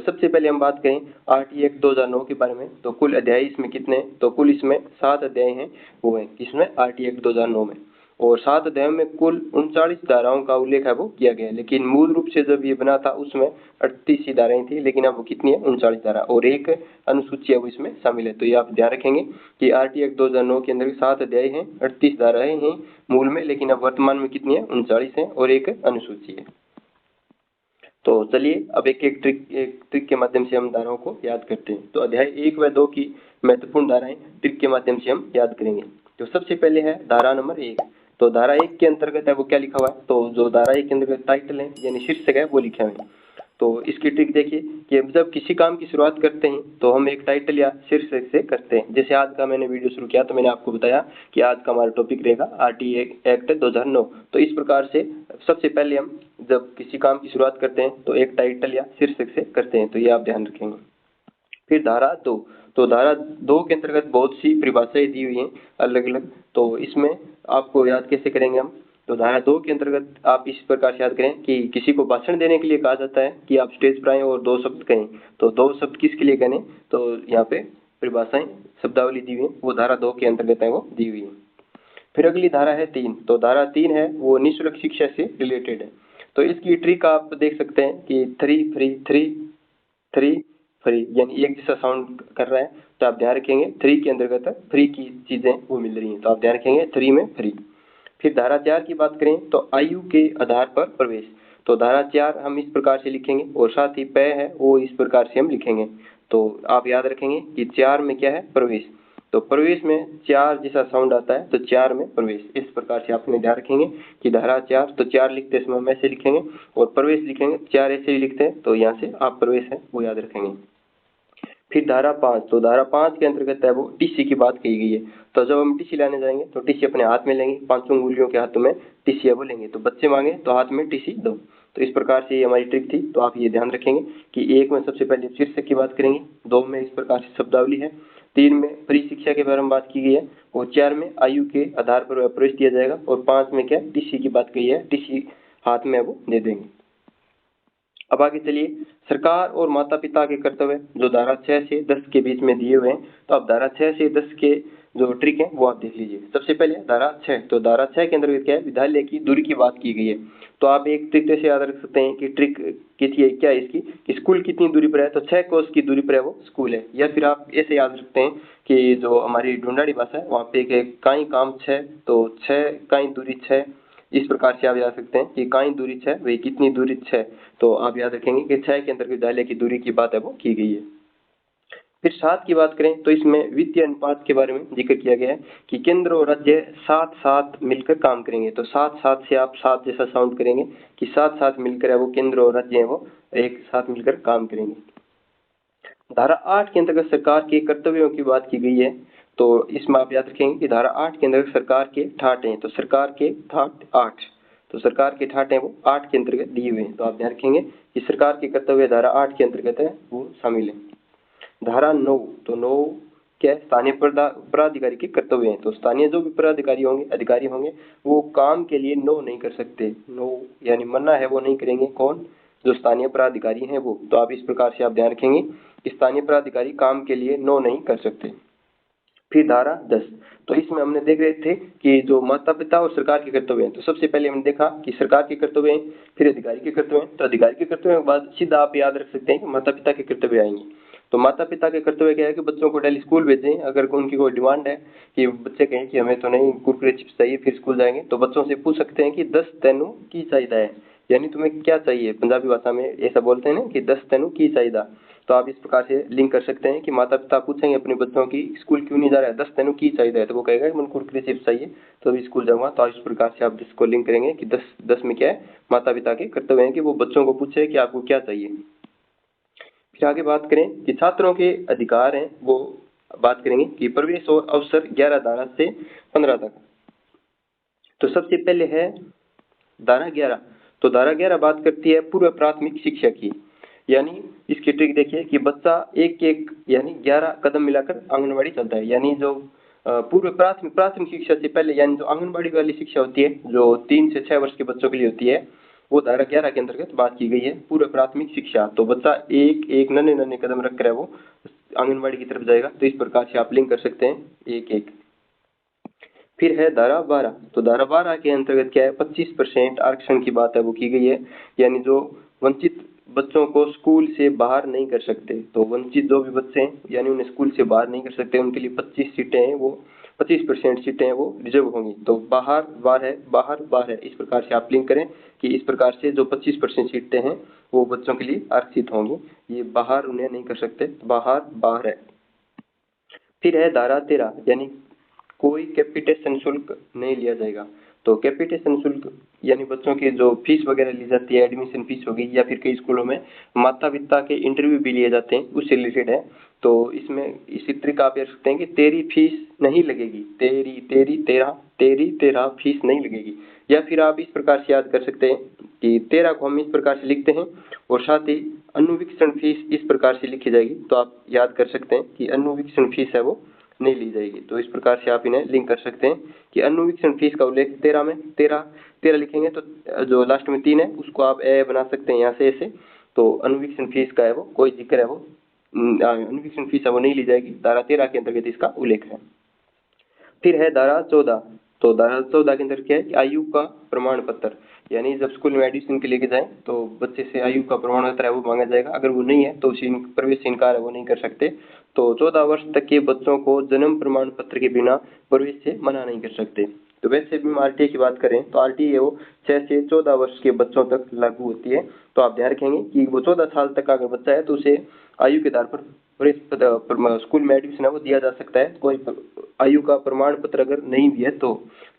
सबसे पहले हम बात करें RT एक्ट 2009 के बारे में, तो कुल अध्याय इसमें कितने हैं, तो कुल इसमें 7 अध्याय हैं, वो है इसमें RT एक्ट 2009 में, और 7 अध्यायों में कुल 39 धाराओं का उल्लेख है वो किया गया है। लेकिन मूल रूप से जब ये बना था उसमें 38 ही धाराएं थी, लेकिन अब वो कितनी है, 39 धारा और एक अनुसूची है वो इसमें शामिल है। तो ये आप ध्यान रखेंगे कि RT एक्ट 2009 के अंदर 7 अध्याय हैं, 38 धाराएं हैं मूल में, लेकिन अब वर्तमान में कितनी है, 39 है और एक अनुसूची है। तो चलिए अब एक ट्रिक के माध्यम से हम धाराओं को याद करते हैं। तो अध्याय 1 व 2 की महत्वपूर्ण धाराएं ट्रिक के माध्यम से हम याद करेंगे। तो सबसे पहले है धारा नंबर 1। तो धारा 1 के अंतर्गत है वो क्या लिखा हुआ है, तो जो धारा 1 के अंतर्गत टाइटल है यानी शीर्षक है वो लिखे हुए हैं। तो इसकी ट्रिक देखिए कि जब किसी काम की शुरुआत करते हैं तो हम एक टाइटल या शीर्षक से करते हैं। जैसे आज का मैंने वीडियो शुरू किया तो मैंने आपको बताया कि आज का हमारा टॉपिक रहेगा RT एक्ट 2009। तो इस प्रकार से सबसे पहले हम जब किसी काम की शुरुआत करते हैं तो एक टाइटल या शीर्षक से करते हैं, तो ये आप ध्यान रखेंगे। फिर धारा 2, तो धारा 2 के अंतर्गत बहुत सी परिभाषाएं दी हुई हैं अलग अलग, तो इसमें आपको याद कैसे करेंगे हम, तो धारा 2 के अंतर्गत आप इस प्रकार से याद करें कि किसी को भाषण देने के लिए कहा जाता है कि आप स्टेज पर आएं और 2 शब्द कहें। तो 2 शब्द किसके लिए कहने, तो यहाँ पे परिभाषाएं शब्दावली दी हुई है वो धारा 2 के अंतर्गत है वो दी हुई है। फिर अगली धारा है 3, तो धारा 3 है वो निःशुल्क शिक्षा से रिलेटेड है। तो इसकी ट्रिक आप देख सकते हैं कि 3 फ्री यानी एक जैसा साउंड कर रहा है, तो आप ध्यान रखेंगे 3 के अंतर्गत फ्री की चीजें वो मिल रही हैं, तो आप ध्यान रखेंगे 3 में फ्री। फिर धारा 4 की बात करें तो आयु के आधार पर प्रवेश, तो धारा 4 हम इस प्रकार से लिखेंगे और साथ ही पे है वो इस प्रकार से हम लिखेंगे। तो आप याद रखेंगे कि 4 में क्या है, प्रवेश, तो प्रवेश में 4 जैसा साउंड आता है तो 4 में प्रवेश, इस प्रकार से आपने ध्यान रखेंगे कि धारा 4, तो 4 लिखते समय हम ऐसे लिखेंगे और प्रवेश लिखेंगे 4 ऐसे ही लिखते हैं, तो यहाँ से आप प्रवेश है वो याद रखेंगे। फिर धारा 5, तो धारा 5 के अंतर्गत है वो टीसी की बात कही गई है। तो जब हम टीसी लाने जाएंगे तो टीसी अपने हाथ में लेंगे, 5 उंगलियों के हाथों में टीसी है वो लेंगे, तो बच्चे मांगे तो हाथ में टीसी दो। तो इस प्रकार से ये हमारी ट्रिक थी। तो आप ये ध्यान रखेंगे कि 1 में सबसे पहले शीर्षक की बात करेंगे, 2 में इस प्रकार से शब्दावली है, 3 में फ्री शिक्षा के बारे में बात की गई है और 4 में आयु के आधार पर प्रवेश दिया जाएगा और 5 में क्या टीसी की बात कही है, टीसी हाथ में वो दे देंगे। अब आगे चलिए, सरकार और माता पिता के कर्तव्य जो धारा 6 से 10 के बीच में दिए हुए हैं। तो अब धारा 6 से 10 के जो ट्रिक है वो आप देख लीजिए। सबसे पहले धारा 6, तो धारा 6 के अंतर्गत क्या है, विद्यालय की दूरी की बात की गई है। तो आप एक ट्रिक से याद रख सकते हैं कि ट्रिक क्या है इसकी, कि स्कूल कितनी दूरी पर है, तो 6 कोस की दूरी पर है वो स्कूल है। या फिर आप ऐसे याद रखते हैं कि जो हमारी ढूंढाड़ी भाषा है वहाँ पे एक काई काम 6, तो 6 काई दूरी 6, इस प्रकार से आप याद सकते हैं कि काई दूरी 6 वही कितनी दूरी 6, तो आप याद रखेंगे कि 6 के अंतर्गत विद्यालय की दूरी की बात है वो की गई है। फिर 7 की बात करें तो इसमें वित्तीय अनुपात के बारे में जिक्र किया गया है कि केंद्र और राज्य साथ साथ मिलकर काम करेंगे। तो साथ साथ से आप साथ जैसा साउंड करेंगे कि साथ साथ मिलकर है वो केंद्र और राज्य है वो एक साथ मिलकर काम करेंगे। धारा 8 के अंतर्गत सरकार के कर्तव्यों की बात की गई है। तो इसमें आप याद रखेंगे कि धारा 8 के अंतर्गत सरकार के ठाट हैं, तो सरकार के ठाट 8, तो सरकार के ठाट हैं वो 8 के अंतर्गत दिए हुए हैं। तो आप ध्यान रखेंगे कि सरकार के कर्तव्य धारा 8 के अंतर्गत है वो शामिल है। धारा 9, तो 9 क्या है, स्थानीय पदाधिकारी के कर्तव्य हैं। तो स्थानीय जो भी पदाधिकारी होंगे, अधिकारी होंगे, वो काम के लिए नो नहीं कर सकते, नो यानी मना है वो नहीं करेंगे, कौन, जो स्थानीय पदाधिकारी हैं वो। तो आप इस प्रकार से आप ध्यान रखेंगे कि स्थानीय पदाधिकारी काम के लिए नो नहीं कर सकते। फिर धारा 10, तो इसमें हमने देख रहे थे कि जो माता पिता और सरकार के कर्तव्य हैं। तो सबसे पहले हमने देखा कि सरकार के कर्तव्य हैं, फिर अधिकारी के कर्तव्य हैं। तो अधिकारी के कर्तव्य के बाद सीधा आप याद रख सकते हैं कि माता पिता के कर्तव्य आएंगे। तो माता पिता के कर्तव्य क्या है कि बच्चों को डेली स्कूल भेजें। अगर उनकी कोई डिमांड है कि बच्चे कहें कि हमें तो नहीं कुरकुरे चिप्स चाहिए फिर स्कूल जाएंगे, तो बच्चों से पूछ सकते हैं कि 10 तेनू की चाहिए है, यानी तुम्हें क्या चाहिए, पंजाबी भाषा में ऐसा बोलते हैं ना कि 10 तेनू की चाहिए। तो आप इस प्रकार से लिंक कर सकते हैं कि माता पिता पूछेंगे अपने बच्चों की स्कूल क्यों नहीं जा रहा है, 10 तेनू की चाहिए है, तो वो कहेगा कि मुझे कुरकुरे चिप्स चाहिए तो अभी स्कूल जाऊंगा। तो इस प्रकार से आप 10 को लिंक करेंगे कि 10 में क्या है, माता पिता के कर्तव्य हैं कि वो बच्चों को पूछे कि आपको क्या चाहिए। फिर आगे बात करें कि छात्रों के अधिकार हैं, वो बात करेंगे कि प्रवेश और अवसर 11 धारा से 15 तक। तो सबसे पहले है धारा 11, तो धारा 11 बात करती है पूर्व प्राथमिक शिक्षा की, यानी इसकी ट्रिक देखिए कि बच्चा एक एक यानी 11 कदम मिलाकर आंगनबाड़ी चलता है। यानी जो पूर्व प्राथमिक शिक्षा से पहले यानी जो आंगनबाड़ी वाली शिक्षा होती है जो 3 से 6 वर्ष के बच्चों के लिए होती है, वो धारा 11 के अंतर्गत बात की गई है। पूर्व प्राथमिक शिक्षा, तो बच्चा एक एक नन्हे नन्हे कदम रख कर है वो आंगनबाड़ी की तरफ जाएगा। तो इस प्रकार से आप लिंक कर सकते हैं एक एक। फिर है धारा 12, तो धारा 12 के अंतर्गत क्या है, 25% आरक्षण की बात है वो की गई है। यानी जो वंचित बच्चों को स्कूल से बाहर नहीं कर सकते, तो वंचित जो भी बच्चे हैं यानी उन्हें स्कूल से बाहर नहीं कर सकते, उनके लिए 25 सीटें हैं वो 25% सीटें हैं वो रिजर्व होंगी। तो बाहर बार है, बाहर बार है, इस प्रकार से आप लिंक करें कि इस प्रकार से जो 25% सीटें हैं वो बच्चों के लिए आरक्षित होंगी। ये बाहर उन्हें नहीं कर सकते, बाहर बाहर है। फिर है धारा 13, यानी कोई कैपिटेशन शुल्क नहीं लिया जाएगा। तो कैपिटेशन शुल्क यानी बच्चों की जो फीस वगैरह ली जाती है, एडमिशन फीस होगी, या फिर कई स्कूलों में माता पिता के इंटरव्यू भी लिए जाते हैं, उससे रिलेटेड है। तो इसमें इसी तरीका आप कह सकते हैं कि तेरी फीस नहीं लगेगी, तेरी तेरी तेरा तेरी तेरा फीस नहीं लगेगी। या फिर आप इस प्रकार से याद कर सकते हैं कि 13 को हम इस प्रकार से लिखते हैं और साथ ही अनुवीक्षण फीस इस प्रकार से लिखी जाएगी। तो आप याद कर सकते हैं कि अनुवीक्षण फीस है वो नहीं ली जाएगी। तो इस प्रकार से आप इन्हें लिंक कर सकते हैं कि अनुवीक्षण फीस का उल्लेख 13 में 13 लिखेंगे, तो जो लास्ट में 3 है उसको आप ए बना सकते हैं यहाँ से ऐसे। तो अनुवीक्षण फीस का है वो कोई जिक्र है वो अनुवीक्षण फीस है वो नहीं ली जाएगी। धारा 13 के अंतर्गत इसका उल्लेख है। फिर है धारा 14, तो धारा 14 के अंदर क्या है कि आयु का प्रमाण पत्र, यानी जब स्कूल में एडमिशन के लेके जाएं तो बच्चे से आयु का प्रमाण पत्र है वो मांगा जाएगा। अगर वो नहीं है तो उसे प्रवेश से इनकार है वो नहीं कर सकते। तो 14 वर्ष तक के बच्चों को जन्म प्रमाण पत्र के बिना प्रवेश से मना नहीं कर सकते। तो वैसे भी हम आरटीए की बात करें तो आरटीए वो 6 से 14 वर्ष के बच्चों तक लागू होती है। तो आप ध्यान रखेंगे कि वो 14 साल तक का अगर बच्चा है तो उसे आयु के आधार पर स्कूल में एडमिशन है वो दिया जा सकता है। कोई आयु का प्रमाण पत्र अगर नहीं भी है तो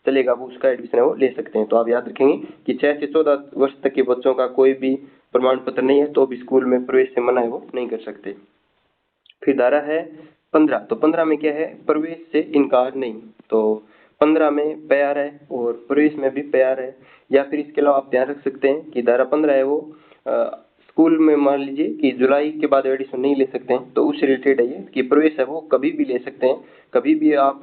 चलेगा, वो उसका एडमिशन है वो ले सकते हैं। तो आप याद रखेंगे कि 6 से 14 वर्ष तक के बच्चों का कोई भी प्रमाण पत्र नहीं है तो भी स्कूल में प्रवेश से मना है वो नहीं कर सकते। फिर धारा है 15, तो 15 में क्या है, प्रवेश से इनकार नहीं। तो 15 में प्यार है और प्रवेश में भी प्यार है। या फिर इसके अलावा आप ध्यान रख सकते हैं कि धारा 15 है वो स्कूल में मान लीजिए कि जुलाई के बाद एडमिशन नहीं ले सकते हैं, तो उससे रिलेटेड है ये कि प्रवेश है वो कभी भी ले सकते हैं। कभी भी आप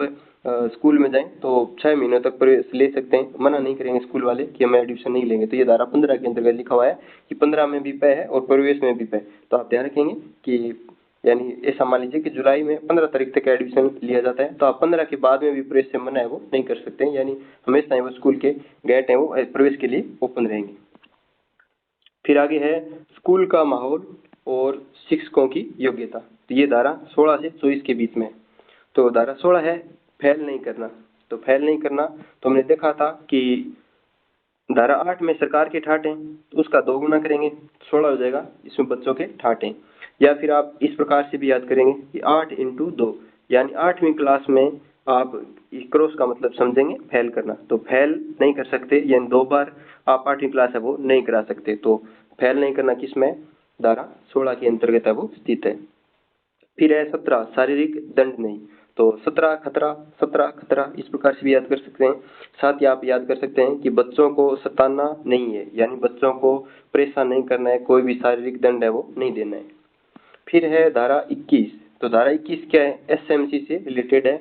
स्कूल में जाएं तो 6 महीनों तक प्रवेश ले सकते हैं, मना नहीं करेंगे स्कूल वाले कि हम एडमिशन नहीं लेंगे। तो ये धारा 15 के अंतर्गत लिखा हुआ है कि 15 में भी पे है और प्रवेश में भी पे। तो आप ध्यान रखेंगे कि यानी ऐसा मान लीजिए कि जुलाई में 15 तारीख तक एडमिशन लिया जाता है, तो आप 15 के बाद में भी प्रवेश से मना है वो नहीं कर सकते हैं। यानी हमेशा वो स्कूल के गेट है वो प्रवेश के लिए ओपन रहेंगे। फिर आगे है स्कूल का माहौल और शिक्षकों की योग्यता। तो ये धारा 16 से 24 के बीच में। तो धारा 16 है फेल नहीं करना। तो फेल नहीं करना तो हमने देखा था कि धारा 8 में सरकार के ठाट हैं तो उसका 2 गुना करेंगे 16 हो जाएगा, इसमें बच्चों के ठाट हैं। या फिर आप इस प्रकार से भी याद करेंगे कि 8 × 2 यानी 8वीं क्लास में आप क्रॉस का मतलब समझेंगे फेल करना। तो फेल नहीं कर सकते यानी 2 बार आप 8वीं क्लास है वो नहीं करा सकते। तो फेल नहीं करना किसमें, धारा 16 के अंतर्गत है वो स्थित है। फिर है 17 शारीरिक दंड नहीं। तो 17 खतरा इस प्रकार से भी याद कर सकते हैं। साथ ही आप याद कर सकते हैं कि बच्चों को सताना नहीं है, यानी बच्चों को परेशान नहीं करना है, कोई भी शारीरिक दंड है वो नहीं देना है। फिर है धारा 21, तो धारा 21 क्या है, एसएमसी से रिलेटेड है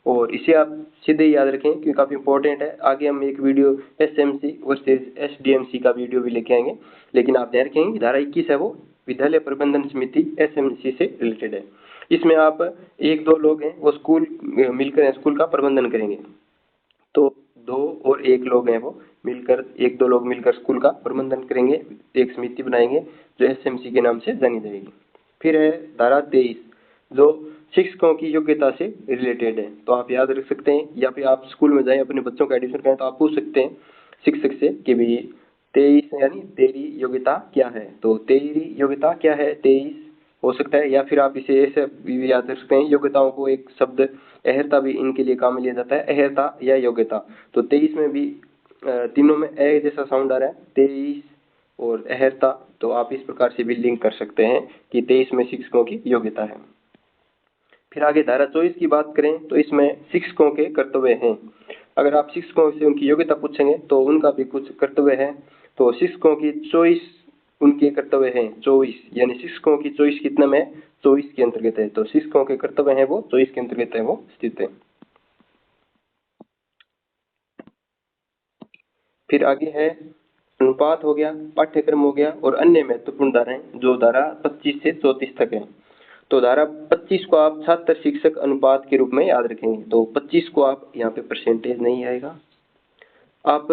और इसे आप सीधे याद रखें क्योंकि काफी इंपॉर्टेंट है। आगे हम एक वीडियो एसएमसी वर्सेस एसडीएमसी का वीडियो भी लेके आएंगे, लेकिन आप ध्यान रखेंगे धारा 21 है वो विद्यालय प्रबंधन समिति एसएमसी से रिलेटेड है। इसमें आप 1-2 लोग हैं वो स्कूल मिलकर स्कूल का प्रबंधन करेंगे। तो 2 और 1 लोग हैं वो मिलकर 1-2 लोग मिलकर स्कूल का प्रबंधन करेंगे, एक समिति बनाएंगे जो एसएमसी के नाम से जानी जाएगी। फिर है धारा 23 जो शिक्षकों की योग्यता से रिलेटेड है। तो आप याद रख सकते हैं या फिर आप स्कूल में जाएं अपने बच्चों का एडमिशन करें तो आप पूछ सकते हैं शिक्षक से कि भाई 23 यानी तेरी योग्यता क्या है। तो तेरी योग्यता क्या है 23 हो सकता है। या फिर आप इसे ऐसे भी याद रख सकते हैं, योग्यताओं को एक शब्द अहर्ता भी इनके लिए काम में लिया जाता है, अहर्ता या योग्यता। तो 23 में भी तीनों में ए जैसा साउंड आ रहा है 23 और अहर्ता। तो आप इस प्रकार से भी लिंक कर सकते हैं कि 23 में शिक्षकों की योग्यता है। फिर आगे धारा 24 की बात करें तो इसमें शिक्षकों के कर्तव्य हैं। अगर आप शिक्षकों से उनकी योग्यता पूछेंगे तो उनका भी कुछ कर्तव्य है। तो शिक्षकों की 24 उनके कर्तव्य हैं 24, यानी शिक्षकों की 24 कितना में 24 के अंतर्गत है। तो शिक्षकों के कर्तव्य हैं वो 24 के अंतर्गत है वो स्थित है। फिर आगे है अनुपात हो गया, पाठ्यक्रम हो गया और अन्य महत्वपूर्ण धाराएं जो धारा 25 से 34 तक है। तो धारा 25 को आप छात्र शिक्षक अनुपात के रूप में याद रखेंगे। तो 25 को आप यहाँ पे परसेंटेज नहीं आएगा, आप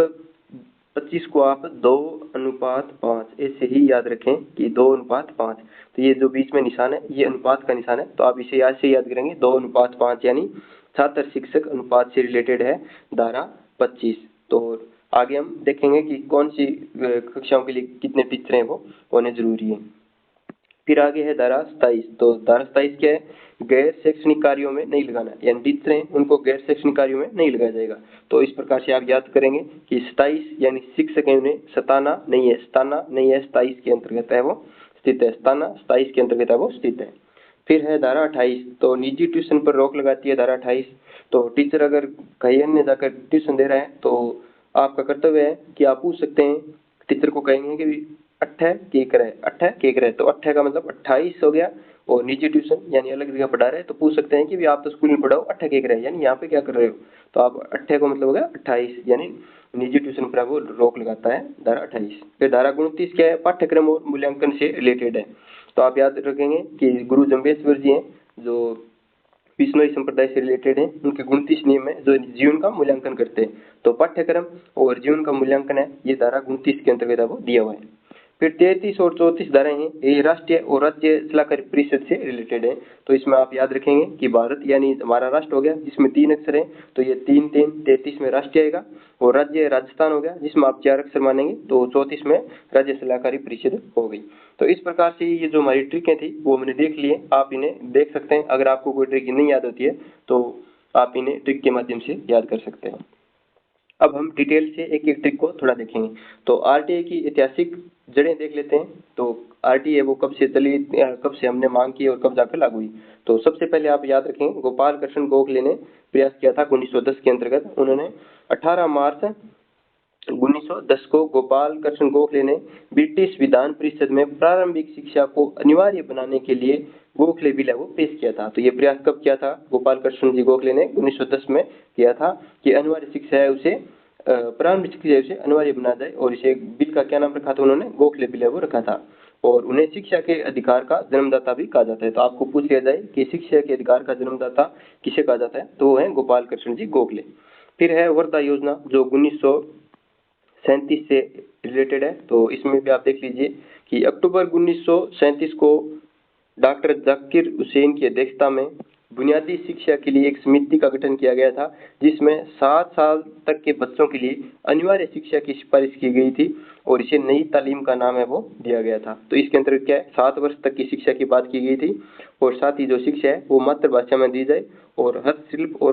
25 को आप 2:5 ऐसे ही याद रखें कि 2:5। तो ये जो बीच में निशान है ये अनुपात का निशान है, तो आप इसे याद से याद करेंगे 2:5 यानी छात्र शिक्षक अनुपात से रिलेटेड है धारा 25। तो आगे हम देखेंगे कि कौन सी कक्षाओं के लिए कितने टीचर हैं वो होने जरूरी है। फिर आगे है धारा 27। तो धारा 27 क्या है, गैर शैक्षणिक कार्यों में नहीं लगाना, यानी टीचर हैं उनको गैर शैक्षणिक कार्यों में नहीं लगाया जाएगा। तो इस प्रकार से आप याद करेंगे कि 27 यानी शिक्षक है उन्हें सताना नहीं है, 27 के अंतर्गत है वो स्थित है, सताना 27 के अंतर्गत है वो स्थित है। फिर है धारा 28। तो निजी ट्यूशन पर रोक लगाती है धारा 28। तो टीचर अगर कहीं अन्य जाकर ट्यूशन दे रहा है तो आपका कर्तव्य है कि आप पूछ सकते हैं, टीचर को कहेंगे कि 8 केक रहे, 8 केक रहे, तो 8 का मतलब 28 हो गया। और निजी ट्यूशन यानी अलग जगह पढ़ा रहे हैं तो पूछ सकते हैं कि भी आप तो स्कूल में पढ़ाओ 8 केक रहे, यानी यहाँ पे क्या कर रहे हो। तो आप 8 को मतलब हो गया 28, यानी निजी ट्यूशन पर वो रोक लगाता है धारा 28। फिर धारा 29 क्या है, पाठ्यक्रम और मूल्यांकन से रिलेटेड है। तो आप याद रखेंगे कि गुरु जम्बेश्वर जी हैं जो बिश्नोई संप्रदाय से रिलेटेड है, उनके 29 नियम है जो जीवन का मूल्यांकन करते हैं। तो पाठ्यक्रम और जीवन का मूल्यांकन है ये धारा 29 के अंतर्गत वो दिया हुआ है। फिर 33 और 34 धाराएं हैं, ये राष्ट्रीय और राज्य सलाहकारी परिषद से रिलेटेड है। तो इसमें आप याद रखेंगे कि भारत यानी हमारा राष्ट्र हो गया जिसमें 3 अक्षर है, तो ये 3 33 में राष्ट्रीय आएगा। और राज्य राजस्थान हो गया जिसमें आप 4 अक्षर मानेंगे, तो 34 में राज्य सलाहकारी परिषद हो गई। तो इस प्रकार से ये जो हमारी ट्रिकें थी वो मैंने देख लिए, आप इन्हें देख सकते हैं। अगर आपको कोई ट्रिक नहीं याद होती है तो आप इन्हें ट्रिक के माध्यम से याद कर सकते हैं। अब हम डिटेल से एक एक ट्रिक को थोड़ा देखेंगे। तो आरटीए की ऐतिहासिक जड़ें देख लेते हैं। तो आरटीए वो कब से चली, कब से हमने मांग की और कब जाकर लागू हुई। तो सबसे पहले आप याद रखें गोपाल कृष्ण गोखले ने प्रयास किया था 1910 के अंतर्गत। उन्होंने 18 मार्च 1910 को गोपाल कृष्ण गोखले ने ब्रिटिश विधान परिषद में प्रारंभिक शिक्षा को अनिवार्य बनाने के लिए गोखले बिल है वो पेश किया था। तो ये प्रयास कब किया था, गोपाल कृष्ण जी गोखले ने 1910 में किया था कि अनिवार्य शिक्षा है उसे प्रारंभिक शिक्षा है उसे अनिवार्य बना जाए। और इसे बिल का क्या नाम रखा था उन्होंने, गोखले बिल है वो रखा था। और उन्हें शिक्षा के अधिकार का जन्मदाता भी कहा जाता है। तो आपको पूछ लिया जाए कि शिक्षा के अधिकार का जन्मदाता किसे कहा जाता है, तो वो है गोपाल कृष्ण जी गोखले। फिर है वर्धा योजना जो 1937 से रिलेटेड है। तो इसमें भी आप देख लीजिए कि अक्टूबर 1937 को डॉक्टर जाकिर हुसैन की अध्यक्षता में बुनियादी शिक्षा के लिए एक समिति का गठन किया गया था, जिसमें 7 साल तक के बच्चों के लिए अनिवार्य शिक्षा की सिफारिश की गई थी और इसे नई तालीम का नाम है वो दिया गया था। तो इसके अंतर्गत क्या है, 7 वर्ष तक की शिक्षा की बात की गई थी और साथ ही जो शिक्षा है वो मातृभाषा में दी जाए और हस्तशिल्प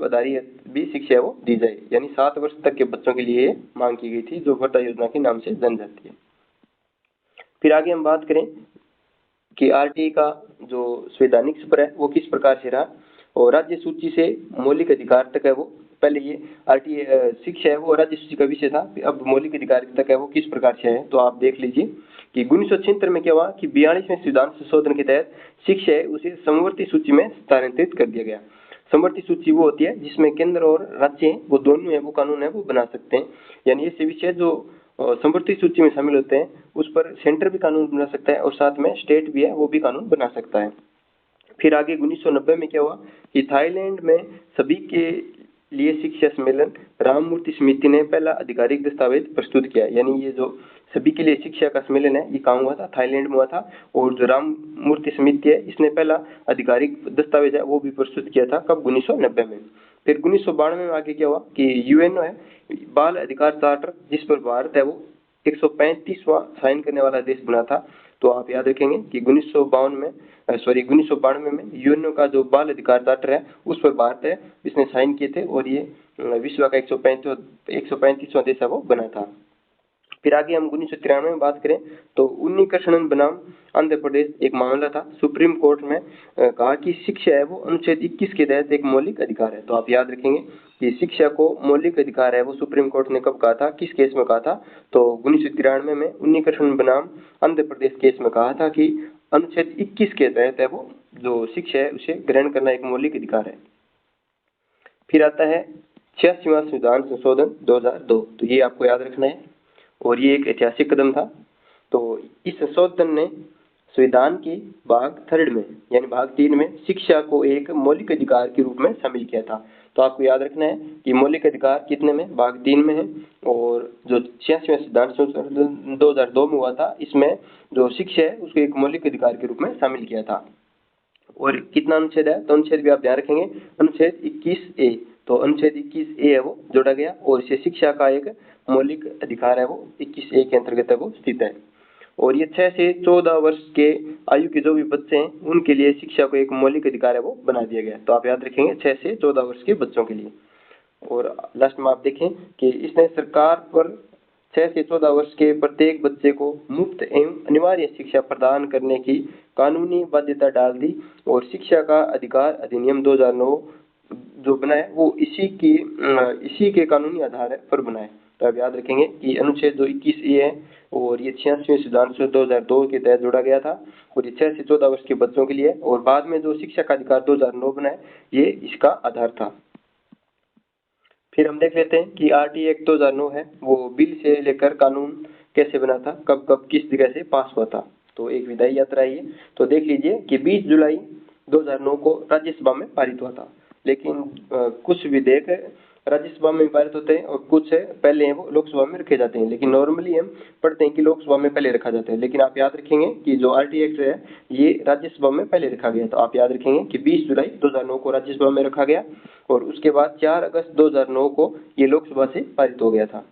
आधारित भी शिक्षा वो दी जाए, यानी 7 वर्ष तक के बच्चों के लिए मांग की गई थी जो वर्धा योजना के नाम से जानी जाती है। फिर आगे हम बात करें कि आरटीई का जो संवैधानिक सफर है वो किस प्रकार से रहा और राज्य सूची से मौलिक अधिकार तक है वो, पहले ये आरटीई शिक्षा है वो राज्य सूची का विषय था, अब मौलिक अधिकार तक है वो किस प्रकार से है। तो आप देख लीजिए कि 1976 में क्या हुआ कि 42वें संविधान संशोधन के तहत शिक्षा है उसे समवर्ती सूची में स्थानांतरित कर दिया गया। समवर्ती सूची वो होती है जिसमें केंद्र और राज्य वो दोनों है वो कानून है वो बना सकते हैं, यानी ऐसे विषय जो समवर्ती सूची में शामिल होते हैं उस पर सेंटर भी कानून बना सकता है और साथ में स्टेट भी है वो भी कानून बना सकता है। फिर आगे 1990 में क्या हुआ कि थाईलैंड में सभी के लिए शिक्षा सम्मेलन राममूर्ति समिति ने पहला आधिकारिक दस्तावेज प्रस्तुत किया, यानी ये जो सभी के लिए शिक्षा का सम्मेलन है ये कहाँ हुआ था, थाईलैंड में हुआ था। और जो राममूर्ति समिति है इसने पहला आधिकारिक दस्तावेज है वो भी प्रस्तुत किया था, कब, 1990 में। फिर 1992 में आगे क्या हुआ कि यूएनओ है बाल अधिकार चार्टर जिस पर भारत है वो 135वां साइन करने वाला देश बना था। तो आप याद रखेंगे कि 1992 में यूएनओ का जो बाल अधिकार चार्टर है उस पर भारत है इसने साइन किए थे और ये विश्व का 135वां देश है वो बना था। फिर आगे हम 1993 में बात करें तो उन्नीकृष्णन बनाम आंध्र प्रदेश एक मामला था, सुप्रीम कोर्ट में कहा कि शिक्षा है वो अनुच्छेद 21 के तहत एक मौलिक अधिकार है। तो आप याद रखेंगे कि शिक्षा को मौलिक अधिकार है वो सुप्रीम कोर्ट ने कब कहा था, किस केस में कहा था, तो 1993 में उन्नीकृष्णन बनाम आंध्र प्रदेश केस में कहा था कि अनुच्छेद 21 के तहत है वो जो शिक्षा है उसे ग्रहण करना एक मौलिक अधिकार है। फिर आता है 86वां संविधान संशोधन 2002, तो ये आपको याद रखना है और ये एक ऐतिहासिक कदम था। तो इस संशोधन ने संविधान के भाग 3 में यानी भाग 3 में शिक्षा को एक मौलिक अधिकार के रूप में शामिल किया था। तो आपको याद रखना है कि मौलिक अधिकार कितने में, भाग 3 में है, और जो 86वां संविधान संशोधन 2002 में हुआ था, इसमें जो शिक्षा है उसको एक मौलिक अधिकार के रूप में शामिल किया था। और कितना अनुच्छेद है, तो अनुच्छेद भी आप ध्यान रखेंगे, अनुच्छेद 21A, तो अनुच्छेद 21A है वो जोड़ा गया और इसे शिक्षा का एक मौलिक अधिकार है वो 21A के अंतर्गत है वो स्थित है। और ये 6 से 14 वर्ष के आयु के जो भी बच्चे हैं उनके लिए शिक्षा को एक मौलिक अधिकार है वो बना दिया गया है। तो आप याद रखेंगे 6 से 14 वर्ष के बच्चों के लिए। और लास्ट में आप देखें कि इसने सरकार पर 6 से 14 वर्ष के प्रत्येक बच्चे को मुफ्त एवं अनिवार्य शिक्षा प्रदान करने की कानूनी बाध्यता डाल दी और शिक्षा का अधिकार अधिनियम 2009 जो बनाए वो इसी के कानूनी आधार पर बनाए। तो आप याद रखेंगे कि अनुच्छेद जो 21A है और ये 86वें संविधान संशोधन 2002 के तहत जोड़ा गया था और ये 6 से 14 वर्ष के बच्चों के लिए, और बाद में जो शिक्षा का अधिकार 2009 बनाए ये इसका आधार था। फिर हम देख लेते हैं कि RT एक्ट 2009 है वो बिल से लेकर कानून कैसे बना था, कब कब किस जगह से पास हुआ था। तो एक विधायी यात्रा है ये। तो देख लीजिए कि 20 जुलाई 2009 को राज्यसभा में पारित हुआ था, लेकिन कुछ विधेयक राज्यसभा में पारित होते हैं और कुछ पहले हैं वो लोकसभा में रखे जाते हैं, लेकिन नॉर्मली हम पढ़ते हैं कि लोकसभा में पहले रखा जाता है, लेकिन आप याद रखेंगे कि जो RT एक्ट है ये राज्यसभा में पहले रखा गया। तो आप याद रखेंगे कि 20 जुलाई 2009 को राज्यसभा में रखा गया और उसके बाद 4 अगस्त 2009 को ये लोकसभा से पारित हो गया था।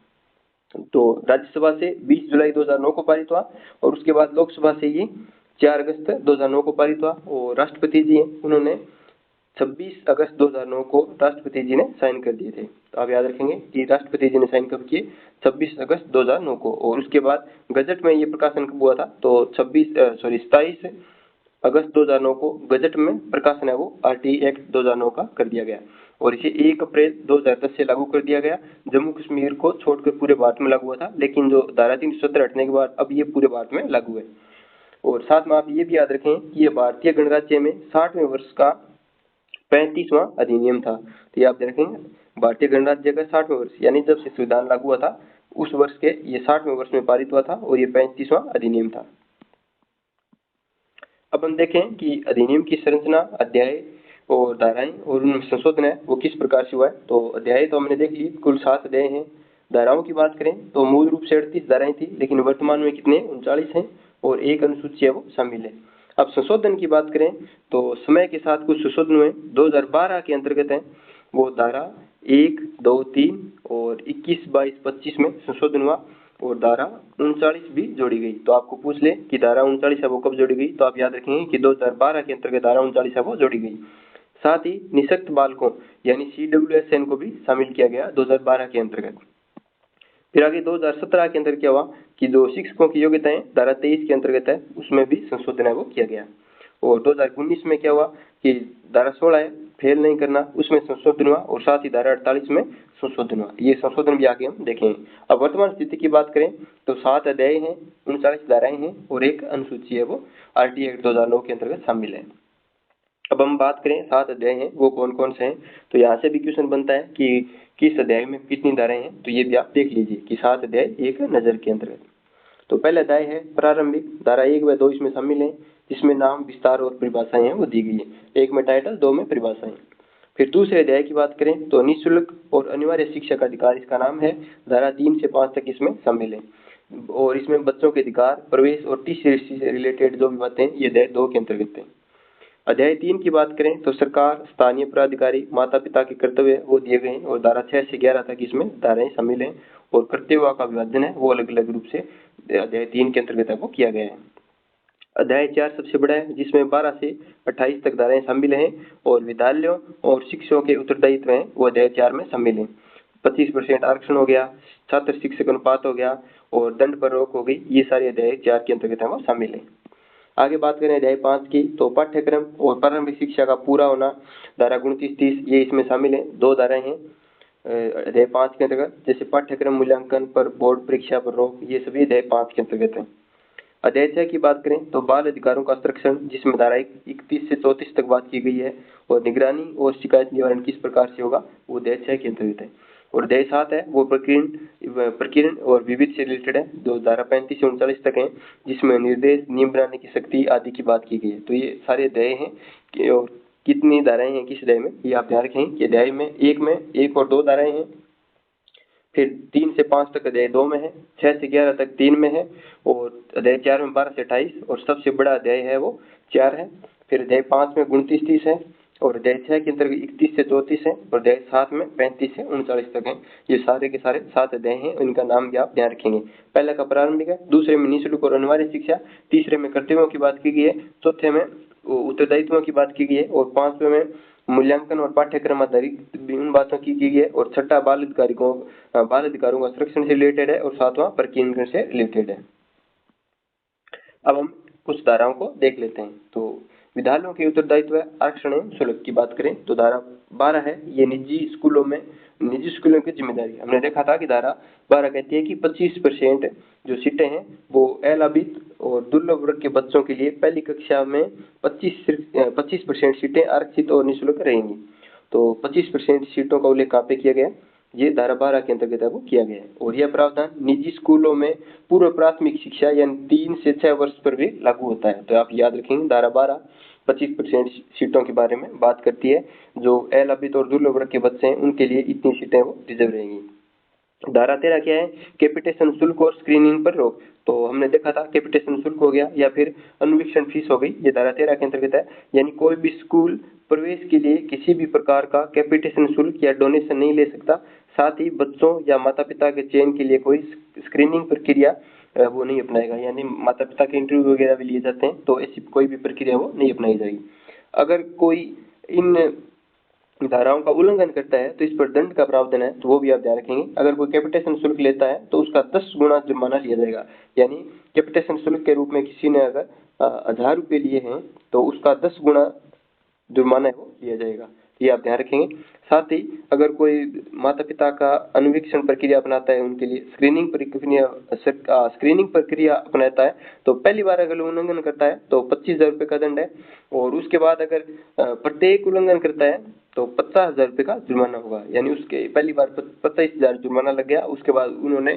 तो राज्यसभा से 20 जुलाई 2009 को पारित हुआ और उसके बाद लोकसभा से ये 4 अगस्त 2009 को पारित हुआ। और राष्ट्रपति जी हैं उन्होंने 26 अगस्त 2009 को राष्ट्रपति जी ने साइन कर दिए थे। तो आप याद रखेंगे कि राष्ट्रपति जी ने साइन कब किए, 26 अगस्त 2009 को। और उसके बाद गजट में ये प्रकाशन कब हुआ था, तो 27 अगस्त 2009 को गजट में प्रकाशन है वो RT एक्ट 2009 का कर दिया गया और इसे 1 अप्रैल 2010 से लागू कर दिया गया। जम्मू कश्मीर को छोड़कर पूरे भारत में लागू हुआ था, लेकिन जो धारा 370 हटने के बाद अब ये पूरे भारत में लागू है। और साथ में आप ये भी याद रखें कि ये भारतीय गणराज्य में 60वें वर्ष का 35वां अधिनियम था। तो ये आप देखेंगे भारतीय गणराज्य का 60वें वर्ष यानी जब से संविधान लागू हुआ था उस वर्ष के ये 60वें वर्ष में पारित हुआ था और ये 35वां अधिनियम था। अब हम देखें कि अधिनियम की संरचना, अध्याय और धाराएं और उनमें संशोधन है वो किस प्रकार से हुआ है। तो अध्याय तो हमने देख ली, कुल 7 अध्याय हैं। धाराओं की बात करें तो मूल रूप से 38 धाराएं थी, लेकिन वर्तमान में कितने 39 हैं और एक अनुसूची है वो शामिल है। अब संशोधन की बात करें तो समय के साथ कुछ संशोधन हुए 2012 के अंतर्गत है वो धारा 1, 2, 3 और 21, 22, 25 में संशोधन हुआ और धारा 39 भी जोड़ी गई। तो आपको पूछ ले कि धारा 39 है वो कब जोड़ी गई, तो आप याद रखेंगे कि 2012 के अंतर्गत धारा 39 है वो जोड़ी गई। साथ ही निःशक्त बालकों यानी CWSN को भी शामिल किया गया 2012 के अंतर्गत। फिर आगे 2017 के अंदर क्या हुआ कि जो शिक्षकों की योग्यताएं धारा 23 के अंतर्गत है उसमें भी संशोधन है वो किया गया। और 2019 में क्या हुआ कि धारा 16 है फेल नहीं करना, उसमें संशोधन हुआ और साथ ही धारा 48 में संशोधन हुआ। ये संशोधन भी आगे हम देखेंगे। अब वर्तमान स्थिति की बात करें तो 7 अध्याय हैं, 39 धाराएं हैं और एक अनुसूची है वो RT एक्ट 2009 के अंतर्गत शामिल है। अब हम बात करें 7 अध्याय हैं वो कौन कौन से हैं, तो यहाँ से भी क्वेश्चन बनता है कि किस अध्याय में कितनी धाराएं हैं। तो ये भी आप देख लीजिए कि 7 अध्याय एक नजर के अंतर्गत। तो पहला अध्याय है प्रारंभिक, धारा 1 व 2 इसमें शामिल है, जिसमें नाम, विस्तार और परिभाषाएं हैं वो दी गई है। 1 में टाइटल, 2 में परिभाषाएं। फिर दूसरे अध्याय की बात करें तो निःशुल्क और अनिवार्य शिक्षा का अधिकार इसका नाम है, धारा 3 से 5 तक इसमें शामिल है और इसमें बच्चों के अधिकार, प्रवेश और TCS से रिलेटेड जो भी बातें ये अध्याय 2 के अंतर्गत है। अध्याय 3 की बात करें तो सरकार, स्थानीय प्राधिकारी, माता पिता के कर्तव्य वो दिए गए हैं और धारा 6 से 11 तक इसमें धाराएं शामिल हैं और कर्तव्यों का विभाजन है वो अलग अलग रूप से अध्याय 3 के अंतर्गत वो किया गया है। अध्याय 4 सबसे बड़ा है जिसमें 12 से 28 तक धाराएं शामिल हैं और विद्यालयों और शिक्षकों के उत्तरदायित्व हैं वो अध्याय 4 में शामिल हैं। 25% आरक्षण हो गया, छात्र शिक्षक अनुपात हो गया और दंड पर रोक हो गई, ये सारे अध्याय 4 के अंतर्गत वो शामिल है। आगे बात करें अध्याय 5 की तो पाठ्यक्रम और प्रारंभिक शिक्षा का पूरा होना, धारा 29-30 ये इसमें शामिल है। 2 धाराएं हैं अध्याय 5 के अंतर्गत, जैसे पाठ्यक्रम मूल्यांकन पर बोर्ड परीक्षा पर रोक, ये सभी अध्याय 5 के अंतर्गत है। अध्याय 6 की बात करें तो बाल अधिकारों का संरक्षण, जिसमें धारा 31 से 34 तक बात की गई है और निगरानी और शिकायत निवारण किस प्रकार से होगा वो अध्याय 6 के अंतर्गत है। और अध्याय 7 है वो प्रकीर्ण और विविध से रिलेटेड है, जो धारा 35 से 39 तक है, जिसमें निर्देश, नियम बनाने की शक्ति आदि की बात की गई है। तो ये सारे अध्याय हैं और कितनी धाराएं हैं किस अध्याय में, ये आप ध्यान रखेंगे कि अध्याय में एक और 2 धाराएं हैं, फिर 3 से 5 तक अध्याय 2 में है, 6 से 11 तक 3 में है, और अध्याय 4 में 12 से 28 और सबसे बड़ा अध्याय है वो 4 है। फिर अध्याय 5 में 29-30 है, और अध्याय 6 के अंतर्गत 31 से 34 है, और अध्याय 7 में 35 से 39 तक है। ये सारे के सारे 7 अध्याय हैं, इनका नाम भी आप ध्यान रखेंगे। पहला का प्रारंभिक है, दूसरे में निःशुल्क और अनिवार्य शिक्षा, तीसरे में कर्तव्यों की बात की गई है, चौथे में उत्तरदायित्वों की बात की गई है, और 5वें में मूल्यांकन और पाठ्यक्रम आधारित विभिन्न बातों की गई है, और छठा बाल अधिकारों का संरक्षण से रिलेटेड है, और 7वां प्रकीर्णन से रिलेटेड है। अब हम कुछ धाराओं को देख लेते हैं। तो विद्यालयों के उत्तरदायित्व आरक्षण एवं शुल्क की बात करें तो धारा 12 है, ये निजी स्कूलों की जिम्मेदारी। हमने देखा था कि धारा 12 कहती है कि 25% जो सीटें हैं वो अलाभित और दुर्लभ वर्ग के बच्चों के लिए पहली कक्षा में 25% सीटें आरक्षित और निःशुल्क रहेंगी। तो 25% सीटों का उल्लेख कहाँ पे किया गया, ये धारा 12 के अंतर्गत वो किया गया है। और यह प्रावधान निजी स्कूलों में पूर्व प्राथमिक शिक्षा यानी 3 से 6 वर्ष पर भी लागू होता है। तो आप याद रखेंगे धारा 12 25% सीटों के बारे में बात करती है, जो अलाभित और दुर्लभ वर्ग के बच्चे हैं उनके लिए इतनी सीटें वो रिजर्व रहेंगी। धारा 13 क्या है, कैपिटेशन शुल्क और स्क्रीनिंग पर रोक। तो हमने देखा था कैपिटेशन शुल्क हो गया या फिर अनुवीक्षण फीस हो गई, ये धारा 13 के अंतर्गत है। यानी कोई भी स्कूल प्रवेश के लिए किसी भी प्रकार का कैपिटेशन शुल्क या डोनेशन नहीं ले सकता। साथ ही बच्चों या माता पिता के चयन के लिए कोई स्क्रीनिंग प्रक्रिया वो नहीं अपनाएगा, यानी माता पिता के इंटरव्यू वगैरह भी लिए जाते हैं, तो ऐसी कोई भी प्रक्रिया वो नहीं अपनाई जाएगी। अगर कोई इन धाराओं का उल्लंघन करता है तो इस पर दंड का प्रावधान है, तो वो भी आप ध्यान रखेंगे। अगर कोई कैपिटेशन शुल्क लेता है तो उसका 10 गुना जुर्माना लिया जाएगा। यानी कैपिटेशन शुल्क के रूप में किसी ने अगर 1000 रुपये लिए हैं तो उसका 10 गुना जुर्माना है वो लिया जाएगा, ये आप ध्यान रखेंगे। साथ ही अगर कोई माता पिता का अनुवीक्षण प्रक्रिया अपनाता है, उनके लिए स्क्रीनिंग प्रक्रिया अपनाता है, तो पहली बार अगर उल्लंघन करता है तो 25,000 रुपये का दंड है, और उसके बाद अगर प्रत्येक उल्लंघन करता है तो 50,000 रुपये का जुर्माना होगा। यानी उसके पहली बार 25,000 जुर्माना लग गया, उसके बाद उन्होंने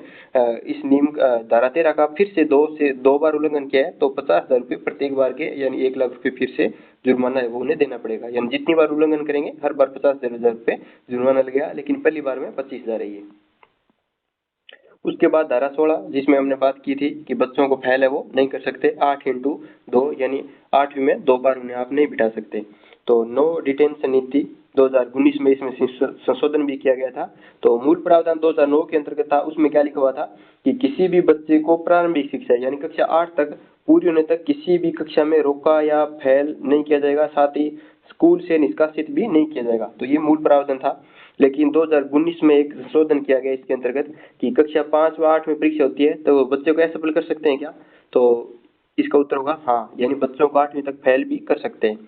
इस नियम धारा 13 का फिर से 2 बार उल्लंघन किया है तो 50,000 रुपये प्रत्येक बार के यानी 1 लाख रुपये फिर से जुर्माना है वो उन्हें देना पड़ेगा। यानी जितनी बार उल्लंघन करेंगे हर बार 50,000 रुपये जुर्माना लगेगा, लेकिन पहली बार में 25,000 है ये। उसके बाद धारा 16 जिसमें हमने बात की थी कि बच्चों को फेल है वो नहीं कर सकते, 8x2 यानी 8वीं में 2 बार उन्हें आप नहीं बिठा सकते। तो नो डिटेंशन नीति 2019 में इसमें संशोधन भी किया गया था। तो मूल प्रावधान 2009 के अंतर्गत था, उसमें क्या लिखा हुआ था कि किसी भी बच्चे को प्रारंभिक शिक्षा यानी कक्षा 8 तक पूरी होने तक किसी भी कक्षा में रोका या फेल नहीं किया जाएगा, साथ ही स्कूल से निष्कासित भी नहीं किया जाएगा। तो ये मूल प्रावधान था, लेकिन 2019 में एक संशोधन किया गया इसके अंतर्गत कि कक्षा 5 व 8 में परीक्षा होती है तो बच्चे को असफल कर सकते हैं क्या, तो इसका उत्तर होगा हाँ, यानी बच्चों को 8वीं तक फेल भी कर सकते हैं।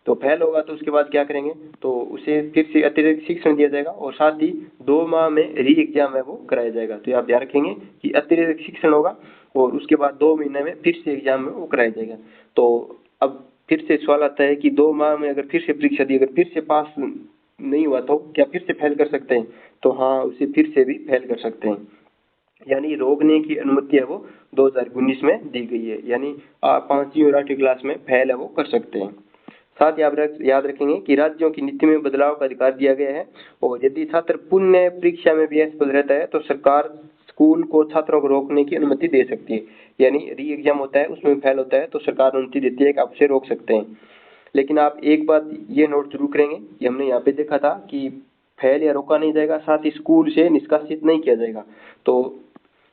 तो फेल होगा तो उसके बाद क्या करेंगे, तो उसे फिर से अतिरिक्त शिक्षण दिया जाएगा, और साथ ही 2 माह में री एग्जाम है वो कराया जाएगा। तो आप ध्यान रखेंगे कि अतिरिक्त शिक्षण होगा और उसके बाद 2 महीने में फिर से एग्जाम में वो कराया जाएगा। तो अब फिर से सवाल आता है कि 2 माह में अगर फिर से परीक्षा दी, अगर फिर से पास नहीं हुआ तो क्या फिर से फेल कर सकते हैं, तो हाँ, उसे फिर से भी फेल कर सकते हैं। यानी रोकने की अनुमति है वो 2019 में दी गई है, यानी 5वीं और 8वीं क्लास में फेल है वो कर सकते हैं। साथ ही आप याद रखेंगे कि राज्यों की नीति में बदलाव का अधिकार दिया गया है, और यदि छात्र पुनः परीक्षा में भी असफल रहता है तो सरकार स्कूल को छात्रों को रोकने की अनुमति दे सकती है। यानी री एग्जाम होता है उसमें फेल होता है तो सरकार अनुमति देती है कि आप उसे रोक सकते हैं। लेकिन आप एक बात ये नोट जरूर करेंगे कि हमने यहाँ पे देखा था कि फेल या रोका नहीं जाएगा, साथ ही स्कूल से निष्कासित नहीं किया जाएगा, तो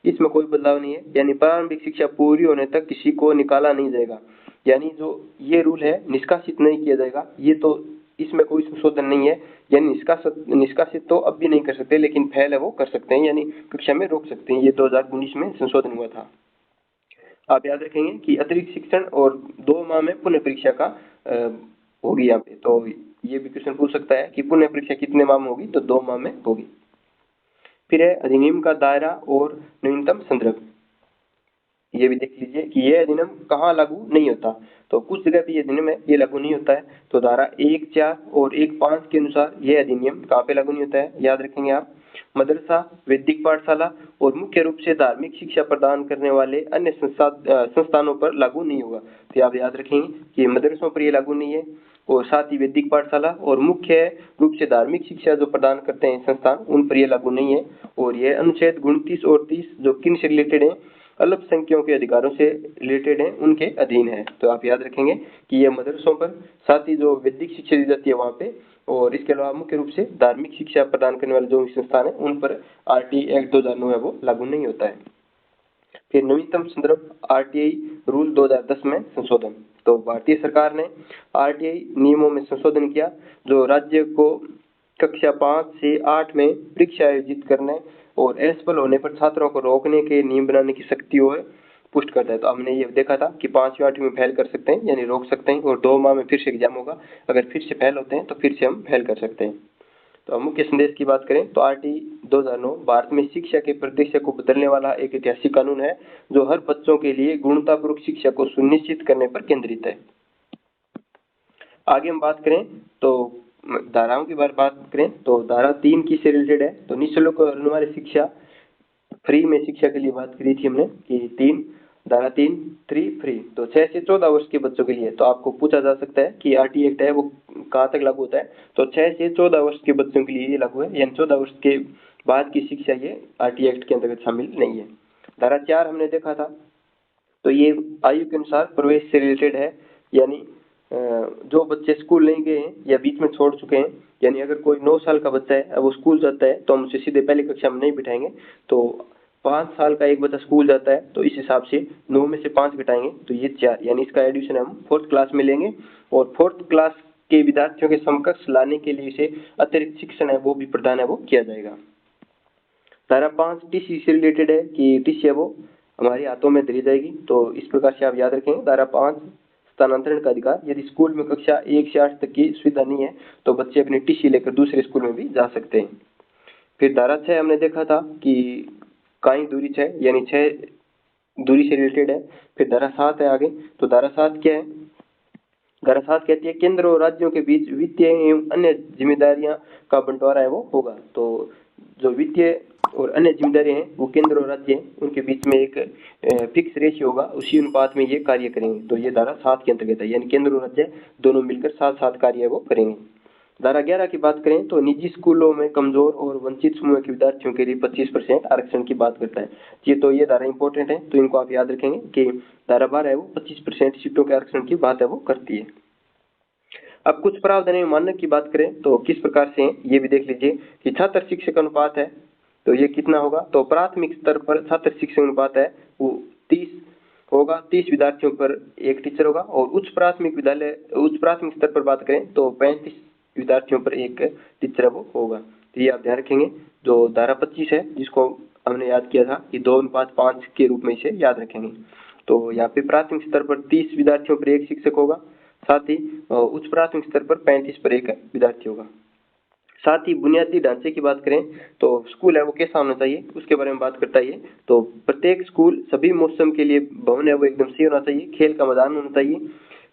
इसमें कोई बदलाव नहीं है। यानी प्रारंभिक शिक्षा पूरी होने तक किसी को निकाला नहीं जाएगा, यानी जो ये रूल है निष्कासित नहीं किया जाएगा, ये तो इसमें कोई संशोधन नहीं है। यानी निष्कासित तो अब भी नहीं कर सकते, लेकिन फेल है वो कर सकते हैं, यानी कक्षा में रोक सकते हैं। ये 2019 में संशोधन हुआ था। आप याद रखेंगे कि अतिरिक्त शिक्षण और 2 माह में पुनः परीक्षा का होगी यहाँ पे, तो ये भी क्वेश्चन पूछ सकता है कि पुनः परीक्षा कितने माह में होगी, तो 2 माह में होगी। फिर है अधिनियम का दायरा और न्यूनतम संदर्भ, ये भी देख लीजिए कि ये अधिनियम कहाँ लागू नहीं होता, तो कुछ जगह पे ये अधिनियम है ये लागू नहीं होता है। तो धारा 1(4) और 1(5) के अनुसार ये अधिनियम कहाँ पे लागू नहीं होता है, याद रखेंगे आप, मदरसा, वैदिक पाठशाला और मुख्य रूप से धार्मिक शिक्षा प्रदान करने वाले अन्य संस्थानों पर लागू नहीं होगा। तो आप याद रखेंगे कि मदरसों पर ये लागू नहीं है, और साथ ही वैदिक पाठशाला और मुख्य रूप से धार्मिक शिक्षा जो प्रदान करते हैं संस्थान, उन पर ये लागू नहीं है। और ये अनुच्छेद 29 और 30 जो किन से रिलेटेड है, अल्पसंख्यकों के अधिकारों से रिलेटेड है, उनके अधीन है। तो आप याद रखेंगे कि ये मदरसों पर, साथ ही जो वैदिक शिक्षा दी जाती है वहाँ पे, और इसके अलावा मुख्य रूप से धार्मिक शिक्षा प्रदान करने वाले जो संस्थान है उन पर आरटीई एक्ट 2009 है वो लागू नहीं होता है। फिर नवीनतम संदर्भ आरटीआई रूल 2010 में संशोधन। तो भारतीय सरकार ने आरटीआई नियमों में संशोधन किया जो राज्य को कक्षा 5 से 8 में परीक्षा आयोजित करने और असफल होने पर छात्रों को रोकने के नियम बनाने की शक्ति है पुष्ट करता है। तो हमने ये देखा था कि 5वीं 8वीं में फेल कर सकते हैं यानी रोक सकते हैं, और 2 माह में फिर से एग्जाम होगा, अगर फिर से फेल होते हैं तो फिर से हम फेल कर सकते हैं। तो मुख्य संदेश की बात करें तो आरटीई 2009 भारत में शिक्षा के परिदृश्य को बदलने वाला एक ऐतिहासिक कानून है जो हर बच्चों के लिए गुणवत्तापूर्ण शिक्षा को सुनिश्चित करने पर केंद्रित है। आगे हम बात करें तो धाराओं की बात करें तो धारा 3 की से रिलेटेड है। तो निःशुल्क और अनिवार्य शिक्षा, फ्री में शिक्षा के लिए बात करी थी हमने कि धारा 3 फ्री, तो 6 से 14 वर्ष के बच्चों के लिए। तो आपको पूछा जा सकता है कि आरटीई एक्ट है वो कहाँ तक लागू होता है, तो 6 से 14 वर्ष के बच्चों के लिए ये लागू है, यानी 14 वर्ष के बाद की शिक्षा ये आरटीई एक्ट के अंतर्गत शामिल नहीं है। धारा 4 हमने देखा था, तो ये आयु के अनुसार प्रवेश से रिलेटेड है, यानी जो बच्चे स्कूल नहीं गए हैं या बीच में छोड़ चुके हैं, यानी अगर कोई 9 साल का बच्चा है अब वो स्कूल जाता है तो हम उसे सीधे पहली कक्षा में नहीं बिठाएंगे, तो 5 साल का एक बच्चा स्कूल जाता है तो इस हिसाब से 9 में से 5 घटाएंगे तो ये 4, यानी इसका एडिशन हम 4th क्लास में लेंगे, और 4th क्लास के विद्यार्थियों के समकक्ष लाने के लिए इसे अतिरिक्त शिक्षण है वो भी प्रदान है वो किया जाएगा। धारा 5 टीसी से रिलेटेड है कि टीसी है वो हमारे हाथों में धरी जाएगी, तो इस प्रकार से आप याद रखेंगे। धारा 5 स्थानांतरण का अधिकार, यदि स्कूल में कक्षा 1 से 8 तक की सुविधा नहीं है तो बच्चे अपनी टीसी लेकर दूसरे स्कूल में भी जा सकते हैं। फिर धारा 6 हमने देखा था कि काई दूरी 6 यानी 6 दूरी से रिलेटेड है। फिर धारा 7 है आगे, तो धारा 7 क्या है, धारा 7 कहती है केंद्र और राज्यों के बीच वित्तीय एवं अन्य जिम्मेदारियां का बंटवारा है वो होगा। तो जो वित्तीय और अन्य जिम्मेदारियां हैं वो केंद्र और राज्य हैं उनके बीच में एक फिक्स रेशियो होगा, उसी अनुपात में ये कार्य करेंगे। तो ये धारा 7 के अंतर्गत है, यानी केंद्र और राज्य दोनों मिलकर साथ कार्य वो करेंगे। धारा 11 की बात करें तो निजी स्कूलों में कमजोर और वंचित समूह के विद्यार्थियों के लिए 25% आरक्षण की बात करता है। ये धारा इंपॉर्टेंट है, तो इनको आप याद रखेंगे कि धारा 12 है वो 25% सीटों के आरक्षण की बात है वो करती है। अब कुछ प्रावधान एवं मानक की बात करें तो किस प्रकार से ये भी देख लीजिए कि छात्र शिक्षक अनुपात है तो ये कितना होगा, तो प्राथमिक स्तर पर छात्र शिक्षक अनुपात है वो 30 होगा, 30 विद्यार्थियों पर एक टीचर होगा, और उच्च प्राथमिक स्तर पर बात करें तो 35 विद्यार्थियों पर एक टीचर वो होगा। तो ये आप ध्यान रखेंगे। जो धारा 25 है जिसको हमने याद किया था कि 2:5 के रूप में इसे याद रखेंगे। तो यहाँ पे प्राथमिक स्तर पर 30 विद्यार्थियों पर एक शिक्षक होगा, साथ ही उच्च प्राथमिक स्तर पर 35 पर एक विद्यार्थी होगा। साथ ही बुनियादी ढांचे की बात करें तो स्कूल है वो कैसा होना चाहिए उसके बारे में बात करता है। तो प्रत्येक स्कूल सभी मौसम के लिए भवन है वो एकदम सही होना चाहिए, खेल का मैदान होना चाहिए,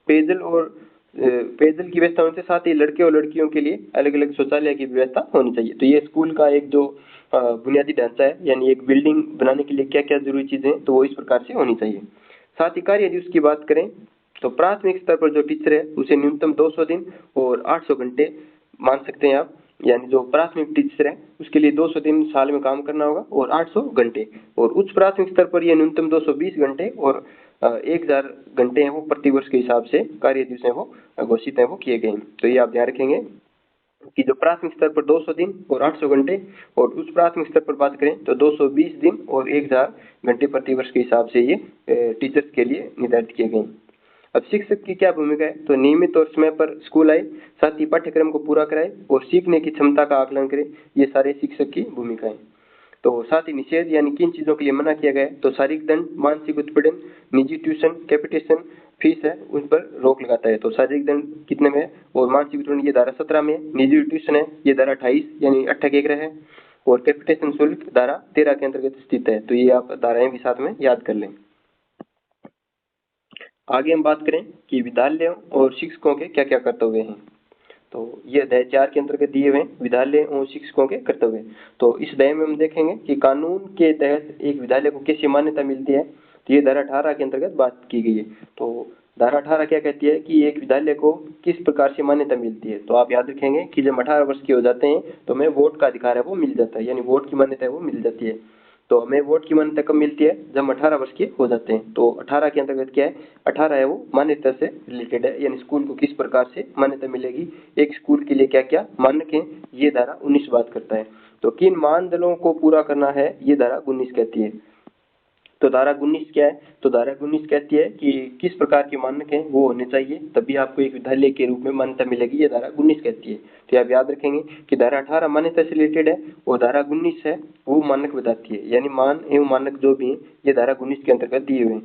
पेयजल की व्यवस्था होने से साथ ही लड़के और लड़कियों के लिए अलग अलग शौचालय की व्यवस्था होनी चाहिए। तो ये स्कूल का एक जो बुनियादी ढांचा है, यानी एक बिल्डिंग बनाने के लिए क्या क्या जरूरी चीजें हैं तो वो इस प्रकार से होनी चाहिए। साथ ही कार्य दिवस की बात करें तो प्राथमिक स्तर पर जो टीचर है उसे न्यूनतम 200 दिन और 800 घंटे मान सकते हैं आप, यानी जो प्राथमिक टीचर है उसके लिए 200 दिन साल में काम करना होगा और 800 घंटे, और उच्च प्राथमिक स्तर पर यह न्यूनतम 220 घंटे और 1000 घंटे हैं वो प्रतिवर्ष के हिसाब से कार्य दिवस है वो घोषित है वो किए गए हैं। तो ये आप ध्यान रखेंगे कि जो प्राथमिक स्तर पर 200 दिन और 800 घंटे और उच्च प्राथमिक स्तर पर बात करें तो 220 दिन और 1000 घंटे प्रतिवर्ष के हिसाब से ये टीचर्स के लिए निर्धारित किए गए। अब शिक्षक की क्या भूमिका है, तो नियमित और समय पर स्कूल आए, साथ ही पाठ्यक्रम को पूरा कराए और सीखने की क्षमता का आकलन करे, ये सारे शिक्षक की भूमिका है। तो साथ ही निषेध यानी किन चीजों के लिए मना किया गया है, तो शारीरिक दंड, मानसिक उत्पीड़न, निजी ट्यूशन, कैपिटेशन फीस है उन पर रोक लगाता है। तो शारीरिक दंड कितने में है और मानसिक उत्पीड़न ये धारा 17 में, निजी ट्यूशन है ये धारा 28 यानी 8 है, और कैपिटेशन शुल्क धारा 13 के अंतर्गत स्थित है। तो ये आप धाराएं भी साथ में याद कर लें। आगे हम बात करें कि विद्यालयों और शिक्षकों के क्या क्या कर्तव्य हैं। तो ये अध्याय 4 के अंतर्गत दिए हुए विद्यालय और शिक्षकों के कर्तव्य। तो इस अध्याय में हम देखेंगे कि कानून के तहत एक विद्यालय को कैसी मान्यता मिलती है। तो ये धारा 18 के अंतर्गत बात की गई है। तो धारा 18 क्या कहती है कि एक विद्यालय को किस प्रकार से मान्यता मिलती है। तो आप याद रखेंगे कि जब 18 वर्ष के हो जाते हैं तो हमें वोट का अधिकार है वो मिल जाता है, यानी वोट की मान्यता है वो मिल जाती है। तो हमें वोट की मान्यता कब मिलती है, जब 18 वर्ष के हो जाते हैं। तो 18 के अंतर्गत क्या है, 18 है वो मान्यता से रिलेटेड है, यानी स्कूल को किस प्रकार से मान्यता मिलेगी, एक स्कूल के लिए क्या क्या मानक है, ये धारा 19 बात करता है। तो किन मानदंडों को पूरा करना है, ये धारा 19 कहती है। तो धारा 19 क्या है, तो धारा 19 कहती है कि किस प्रकार के मानक हैं वो होने चाहिए, तभी आपको एक विद्यालय के रूप में मान्यता मिलेगी, ये धारा 19 कहती है। तो आप याद रखेंगे कि धारा 18 मान्यता से रिलेटेड है और धारा 19 है वो मानक बताती है, यानी मान एवं मानक जो भी है ये धारा 19 के अंतर्गत दिए हुए हैं।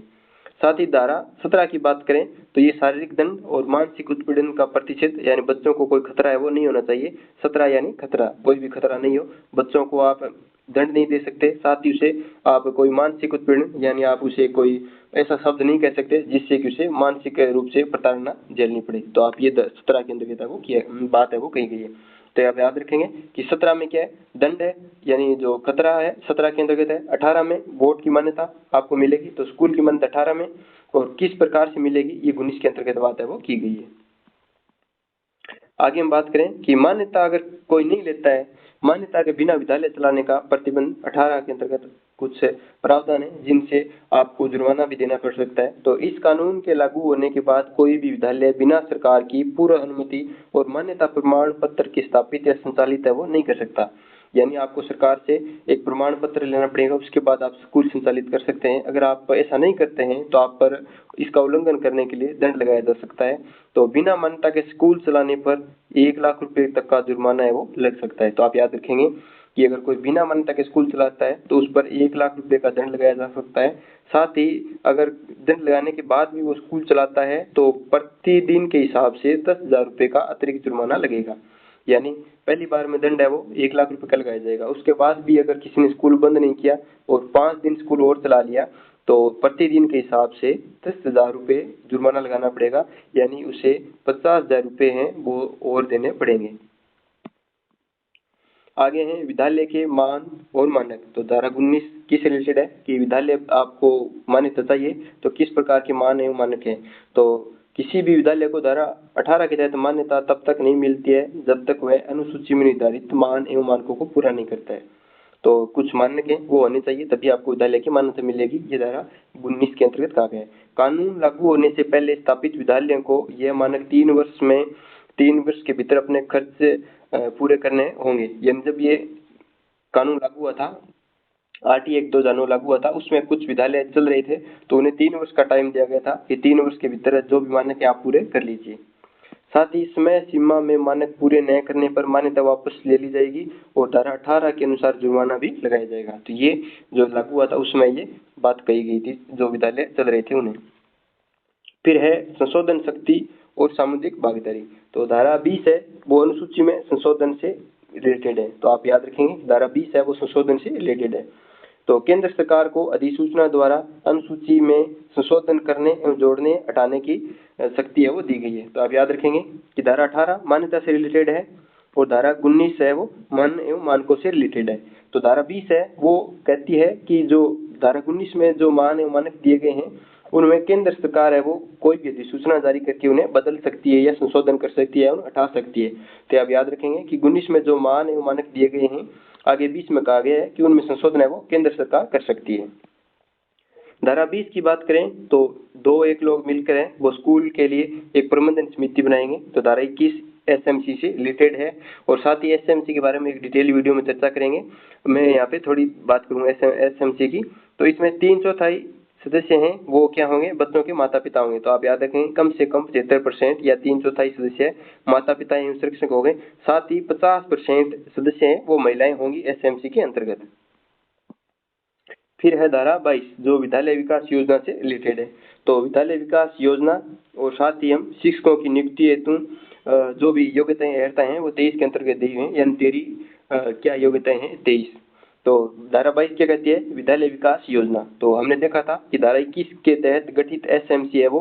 साथ ही धारा 17 की बात करें तो ये शारीरिक दंड और मानसिक उत्पीड़न का प्रतिषेध, यानी बच्चों को कोई खतरा है वो नहीं होना चाहिए। 17 यानी खतरा, कोई भी खतरा नहीं हो, बच्चों को आप दंड नहीं दे सकते, साथ ही उसे आप कोई मानसिक उत्पीड़न यानी आप उसे कोई ऐसा शब्द नहीं कह सकते जिससे कि उसे मानसिक रूप से प्रताड़ना झेलनी पड़े। तो आप ये 17 के अंतर्गत वो किया बात है वो कही गई है। तो आप याद रखेंगे कि 17 में क्या है, दंड है, यानी जो खतरा है 17 के अंतर्गत है। 18 में वोट की मान्यता आपको मिलेगी, तो स्कूल की मान्यता 18 में, और किस प्रकार से मिलेगी ये 19 के अंतर्गत बात है वो की गई है। आगे हम बात करें कि मान्यता अगर कोई नहीं लेता है, मान्यता के बिना विद्यालय चलाने का प्रतिबंध 18 के अंतर्गत कुछ प्रावधान है जिनसे आपको जुर्माना भी देना पड़ सकता है। तो इस कानून के लागू होने के बाद कोई भी विद्यालय बिना सरकार की पूर्व अनुमति और मान्यता प्रमाण पत्र की स्थापित या संचालित है वो नहीं कर सकता, यानी आपको सरकार से एक प्रमाण पत्र लेना पड़ेगा, उसके बाद आप स्कूल संचालित कर सकते हैं। अगर आप ऐसा नहीं करते हैं तो आप पर इसका उल्लंघन करने के लिए दंड लगाया जा सकता है। तो बिना मान्यता के स्कूल चलाने पर 1 लाख रुपए तक का जुर्माना है वो लग सकता है। तो आप याद रखेंगे कि अगर कोई बिना मान्यता के स्कूल चलाता है तो उस पर 1 लाख रुपए का दंड लगाया जा सकता है। साथ ही अगर दंड लगाने के बाद भी वो स्कूल चलाता है तो प्रतिदिन के हिसाब से 10,000 रुपए का अतिरिक्त जुर्माना लगेगा, यानी पहली बार में दंड है वो 1 लाख रुपए का लगाया जाएगा। उसके बाद भी अगर किसी ने स्कूल बंद नहीं किया और 5 दिन स्कूल और चला लिया तो प्रतिदिन के हिसाब से 10,000 रुपए जुर्माना लगाना पड़ेगा, यानी उसे 50,000 रुपए हैं वो और देने पड़ेंगे। आगे हैं विद्यालय के मान और मानक। तो धारा 19 किस रिलेटेड है कि विद्यालय आपको मान्यता चाहिए तो किस प्रकार के मान एवं मानक है। तो किसी भी विद्यालय को धारा 18 के तहत मान्यता तब तक नहीं मिलती है जब तक वह अनुसूची में निर्धारित मान एवं मानकों को पूरा नहीं करता है। तो कुछ मानक हैं वो होने चाहिए तभी आपको विद्यालय की मान्यता मिलेगी, ये धारा 19 के अंतर्गत कहा गया है। कानून लागू होने से पहले स्थापित विद्यालयों को यह मानक 3 वर्ष के भीतर अपने खर्च पूरे करने होंगे, यानी जब ये कानून लागू हुआ था, RT एक्ट 2009 लागू हुआ था, उसमें कुछ विद्यालय चल रहे थे तो उन्हें 3 वर्ष का टाइम दिया गया था कि 3 वर्ष के भीतर जो भी मानक है आप पूरे कर लीजिए। साथ ही समय सीमा में मानक पूरे न करने पर मान्यता वापस ले ली जाएगी और धारा 18 के अनुसार जुर्माना भी लगाया जाएगा। तो ये जो लागू हुआ था उसमें ये बात कही गई थी जो विद्यालय चल रहे थे उन्हें। फिर है संशोधन शक्ति और सामुदायिक भागीदारी। तो धारा 20 है वो अनुसूची में संशोधन से रिलेटेड है। तो आप याद रखेंगे धारा 20 है वो संशोधन से रिलेटेड है। तो केंद्र सरकार को अधिसूचना द्वारा अनुसूची में संशोधन करने एवं जोड़ने हटाने की शक्ति है वो दी गई है। तो आप याद रखेंगे कि धारा 18 मान्यता से रिलेटेड है और धारा 19 है वो मान एवं मानकों से रिलेटेड है। तो धारा 20 है वो कहती है कि जो धारा 19 में जो मान एवं मानक दिए गए हैं उनमें केंद्र सरकार है वो कोई भी अधिसूचना जारी करके उन्हें बदल सकती है या संशोधन कर सकती है, उन्हें हटा सकती है। तो आप याद रखेंगे कि 19 में जो मान एवं मानक दिए गए हैं आगे 20 में कहा गया है कि उनमें संशोधन है वो केंद्र सरकार कर सकती है। धारा 20 की बात करें तो 2-1 लोग मिलकर है वो स्कूल के लिए एक प्रबंधन समिति बनाएंगे। तो धारा 21 SMC से रिलेटेड है और साथ ही SMC के बारे में एक डिटेल वीडियो में चर्चा करेंगे। मैं यहाँ पे थोड़ी बात करूंगा SMC की। तो इसमें 3/4 सदस्य हैं वो क्या होंगे, बच्चों के माता पिता होंगे। तो आप याद रखें कम से कम 75% या 3/4 सदस्य माता पिता एवं शिक्षक हो गए। साथ ही 50% सदस्य हैं वो महिलाएं होंगी SMC के अंतर्गत। फिर है धारा 22 जो विद्यालय विकास योजना से रिलेटेड है। तो विद्यालय विकास योजना और साथ ही हम शिक्षकों की नियुक्ति हेतु जो भी योग्यताएं अर्हताएं हैं वो 23 के अंतर्गत दी हुई हैं, यानी तेरी क्या योग्यताएं हैं 23। तो धारा 22 क्या कहती है, विद्यालय विकास योजना। तो हमने देखा था कि धारा 21 के तहत गठित SMC है वो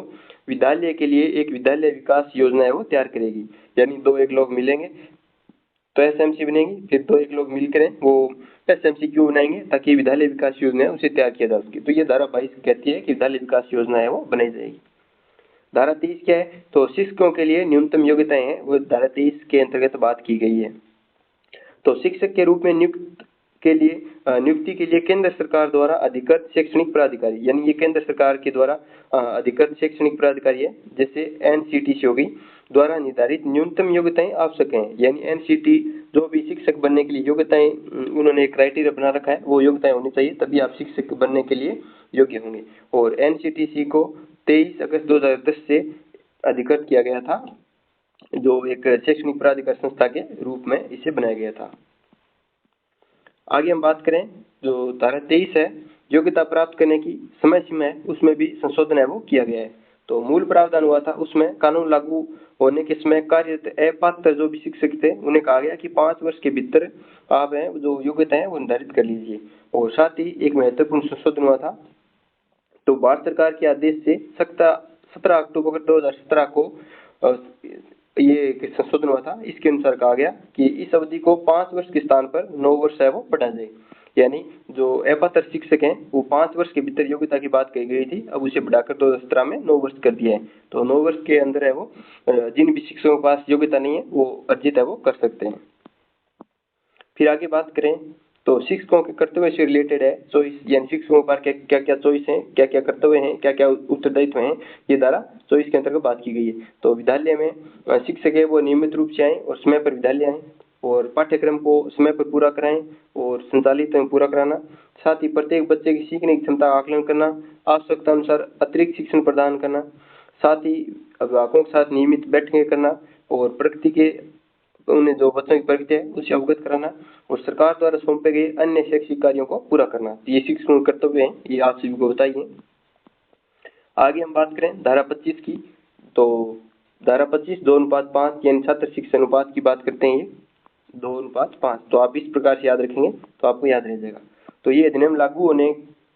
विद्यालय के लिए एक विद्यालय विकास योजना है वो तैयार करेगी। यानी दो एक लोग मिलेंगे तो एसएमसी बनेगी, फिर दो एक लोग मिलकर वो एसएमसी क्यों बनाएंगे, ताकि विद्यालय विकास योजना है उसे तैयार किया जा सके। तो ये धारा 22 कहती है कि विद्यालय विकास योजना है वो बनाई जाएगी। धारा 23 क्या है, तो शिक्षकों के लिए न्यूनतम योग्यताएं हैं वो धारा 23 के अंतर्गत बात की गई है। तो शिक्षक के रूप में नियुक्ति के लिए केंद्र सरकार द्वारा अधिकृत शैक्षणिक प्राधिकारी, यानी ये केंद्र सरकार के द्वारा अधिकृत शैक्षणिक प्राधिकारी है, जैसे एनसीटीसी हो गई, द्वारा निर्धारित न्यूनतम योग्यताएं आवश्यक हैं। यानी एनसीटी जो भी शिक्षक बनने के लिए योग्यताएं उन्होंने एक क्राइटेरिया बना रखा है, वो योग्यताएं होनी चाहिए, तभी आप शिक्षक बनने के लिए योग्य होंगे। और एनसीटीसी को 23 अगस्त 2010 से अधिकृत किया गया था, जो एक शैक्षणिक प्राधिकार संस्था के रूप में इसे बनाया गया था। आगे हम बात करें जो धारा 23 है, योग्यता प्राप्त करने की समय सीमा है, उसमें भी संशोधन है वो किया गया है। तो मूल प्रावधान हुआ था उसमें कानून लागू होने के समय कार्यरत अपात्र जो भी शिक्षक थे उन्हें कहा गया कि 5 वर्ष के भीतर आप है जो योग्यता है वो निर्धारित कर लीजिए। और साथ ही एक महत्वपूर्ण संशोधन हुआ था, तो भारत सरकार के आदेश से 17 अक्टूबर 2017 को ये संशोधन हुआ था। इसके अनुसार कहा गया कि इस अवधि को 5 वर्ष के स्थान पर 9 वर्ष है वो बढ़ा जाए। यानी जो अपात्र शिक्षक हैं वो 5 वर्ष के भीतर योग्यता की बात कही गई थी, अब उसे बढ़ाकर 2017 में 9 वर्ष कर दिया है। तो 9 वर्ष के अंदर है वो जिन भी शिक्षकों के पास योग्यता नहीं है वो अर्जित है वो कर सकते हैं। फिर आगे बात करें तो शिक्षकों के कर्तव्य से रिलेटेड है चॉइस, यानी शिक्षकों पर क्या क्या चॉइस है, क्या क्या कर्तव्य हैं, क्या क्या उत्तरदायित्व हैं, ये धारा चॉइस के अंतर्गत बात की गई है। तो विद्यालय में शिक्षक है वो नियमित रूप से आए और समय पर विद्यालय आए और पाठ्यक्रम को समय पर पूरा कराएं और संचालित पूरा कराना। साथ ही प्रत्येक बच्चे की सीखने की क्षमता का आकलन करना, आवश्यकता अनुसार अतिरिक्त शिक्षण प्रदान करना, साथ ही अभिभावकों के साथ नियमित बैठकें करना और प्रगति के उन्हें जो बच्चों की प्रगति है उसे अवगत कराना और सरकार द्वारा सौंपे गए अन्य शैक्षिक कार्यों को पूरा करना। ये शिक्षकों के कर्तव्य हैं, ये आप सभी को बताइए। आगे हम बात करें धारा 25 की, तो धारा 25 2:5 यानी छात्र शिक्षा अनुपात की बात करते हैं। ये 2:5, तो आप इस प्रकार से याद रखेंगे तो आपको याद रह जाएगा। तो ये अधिनियम लागू होने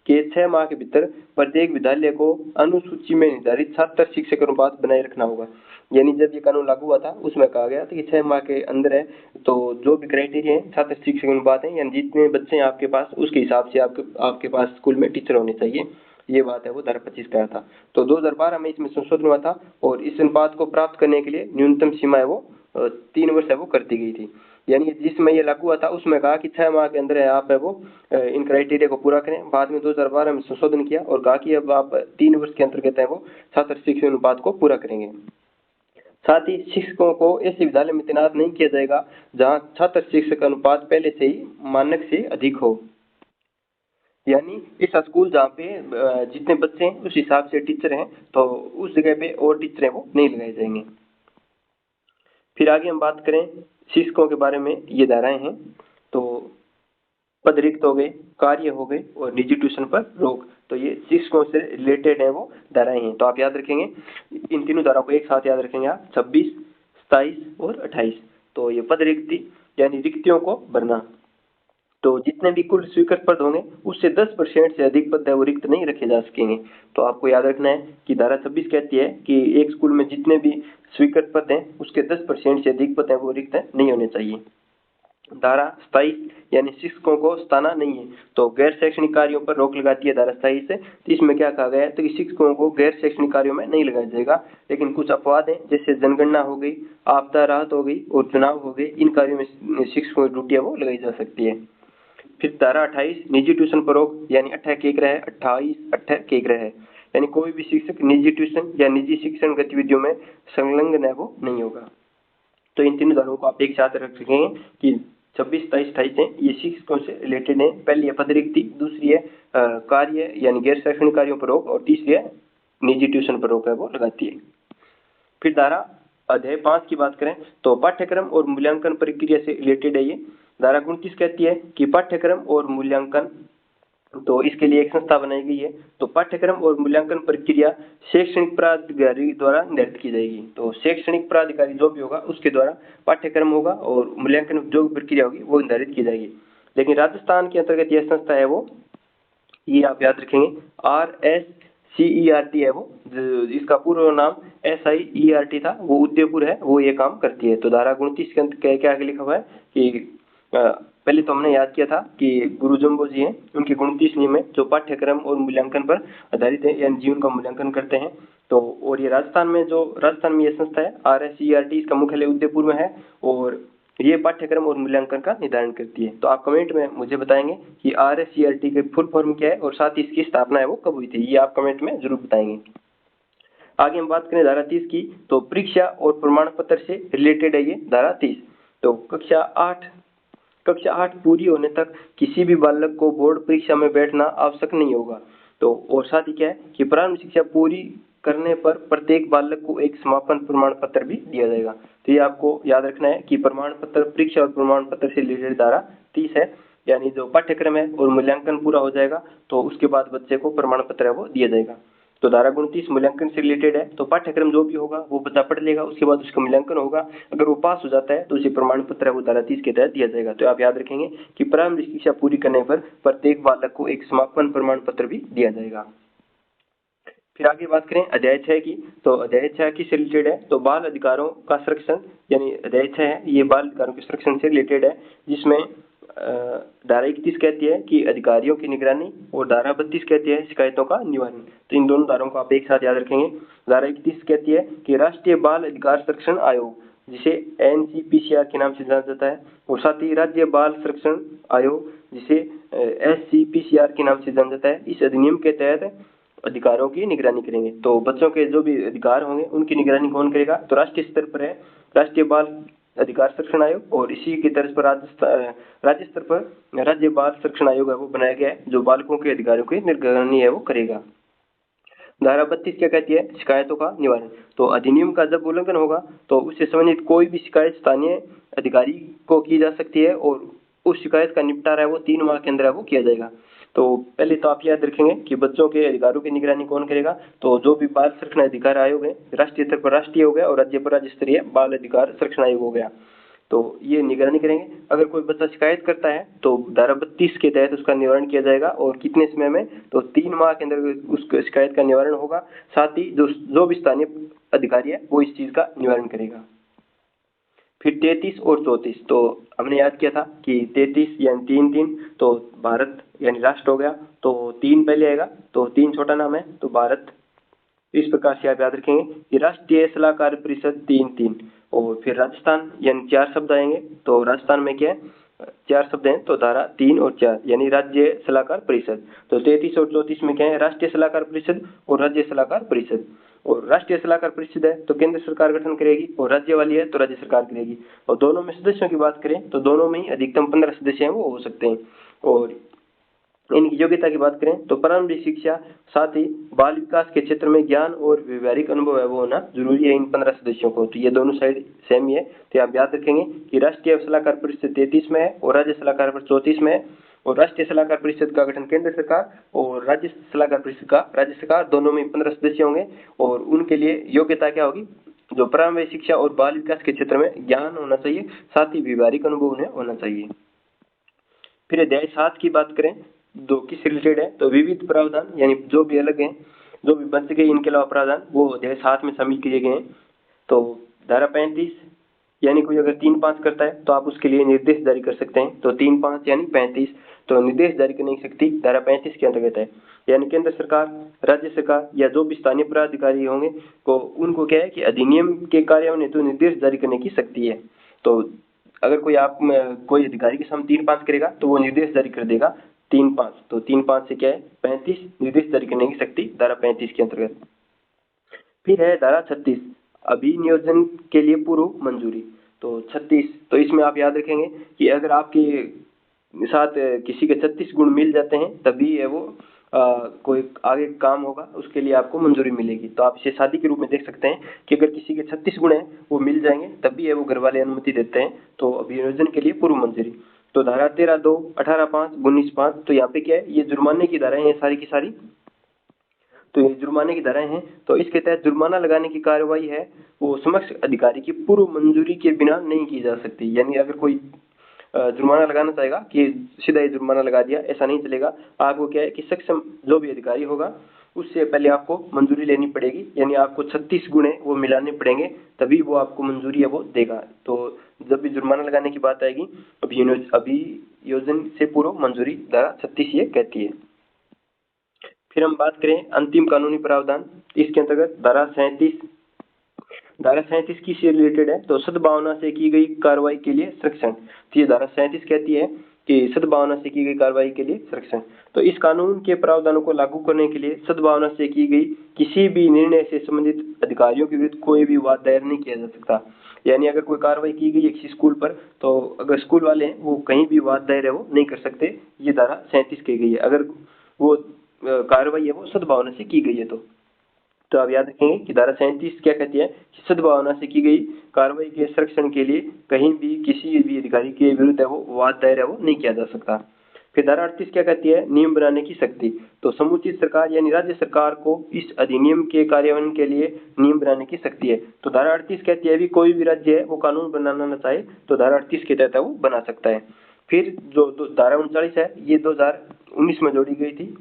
के 6 माह के भीतर प्रत्येक विद्यालय को अनुसूची में निर्धारित छात्र शिक्षक अनुपात बनाए रखना होगा। यानी जब ये कानून लागू हुआ था उसमें कहा गया था कि 6 माह के अंदर है तो जो भी क्राइटेरिया है छात्र शिक्षक अनुपात है, यानी जितने बच्चे हैं आपके पास उसके हिसाब से आपके पास स्कूल में टीचर होने चाहिए, ये बात है वो धारा 25 का था। तो 2012 में इसमें संशोधन हुआ था और इस अनुपात को प्राप्त करने के लिए न्यूनतम सीमा है वो 3 वर्ष है वो कर दी गई थी। यानी जिसमें ये लागू हुआ था उसमें कहा कि 6 माह के अंदर है आप है वो इन क्राइटेरिया को पूरा करें। बाद में 2012 में संशोधन किया और कहा कि अब आप 3 वर्ष के अंतर्गत है वो छात्र शिक्षक अनुपात को पूरा करेंगे। साथ ही शिक्षकों को ऐसे विद्यालय में तैनात नहीं किया जाएगा जहां छात्र शिक्षक अनुपात पहले से ही मानक से अधिक हो। यानी ऐसा स्कूल जहाँ पे जितने बच्चे हैं उस हिसाब से टीचर हैं तो उस जगह पे और टीचर हैं वो नहीं लगाए जाएंगे। फिर आगे हम बात करें शिक्षकों के बारे में, ये धाराएं हैं। तो पद रिक्त हो गए, कार्य हो गए और निजी ट्यूशन पर रोक, तो ये शिक्षकों से रिलेटेड है वो धाराएं हैं। तो आप याद रखेंगे इन तीनों धाराओं को एक साथ याद रखेंगे आप, 26, 27 और 28। तो ये पद रिक्ति यानी रिक्तियों को भरना, तो जितने भी कुल स्वीकृत पद होंगे उससे 10% से अधिक पद है वो रिक्त नहीं रखे जा सकेंगे। तो आपको याद रखना है कि धारा 26 कहती है कि एक स्कूल में जितने भी स्वीकृत पद हैं उसके 10% से अधिक पद है वो रिक्त नहीं होने चाहिए। धारा 27 यानी शिक्षकों को सताना नहीं है, तो गैर शैक्षणिक कार्यों पर रोक लगाती है धारा 27 से। तो इसमें क्या कहा गया है तो कि शिक्षकों को गैर शैक्षणिक कार्यों में नहीं लगाया जाएगा, लेकिन कुछ अपवाद हैं जैसे जनगणना हो गई, आपदा राहत हो गई और चुनाव हो गए, इन कार्यों में शिक्षकों की ड्यूटियां वो लगाई जा सकती है। फिर धारा 28 निजी ट्यूशन पर रोक, यानी 28 के ग्रह 28 के ग्रह है, यानी कोई भी शिक्षक निजी ट्यूशन या निजी शिक्षण गतिविधियों में संलग्न है वो नहीं होगा। तो इन तीनों धाराओं को आप एक साथ रख सकेंगे कि 26, 27, 28 है ये शिक्षकों से रिलेटेड है। पहली है पद रिक्ति, दूसरी है कार्य यानी गैर शैक्षणिक कार्यों पर रोक और तीसरी है निजी ट्यूशन पर रोक है वो लगाती है। फिर धारा अध्याय 5 की बात करें तो पाठ्यक्रम और मूल्यांकन प्रक्रिया से रिलेटेड है ये। धारा 29 कहती है कि पाठ्यक्रम और मूल्यांकन, तो इसके लिए एक संस्था बनाई गई है। तो पाठ्यक्रम और मूल्यांकन प्रक्रिया शैक्षणिक प्राधिकारी द्वारा निर्धारित की जाएगी। तो शैक्षणिक प्राधिकारी जो भी होगा उसके द्वारा पाठ्यक्रम होगा और मूल्यांकन जो भी प्रक्रिया होगी वो निर्धारित की जाएगी। लेकिन राजस्थान के अंतर्गत यह संस्था है वो, ये आप याद रखेंगे, RSCA CERT है वो, इसका पूरा नाम SIERT था, वो उदयपुर है, वो ये काम करती है। तो धारा 29 के अंत क्या आगे लिखा हुआ है कि पहले तो हमने याद किया था कि गुरु जम्बो जी हैं, उनके 29 नियम है जो पाठ्यक्रम और मूल्यांकन पर आधारित है, यानी जीवन का मूल्यांकन करते हैं। तो और ये राजस्थान में ये संस्था है RSERT, इसका मुख्यालय उदयपुर में है और ये पाठ्यक्रम और मूल्यांकन का निर्धारण करती है। तो आप कमेंट में मुझे बताएंगे कि RSERT के फुल फॉर्म क्या है और साथ ही इसकी स्थापना है वो कब हुई थी, ये आप कमेंट में जरूर बताएंगे। आगे हम बात करें धारा 30 की, तो परीक्षा और प्रमाण पत्र से रिलेटेड है ये धारा 30। तो कक्षा 8 पूरी होने तक किसी भी बालक को बोर्ड परीक्षा में बैठना आवश्यक नहीं होगा। तो और साथ ही क्या है कि प्रारंभिक शिक्षा पूरी करने पर प्रत्येक बालक को एक समापन प्रमाण पत्र भी दिया जाएगा। तो ये आपको याद रखना है कि प्रमाण पत्र, परीक्षा और प्रमाण पत्र से रिलेटेड धारा 30 है, यानी जो पाठ्यक्रम है और मूल्यांकन पूरा हो जाएगा तो उसके बाद बच्चे को प्रमाण पत्र है वो दिया जाएगा। तो धारा 29 मूल्यांकन से रिलेटेड है, तो पाठ्यक्रम जो भी होगा वो बच्चा पढ़ लेगा, उसके बाद उसका मूल्यांकन होगा, अगर वो पास हो जाता है तो उसे प्रमाण पत्र है वो धारा 30 के तहत दिया जाएगा। तो आप याद रखेंगे कि प्रारंभिक शिक्षा पूरी करने पर प्रत्येक बालक को एक समापन प्रमाण पत्र भी दिया जाएगा। फिर आगे बात करें अध्याय 6 की, तो अध्याय 6 किससे रिलेटेड है, तो बाल अधिकारों का संरक्षण, यानी अध्याय 6 है ये बाल अधिकारों के संरक्षण से रिलेटेड है, जिसमें धारा 31 कहती है कि अधिकारियों की निगरानी और धारा 32 कहती है शिकायतों का निवारण। तो इन दोनों धाराओं को आप एक साथ याद रखेंगे। धारा 31 कहती है कि राष्ट्रीय बाल अधिकार संरक्षण आयोग, जिसे NCPCR के नाम से जाना जाता है, और साथ ही राज्य बाल संरक्षण आयोग, जिसे SCPCR के नाम से जाना जाता है, इस अधिनियम के तहत अधिकारों की निगरानी करेंगे। तो बच्चों के जो भी अधिकार होंगे उनकी निगरानी कौन करेगा, तो राष्ट्रीय स्तर पर है राष्ट्रीय बाल अधिकार संरक्षण आयोग, और इसी की तर्ज पर राज्य स्तर पर राज्य बाल संरक्षण आयोग है वो बनाया गया है, जो बालकों के अधिकारों की निगरानी है वो करेगा। धारा 32 क्या कहती है, शिकायतों का निवारण। तो अधिनियम का जब उल्लंघन होगा तो उससे संबंधित कोई भी शिकायत स्थानीय अधिकारी को की जा सकती है और उस शिकायत का निपटारा है वो 3 माह के अंदर है वो किया जाएगा। तो पहले तो आप याद रखेंगे कि बच्चों के अधिकारों की निगरानी कौन करेगा, तो जो भी बाल संरक्षण अधिकार आयोग है, राष्ट्रीय स्तर पर राष्ट्रीय हो गया और राज्य पर राज्य स्तरीय बाल अधिकार संरक्षण आयोग हो गया, तो ये निगरानी करेंगे। अगर कोई बच्चा शिकायत करता है तो धारा 32 के तहत उसका निवारण किया जाएगा, और कितने समय में, तो 3 माह के अंदर उस शिकायत का निवारण होगा। साथ ही जो भी स्थानीय अधिकारी है वो इस चीज का निवारण करेगा। फिर 33 और 34, तो हमने याद किया था कि 33 यानी 3 तो भारत यानी राष्ट्र हो गया, तो 3 पहले आएगा, तो 3 छोटा नाम है, तो भारत। इस प्रकार से आप याद रखेंगे कि राष्ट्रीय सलाहकार परिषद 3, और फिर राजस्थान यानी 4 शब्द आएंगे, तो राजस्थान में क्या है 4 शब्द हैं, तो धारा 3 और 4 यानी राज्य सलाहकार परिषद। तो 33 और 34 में क्या है, राष्ट्रीय सलाहकार परिषद और राज्य सलाहकार परिषद। और राष्ट्रीय सलाहकार परिषद है तो केंद्र सरकार गठन करेगी, और राज्य वाली है तो राज्य सरकार करेगी। और दोनों में सदस्यों की बात करें तो दोनों में ही अधिकतम 15 सदस्य हैं वो हो सकते हैं। और इनकी योग्यता की बात करें तो प्रारंभिक शिक्षा, साथ ही बाल विकास के क्षेत्र में ज्ञान और व्यवहारिक अनुभव है वो होना जरूरी है इन 15 सदस्यों को। तो ये दोनों साइड सेम ही है, तो आप याद रखेंगे कि राष्ट्रीय सलाहकार परिषद 33 में है और राज्य सलाहकार परिषद 34 में है, और राष्ट्रीय सलाहकार परिषद का गठन केंद्र सरकार और राज्य सलाहकार परिषद का राज्य सरकार, दोनों में 15 सदस्य होंगे। और उनके लिए योग्यता क्या होगी, जो प्रारंभिक शिक्षा और बाल विकास के क्षेत्र में ज्ञान होना चाहिए, साथ ही व्यवहारिक अनुभव उन्हें होना चाहिए। फिर अध्याय 7 की बात करें, दो किस रिलेटेड है, तो विविध प्रावधान यानी जो भी अलग हैं, जो भी बच गए इनके अलावा प्रावधान वो अध्याय 7 में शामिल किए गए हैं। तो धारा 35 यानी कोई अगर 3-5 करता है तो आप उसके लिए निर्देश जारी कर सकते हैं, तो 3-5 यानी 35, तो निर्देश जारी करने की शक्ति धारा 35 के अंतर्गत है। यानी केंद्र सरकार, राज्य सरकार या जो भी स्थानीय पदाधिकारी होंगे को उनको क्या है कि अधिनियम के कार्यान्वयन हेतु निर्देश जारी करने की शक्ति है। तो अगर कोई अधिकारी के सामने 3-5 करेगा तो वो निर्देश जारी कर देगा 3-5, तो 3-5 से क्या है 35, निर्देश जारी करने की शक्ति धारा 35 के अंतर्गत। फिर है धारा 36, अभिनियोजन के लिए पूर्व मंजूरी। तो 36, तो इसमें आप याद रखेंगे कि अगर आपके साथ किसी के 36 गुण मिल जाते हैं तभी है वो कोई आगे काम होगा, उसके लिए आपको मंजूरी मिलेगी। तो आप इसे शादी के रूप में देख सकते हैं कि अगर किसी के 36 गुण हैं वो मिल जाएंगे तभी है वो घर वाले अनुमति देते हैं, तो अभियोजन के लिए पूर्व मंजूरी। तो धारा 13(2), 18(5), 19(5), तो यहाँ पे क्या है, ये जुर्माने की धाराएं हैं सारी की सारी। तो ये जुर्माने की धाराएं हैं, तो इसके तहत जुर्माना लगाने की कार्रवाई है वो समक्ष अधिकारी की पूर्व मंजूरी के बिना नहीं की जा सकती। यानी अगर कोई जुर्माना लगाना चाहेगा कि सीधा ही जुर्माना लगा दिया, ऐसा नहीं चलेगा। आपको क्या है कि सक्षम जो भी अधिकारी होगा उससे पहले आपको मंजूरी लेनी पड़ेगी, यानी आपको 36 गुणे वो मिलाने पड़ेंगे, तभी वो आपको मंजूरी है वो देगा। तो जब भी जुर्माना लगाने की बात आएगी, अभियोजन से पूर्व मंजूरी धारा 36 ये कहती है। फिर हम बात करें अंतिम कानूनी प्रावधान, इसके अंतर्गत धारा 37 किससे रिलेटेड है, तो सद्भावना से की गई कार्रवाई के लिए संरक्षण। तो ये धारा 37 कहती है कि सद्भावना से की गई कार्रवाई के लिए संरक्षण। तो इस कानून के प्रावधानों को लागू करने के लिए सद्भावना से की गई किसी भी निर्णय से संबंधित अधिकारियों के विरुद्ध कोई भी वाद दायर नहीं किया जा सकता। यानी अगर कोई कार्रवाई की गई है किसी स्कूल पर, तो अगर स्कूल वाले हैं वो कहीं भी वाद दायर है वो नहीं कर सकते, ये धारा 37 की गई है, अगर वो कार्रवाई है वो सद्भावना से की गई है। तो आप याद रखेंगे कि धारा 37 क्या कहती है कि सद्भावना से की गई कार्रवाई के संरक्षण के लिए कहीं भी किसी भी अधिकारी के विरुद्ध है वो वाद दायर है वो नहीं किया जा सकता। फिर धारा 38 क्या कहती है, नियम बनाने की शक्ति। तो समुचित सरकार यानी राज्य सरकार को इस अधिनियम के कार्यान्वयन के लिए नियम बनाने की शक्ति है। तो धारा 38 कहती है भी कोई भी राज्य है वो कानून बनाना न चाहे तो धारा 38 के तहत वो बना सकता है। फिर जो धारा 39 है ये 2019 में जोड़ी गई थी।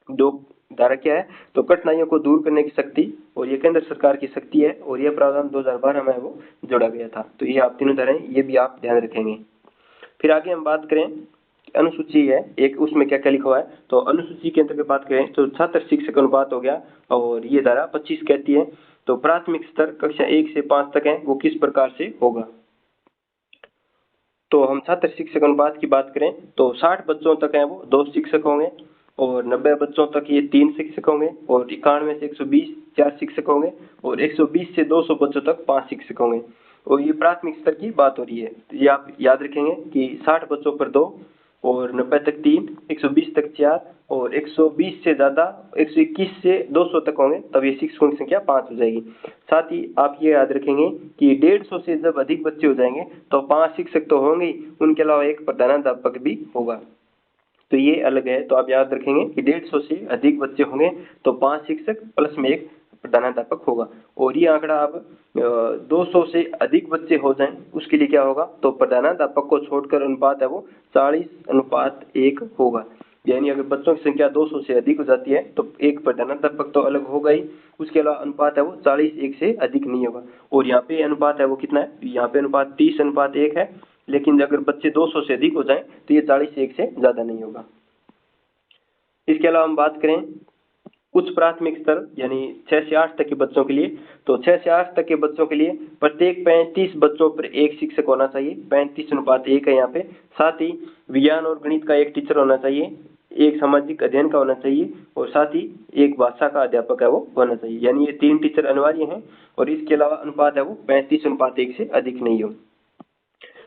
दो धारा क्या है, तो कठिनाइयों को दूर करने की शक्ति, और ये केंद्र सरकार की शक्ति है, और यह प्रावधान 2012 में वो जोड़ा गया था। तो ये आप तीनों धाराएं ये भी आप ध्यान रखेंगे। फिर आगे हम बात करें अनुसूची है एक, उसमें क्या क्या लिखा हुआ है। तो अनुसूची के अंतर्गत बात करें तो छात्र शिक्षक अनुपात हो गया, और ये धारा 25 कहती है तो प्राथमिक स्तर कक्षा 1 से 5 तक है वो किस प्रकार से होगा। तो हम छात्र शिक्षक अनुपात की बात करें तो 60 बच्चों तक है वो 2 शिक्षक होंगे, और 90 बच्चों तक ये 3 शिक्षक होंगे, और 91 से 120 4 शिक्षक होंगे, और 120 से 200 बच्चों तक 5 शिक्षक होंगे। और ये प्राथमिक स्तर की बात हो रही है। तो ये आप याद रखेंगे कि 60 बच्चों पर 2, और 90 तक 3, 120 तक 4, और 120 से ज्यादा 121 से 200 तक होंगे, तब ये शिक्षकों की संख्या 5 हो जाएगी। साथ ही आप ये याद रखेंगे कि 150 से जब अधिक बच्चे हो जाएंगे तो 5 शिक्षक तो होंगे, उनके अलावा एक प्रधानाध्यापक भी होगा। तो ये अलग है, तो आप याद रखेंगे कि 150 से अधिक बच्चे होंगे तो 5 शिक्षक प्लस में एक प्रधानाध्यापक होगा। और ये आंकड़ा आप 200 से अधिक बच्चे हो जाएं उसके लिए क्या होगा, तो प्रधानाध्यापक को छोड़कर अनुपात है वो 40:1 होगा। यानी अगर बच्चों की संख्या 200 से अधिक हो जाती है तो एक प्रधानाध्यापक तो अलग होगा ही, उसके अलावा अनुपात है वो 40:1 से अधिक नहीं होगा। और यहाँ पे अनुपात है वो कितना है, यहाँ पे अनुपात 30:1 है, लेकिन अगर बच्चे 200 से अधिक हो जाएं तो ये 40:1 से ज्यादा नहीं होगा। इसके अलावा हम बात करें उच्च प्राथमिक स्तर यानी 6 से 8 तक के बच्चों के लिए, तो 6 से 8 तक के बच्चों के लिए प्रत्येक 35 बच्चों पर एक शिक्षक होना चाहिए, 35:1 है यहाँ पे। साथ ही विज्ञान और गणित का एक टीचर होना चाहिए, एक सामाजिक अध्ययन का होना चाहिए, और साथ ही एक भाषा का अध्यापक है वो होना चाहिए। यानी ये 3 टीचर अनिवार्य हैं, और इसके अलावा अनुपात है वो 35:1 से अधिक नहीं हो।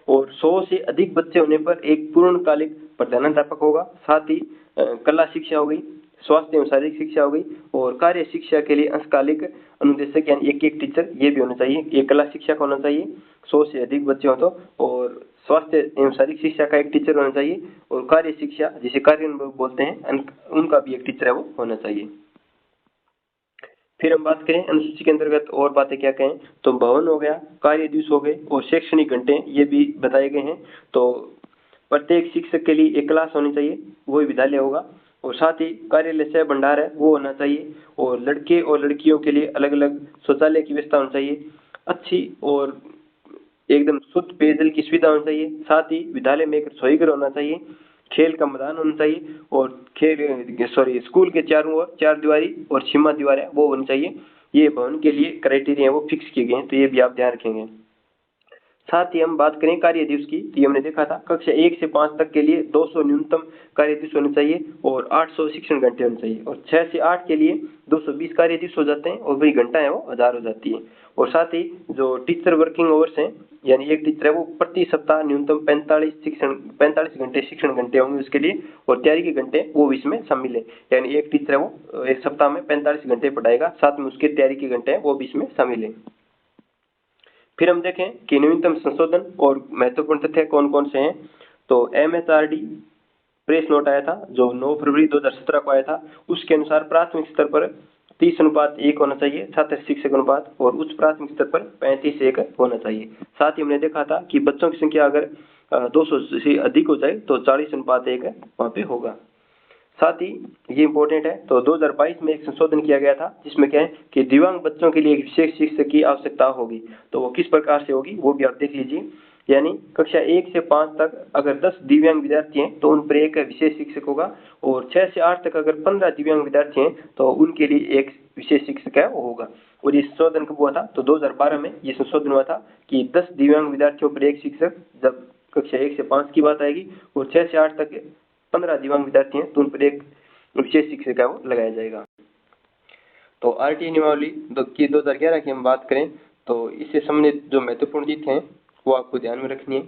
और 100 से अधिक बच्चे होने पर एक पूर्णकालिक प्रधानाध्यापक होगा। साथ ही कला शिक्षा हो गई, स्वास्थ्य एवं शारीरिक शिक्षा हो गई, और कार्य शिक्षा के लिए अंशकालिक अनुदेशक यानी एक टीचर ये भी होना चाहिए। एक कला शिक्षा का होना चाहिए 100 से अधिक बच्चे हो तो, और स्वास्थ्य एवं शारीरिक शिक्षा का एक टीचर होना चाहिए, और कार्य शिक्षा जिसे कार्य बोलते हैं उनका भी एक टीचर है वो होना चाहिए। फिर हम बात करें अनुसूची के अंतर्गत और बातें क्या कहें, तो भवन हो गया, कार्य दिवस हो गए, और शैक्षणिक घंटे ये भी बताए गए हैं। तो प्रत्येक शिक्षक के लिए एक क्लास होनी चाहिए, वही विद्यालय होगा, और साथ ही कार्यालय से भंडार है वो होना चाहिए, और लड़के और लड़कियों के लिए अलग अलग शौचालय की व्यवस्था होनी चाहिए, अच्छी और एकदम शुद्ध पेयजल की सुविधा होनी चाहिए। साथ ही विद्यालय में एक रसोई घर होना चाहिए, खेल का मैदान होना चाहिए, और स्कूल के चारों ओर 4 दीवारी और सीमा दीवार है वो होनी चाहिए। ये भवन के लिए क्राइटेरिया वो फिक्स किए गए हैं, तो ये भी आप ध्यान रखेंगे। साथ ही हम बात करें कार्य दिवस की, तो ये हमने देखा था कक्षा 1 से 5 तक के लिए 200 न्यूनतम कार्य दिवस होने चाहिए, और 800 शिक्षण घंटे होने चाहिए, और 6 से 8 के लिए 220 कार्य दिवस हो जाते हैं, और वही घंटा है वो 1000 हो जाती है। और साथ ही जो टीचर वर्किंग आवर्स हैं, यानी एक टीचर है वो प्रति सप्ताह न्यूनतम 45 घंटे शिक्षण घंटे होंगे उसके लिए, और तैयारी के घंटे वो इसमें शामिल है। यानी एक टीचर है वो एक सप्ताह में 45 घंटे पढ़ाएगा, साथ में उसके तैयारी के घंटे हैं वो भी इसमें शामिल है। फिर हम देखें कि न्यूनतम संशोधन और महत्वपूर्ण तथ्य कौन कौन से हैं। तो MHRD प्रेस नोट आया था जो 9 फरवरी 2017 को आया था, उसके अनुसार प्राथमिक स्तर पर 30:1 होना चाहिए छात्र शिक्षक अनुपात, और उच्च प्राथमिक स्तर पर 35:1 होना चाहिए। साथ ही हमने देखा था कि बच्चों की संख्या अगर 200 से अधिक हो जाए तो 40:1 वहाँ पे होगा। साथ ही ये इम्पोर्टेंट है, तो 2022 में एक संशोधन किया गया था जिसमें क्या है कि दिव्यांग बच्चों के लिए एक विशेष शिक्षक की आवश्यकता होगी। तो वो किस प्रकार से होगी वो भी आप देख लीजिए। यानी कक्षा 1 से 5 तक अगर 10 दिव्यांग विद्यार्थी हैं तो उन पर एक विशेष शिक्षक होगा, और 6 से 8 तक अगर 15 दिव्यांग विद्यार्थी हैं तो उनके लिए एक विशेष शिक्षक है वो होगा। और ये संशोधन कब हुआ था? तो 2012 में ये संशोधन हुआ था कि 10 दिव्यांग विद्यार्थियों पर एक शिक्षक जब कक्षा 1 से 5 की बात आएगी, और 6 से 8 तक 15 दिव्यांग विद्यार्थी हैं तो उन पर एक विशेष शिक्षक है वो लगाया जाएगा। तो आरटीई नियमावली की 2011 की हम बात करें तो इससे संबंधित जो महत्वपूर्ण चीजें हैं वो आपको ध्यान में रखनी है।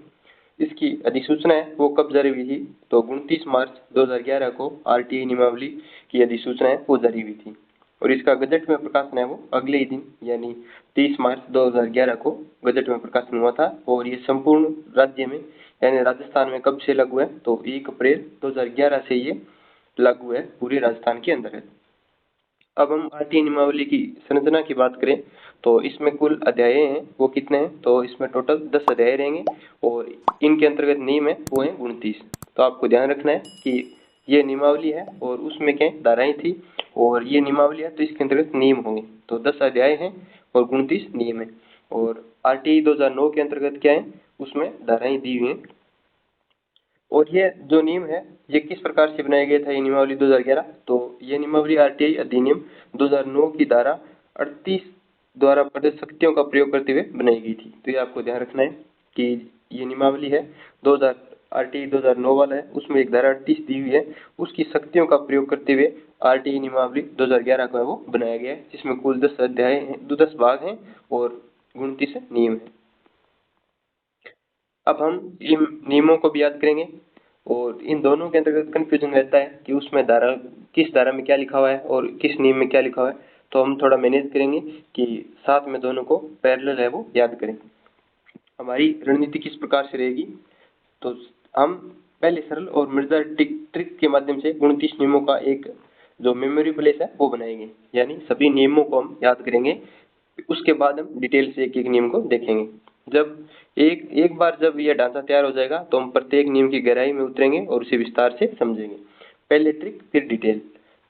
इसकी अधिसूचना है वो कब जारी हुई थी? तो 29 मार्च 2011 को आरटीई नियमावली की अधिसूचना है वो जारी हुई थी, और इसका गजट में प्रकाशन है वो अगले ही दिन यानी 30 मार्च 2011 को गजट में प्रकाशन हुआ था। और ये संपूर्ण राज्य में यानी राजस्थान में कब से लागू है? तो 1 अप्रैल 2011 से ये लागू है पूरे राजस्थान के अंदर है। अब हम आरटीई नियमावली की संरचना की बात करें तो इसमें कुल अध्याय हैं वो कितने हैं? तो इसमें टोटल 10 अध्याय रहेंगे, और इनके अंतर्गत नियम है वो है 29। तो आपको ध्यान रखना है कि ये नियमावली है और उसमें क्या धाराएं थी, और ये नियमावली है तो इसके अंतर्गत नियम होंगे। तो 10 अध्याय हैं और 29 नियम है। और आरटीई 2009 के अंतर्गत क्या है उसमें धाराएं दी हुई हैं। और ये जो नियम है ये किस प्रकार से बनाया गया था ये नियमावली 2011? तो ये नियमावली आरटीआई अधिनियम 2009 की धारा 38 द्वारा प्रदत्त शक्तियों का प्रयोग करते हुए बनाई गई थी। तो ये आपको ध्यान रखना है कि ये नियमावली है 2000 आरटीआई 2009 वाला है, उसमें एक धारा 38 दी हुई है, उसकी शक्तियों का प्रयोग करते हुए आरटीआई नियमावली 2011 का वो बनाया गया है, जिसमें कुल 10 अध्याय हैं, 10 भाग हैं और 29 नियम है। अब हम इन नियमों को भी याद करेंगे, और इन दोनों के अंतर्गत कंफ्यूजन रहता है कि उसमें धारा किस धारा में क्या लिखा हुआ है और किस नियम में क्या लिखा हुआ है। तो हम थोड़ा मैनेज करेंगे कि साथ में दोनों को पैरेलल है वो याद करें। हमारी रणनीति किस प्रकार से रहेगी? तो हम पहले सरल और मजेदार ट्रिक के माध्यम से 29 नियमों का एक जो मेमोरी प्लेस है वो बनाएंगे, यानी सभी नियमों को हम याद करेंगे। उसके बाद हम डिटेल से एक एक नियम को देखेंगे। जब एक बार जब यह ढांचा तैयार हो जाएगा तो हम प्रत्येक नियम की गहराई में उतरेंगे और उसे विस्तार से समझेंगे। पहले ट्रिक फिर डिटेल।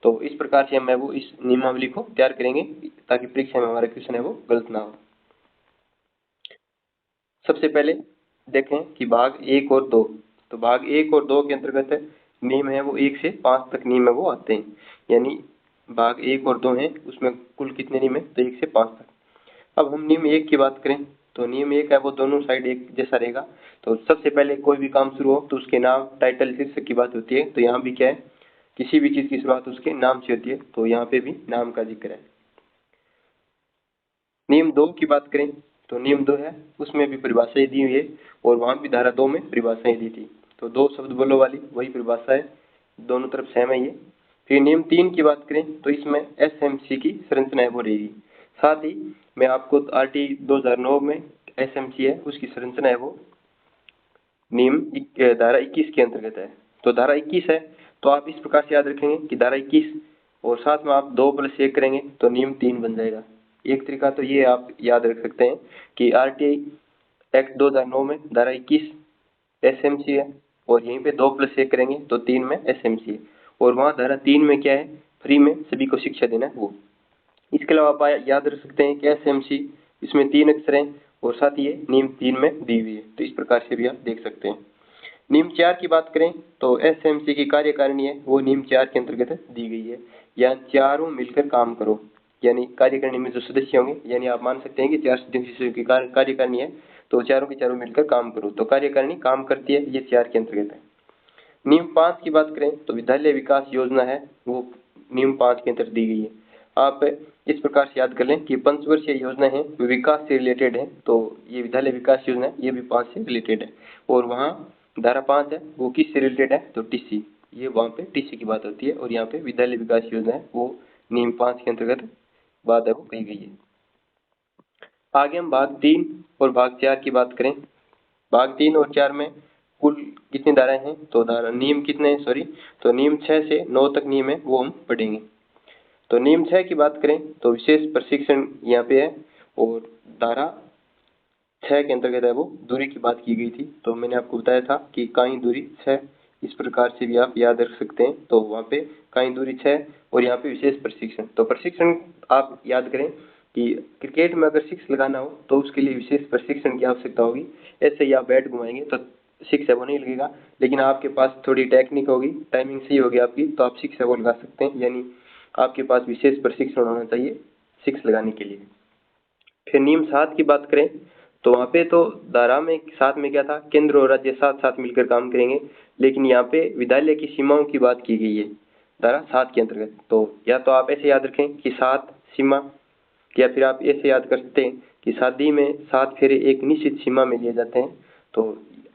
तो इस प्रकार से हम वो इस नियमावली को तैयार करेंगे ताकि परीक्षा में हमारा क्वेश्चन है वो गलत ना हो। सबसे पहले देखें कि भाग 1 और 2। तो भाग 1 और 2 के अंतर्गत नियम है वो 1 से 5 तक नियम है वो आते हैं, यानी भाग 1 और 2 हैं उसमें कुल कितने नियम है? तो 1 से 5 तक। अब हम नियम 1 की बात करें तो नियम 1 है वो दोनों साइड एक जैसा रहेगा। तो सबसे पहले कोई भी काम शुरू हो तो उसके नाम टाइटल शीर्षक की बात होती है। तो यहाँ भी क्या है किसी भी चीज की शुरुआत उसके नाम से होती है, तो यहाँ पे भी नाम का जिक्र है। नियम 2 की बात करें तो नियम 2 है उसमें भी परिभाषाएं दी हुई है, और वहां भी धारा 2 में परिभाषाएं दी थी। तो 2 शब्द बोलो वाली वही परिभाषा है, दोनों तरफ सेम है ये। फिर नियम 3 की बात करें तो इसमें एसएमसी की संरचना है वो रहेगी। साथ ही मैं आपको आरटीई 2009 में एसएमसी है उसकी संरचना है वो नियम धारा 21 के अंतर्गत है। तो धारा 21 है तो आप इस प्रकार से याद रखेंगे कि धारा 21 और साथ में आप 2+1 करेंगे तो नियम 3 बन जाएगा। एक तरीका तो ये आप याद रख सकते हैं कि आरटीआई एक्ट 2009 में धारा 21 एसएमसी है, और यहीं पे 2+1 करेंगे तो 3 में एसएमसी है, और वहाँ धारा 3 में क्या है फ्री में सभी को शिक्षा देना है वो। इसके अलावा आप याद रख सकते हैं कि एसएमसी इसमें 3 अक्षर हैं और साथ ही ये नियम 3 में दी हुई है, तो इस प्रकार से भी आप देख सकते हैं। नियम 4 की बात करें तो एसएमसी की कार्यकारिणी है वो नियम 4 के अंतर्गत दी गई है। यहाँ चारों मिलकर काम करो, यानी कार्यकारिणी में जो सदस्य होंगे, यानी आप मान सकते हैं कि 4 सदस्यों की कार्यकारिणी है तो चारों के चारों मिलकर काम करो, तो कार्यकारिणी काम करती है, ये 4 के अंतर्गत है। नियम 5 की बात करें तो विद्यालय विकास योजना है वो नियम 5 के अंतर्गत दी गई है। आप इस प्रकार से याद कर लें कि पंचवर्षीय योजना है विकास से रिलेटेड है, तो ये विद्यालय विकास योजना है ये भी 5 से रिलेटेड है। और वहाँ धारा 5 है वो किससे रिलेटेड है? तो टीसी, ये वहाँ पे टीसी की बात होती है, और यहाँ पे विद्यालय विकास योजना है वो नियम 5 के अंतर्गत बात है वो कही गई है। आगे हम भाग 3 और भाग 4 की बात करें। भाग 3 और 4 में कुल कितनी धाराएं हैं? तो धारा नियम कितने हैं सॉरी तो नियम 6 से 9 तक नियम है वो हम पढ़ेंगे। तो नियम 6 की बात करें तो विशेष प्रशिक्षण यहाँ पे है, और धारा 6 के अंतर्गत है वो दूरी की बात की गई थी। तो मैंने आपको बताया था कि काई दूरी 6 इस प्रकार से भी आप याद रख सकते हैं। तो वहाँ पे कहीं दूरी 6 और यहाँ पे विशेष प्रशिक्षण। तो प्रशिक्षण आप याद करें कि क्रिकेट में अगर 6 लगाना हो तो उसके लिए विशेष प्रशिक्षण की आवश्यकता होगी। ऐसे ही आप बैट घुमाएंगे तो 6 है वो नहीं लगेगा, लेकिन आपके पास थोड़ी टेक्निक होगी, टाइमिंग सही होगी आपकी, तो आप 6 है वो लगा सकते हैं। यानी आपके पास विशेष प्रशिक्षण होना चाहिए 6 लगाने के लिए। फिर नियम 7 की बात करें तो वहाँ पे तो धारा में 7 में क्या था, केंद्र और राज्य साथ साथ मिलकर काम करेंगे, लेकिन यहाँ पे विद्यालय की सीमाओं की बात की गई है धारा 7 के अंतर्गत। तो या तो आप ऐसे याद रखें कि 7 सीमा, या फिर आप ऐसे याद कर सकते हैं कि शादी में 7 फेरे एक निश्चित सीमा में लिए जाते हैं। तो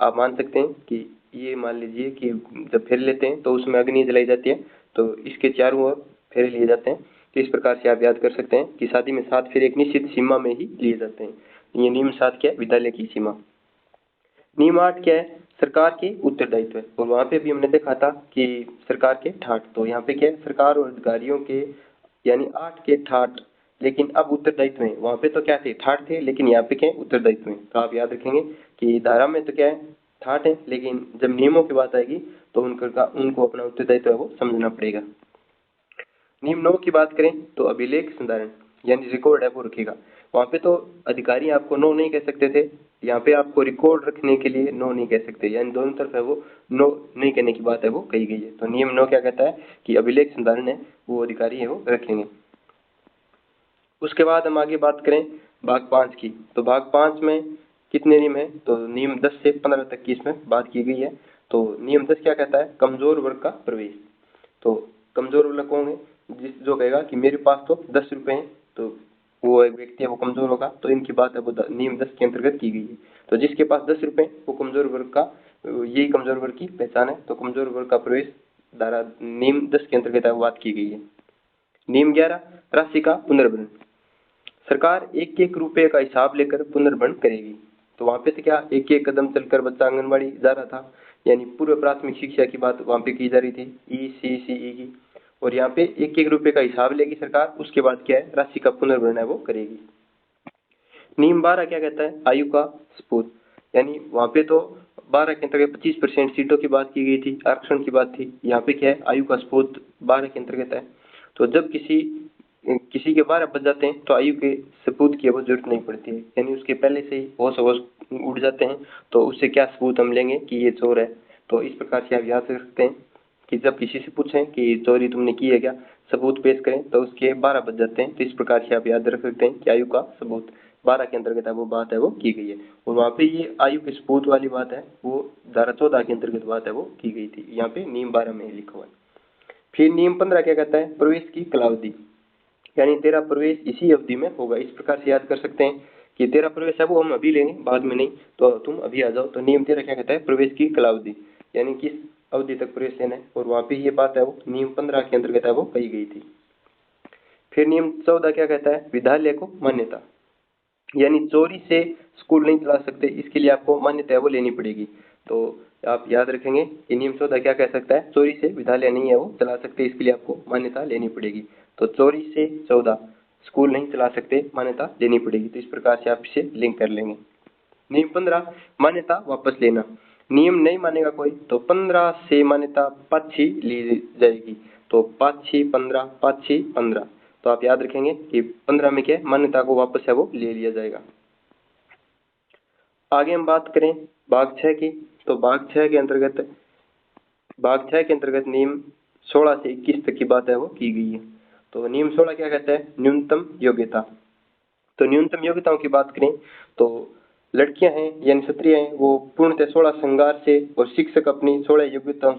आप मान सकते हैं कि ये मान लीजिए कि जब फेरे लेते हैं तो उसमें अग्नि जलाई जाती है, तो इसके चारों ओर फेरे लिए जाते हैं। तो इस प्रकार से आप याद कर सकते हैं कि शादी में 7 फेरे एक निश्चित सीमा में ही लिए जाते हैं। ये नियम 7 क्या है, विद्यालय की सीमा। नियम 8 क्या है, सरकार के उत्तरदायित्व है। और वहाँ पे भी हमने देखा था कि सरकार के ठाट, तो यहाँ पे क्या है, सरकार और अधिकारियों के यानी 8 के ठाट, लेकिन अब उत्तरदायित्व में वहाँ पे तो क्या थे, ठाट थे, लेकिन यहाँ पे क्या है, उत्तरदायित्व में। तो आप याद रखेंगे कि धारा में तो क्या है, ठाट है, लेकिन जब नियमों की बात आएगी तो उनको अपना उत्तरदायित्व है वो समझना पड़ेगा। नियम 9 की बात करें तो अभिलेख संधारण यानी रिकॉर्ड है वो रखेगा। वहाँ पे तो अधिकारी आपको नो नहीं कह सकते थे, यहाँ पे आपको रिकॉर्ड रखने के लिए नो नहीं कह सकते, यानी दोनों तरफ है वो नो नहीं कहने की बात है वो कही गई है। तो नियम 9 क्या कहता है कि अभिलेख संधारण है वो अधिकारी है वो रखेंगे। उसके बाद हम आगे बात करें भाग 5 की, तो भाग 5 में कितने नियम है, तो नियम 10 से 15 तक की इसमें बात की गई है। तो नियम 10 क्या कहता है, कमजोर वर्ग का प्रवेश। तो कमजोर वर्ग कौन है, जो कहेगा कि मेरे पास तो 10 रुपए हैं, तो वो एक व्यक्ति है वो कमजोर होगा। तो इनकी बात है वो नियम 10 के अंतर्गत की गई है। तो जिसके पास 10 रुपए वो कमजोर वर्ग का, यही कमजोर वर्ग की पहचान है। तो कमजोर वर्ग का प्रवेश धारा नियम 10 के अंतर्गत बात की गई है। नियम 11 राशि का पुनर्भरण। सरकार एक एक रुपए का हिसाब लेकर पुनर्भरण करेगी। तो वहाँ पे तो क्या एक एक कदम चलकर बच्चा आंगनबाड़ी जा रहा था, यानी पूर्व प्राथमिक शिक्षा की बात वहाँ पे की जा रही थी, ECCE की। और यहाँ पे एक एक रुपए का हिसाब लेगी सरकार, उसके बाद क्या है, राशि का पुनर्भरण है वो करेगी। नियम 12 क्या कहता है, आयु का सपूत, यानी वहाँ पे तो 12 के अंतर्गत 25% सीटों की बात की गई थी, आरक्षण की बात थी। यहाँ पे क्या है, आयु का सपूत 12 के अंतर्गत है। तो जब किसी के 12 बज जाते हैं तो आयु के सबूत की वो जरूरत नहीं पड़ती है, यानी उसके पहले से ही होश उड़ जाते हैं, तो उससे क्या सबूत हम लेंगे कि ये चोर है। तो इस प्रकार से आप याद रख सकते हैं कि जब किसी से पूछें कि चोरी तुमने की है क्या, सबूत पेश करें, तो उसके 12 बज जाते हैं। तो इस प्रकार से आप याद रख सकते हैं कि आयु का सबूत 12 के अंतर्गत वो बात है वो की गई है। और वहाँ पे ये आयु के सबूत वाली बात है वो धारा 14 के अंतर्गत बात है वो की गई थी, यहाँ पे नियम 12 में लिखा हुआ है। फिर नियम 15 क्या कहता है, प्रवेश की कालावधि, यानी तेरा प्रवेश इसी अवधि में होगा। इस प्रकार से याद कर सकते हैं कि तेरा प्रवेश है वो हम अभी लेंगे, बाद में नहीं, तो तुम अभी आ जाओ। तो नियम 13 क्या कहता है, प्रवेश की कालावधि, यानी किस अवधि तक प्रवेश लेना है। और वहाँ पे ये बात है वो नियम 15 के अंतर्गत है वो कही गई थी। फिर नियम 14 क्या कहता है, विद्यालय को मान्यता, यानी चोरी से स्कूल नहीं चला सकते, इसके लिए आपको मान्यता है वो लेनी पड़ेगी। तो आप याद रखेंगे कि नियम 14 क्या कह सकता है, चोरी से विद्यालय नहीं है वो चला सकते, इसके लिए आपको मान्यता लेनी पड़ेगी। तो चोरी से 14 स्कूल नहीं चला सकते, मान्यता लेनी पड़ेगी। तो इस प्रकार से आप इसे लिंक कर लेंगे। नियम 15 मान्यता वापस लेना, नियम नहीं मानेगा कोई तो 15 से मान्यता पाछी ली जाएगी। तो 5 6 15 तो आप याद रखेंगे कि 15 में क्या मान्यता को वापस है वो ले लिया जाएगा। आगे हम बात करें भाग 6 की, तो भाग 6 के अंतर्गत नियम 16 से 21 तक की बात है वो की गई है। तो नियम 16 क्या कहता है, न्यूनतम योग्यता। तो न्यूनतम योग्यताओं की बात करें तो लड़कियां हैं यानी क्षत्रिय हैं वो पूर्णतः 16 श्रृंगार से और शिक्षक अपनी 16 योग्यताओं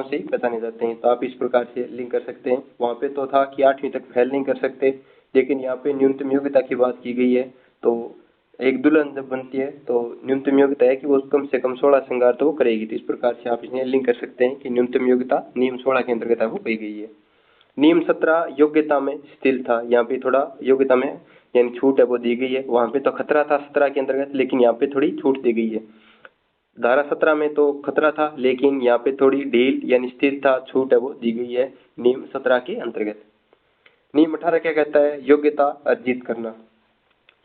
से बताने जाते हैं। तो आप इस प्रकार से लिंक कर सकते हैं। वहाँ पे तो था कि 8वीं तक फेल नहीं कर सकते, लेकिन यहाँ पे न्यूनतम योग्यता की बात की गई है। तो एक दुल्हन जब बनती है तो न्यूनतम योग्यता है कि वो कम से कम 16 श्रृंगार तो वो करेगी। तो इस प्रकार से आप इन्हें लिंक कर सकते हैं कि न्यूनतम योग्यता नियम 16 के अंतर्गत वो कही गई है। नियम 17 योग्यता में स्थिर था, यहाँ पे थोड़ा योग्यता में यानी छूट है वो दी गई है। वहाँ पे तो खतरा था 17 के अंतर्गत, लेकिन यहाँ पे थोड़ी छूट दी गई है। धारा 17 में तो खतरा था, लेकिन यहाँ पे थोड़ी ढील यानी स्थिर था, छूट है वो दी गई है नियम 17 के अंतर्गत। नियम 18 क्या कहता है, योग्यता अर्जित करना,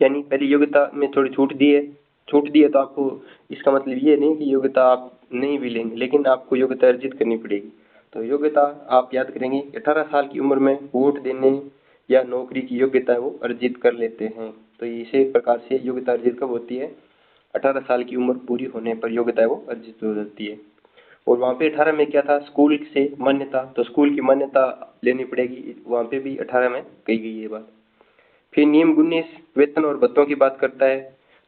यानी पहली योग्यता में थोड़ी छूट दी है तो आपको इसका मतलब ये नहीं कि योग्यता आप नहीं भी लेंगे, लेकिन आपको योग्यता अर्जित करनी पड़ेगी। तो योग्यता आप याद करेंगे, 18 साल की उम्र में वोट देने या नौकरी की योग्यता वो अर्जित कर लेते हैं। तो इसी प्रकार से योग्यता अर्जित कब होती है, 18 साल की उम्र पूरी होने पर योग्यता वो अर्जित हो जाती है। और वहाँ पे 18 में क्या था, स्कूल से मान्यता, तो स्कूल की मान्यता लेनी पड़ेगी, वहाँ पे भी 18 में कही गई है बात। फिर नियम 19 वेतन और भत्तों की बात करता है।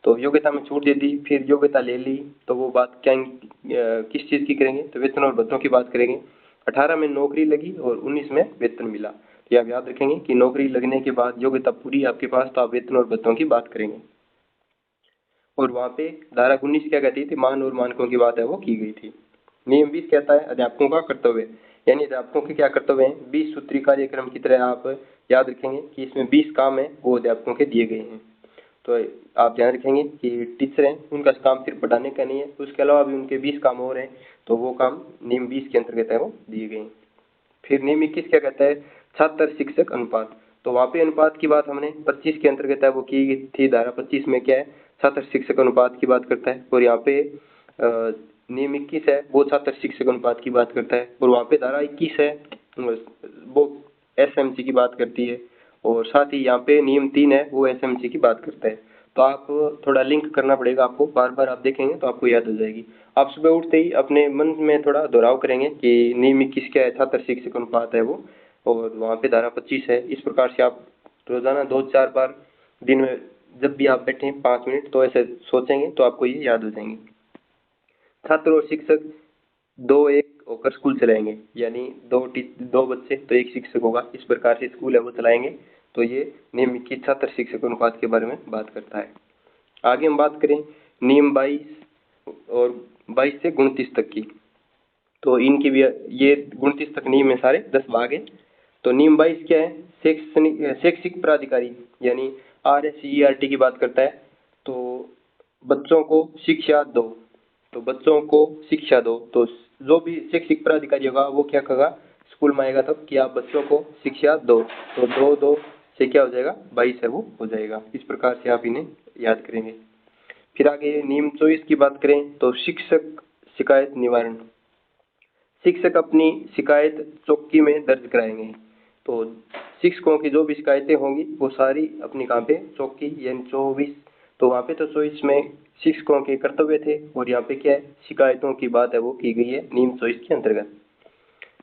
तो योग्यता में छूट दे दी, फिर योग्यता ले ली, तो वो बात क्या किस चीज़ की करेंगे, तो वेतन और भत्तों की बात करेंगे। 18 में नौकरी लगी और 19 में वेतन मिला, तो आप याद रखेंगे कि नौकरी लगने के बाद योग्यता पूरी आपके पास, तो आप वेतन और भत्तों की बात करेंगे। और वहाँ पे धारा 19 क्या कहती थी, मान और मानकों की बात है वो की गई थी। नियम 20 कहता है अध्यापकों का कर्तव्य, यानी अध्यापकों के क्या कर्तव्य हैं, 20 सूत्री कार्यक्रम की तरह आप याद रखेंगे कि इसमें 20 काम है वो अध्यापकों के दिए गए हैं। तो आप ध्यान रखेंगे कि टीचर हैं उनका काम सिर्फ पढ़ाने का नहीं है, उसके अलावा भी उनके 20 काम और हैं, तो वो काम नियम 20 के अंतर्गत है वो दिए गए हैं। फिर नियम 21 क्या कहता है, छात्र शिक्षक अनुपात। तो वहाँ पे अनुपात की बात हमने 25 के अंतर्गत है वो की गई थी, धारा 25 में क्या है, छात्र शिक्षक अनुपात की बात करता है। और यहाँ पे नियम 21 है वो छात्र शिक्षक अनुपात की बात करता है। और वहाँ पे धारा 21 है वो एसएमसी की बात करती है। और साथ ही यहाँ पे नियम 3 है वो एसएमसी की बात करता है। तो आप थोड़ा लिंक करना पड़ेगा आपको, बार बार आप देखेंगे तो आपको याद हो जाएगी। आप सुबह उठते ही अपने मन में थोड़ा दोहराव करेंगे कि नियम 21 क्या है, छात्र शिक्षक अनुपात है वो, और वहाँ पे धारा 25 है। इस प्रकार से आप रोजाना 2-4 बार दिन में जब भी आप बैठे 5 मिनट तो ऐसे सोचेंगे तो आपको ये याद हो जाएंगे। छात्र और शिक्षक 2-1 होकर स्कूल चलाएंगे, यानी दो बच्चे तो एक शिक्षक होगा, इस प्रकार से स्कूल है वो चलाएंगे। तो ये नियम 21 छात्र शिक्षक अनुपात के बारे में बात करता है। आगे हम बात करें नियम 22 और 22 से 29 तक की, तो इनकी भी ये 29 तक नियम में सारे 10 भाग है। तो नियम 22 क्या है, शैक्षिक प्राधिकारी यानी RSERT की बात करता है। तो बच्चों को शिक्षा दो, तो बच्चों को शिक्षा दो, तो जो भी शैक्षिक प्राधिकारी होगा वो क्या कहेगा, स्कूल में आएगा तब कि आप बच्चों को शिक्षा दो, तो 2-2 से क्या हो जाएगा, 22 है वो हो जाएगा। इस प्रकार से आप इन्हें याद करेंगे। फिर आगे नियम 24 की बात करें तो शिक्षक शिकायत निवारण। शिक्षक अपनी शिकायत चौकी में दर्ज कराएंगे। तो शिक्षकों की जो भी शिकायतें होंगी वो सारी अपनी कहाँ पे, चौकी, यानी 24। तो वहाँ पे तो 24 में शिक्षकों के कर्तव्य थे, और यहाँ पे क्या है, शिकायतों की बात है वो की गई है नियम 24 के अंतर्गत।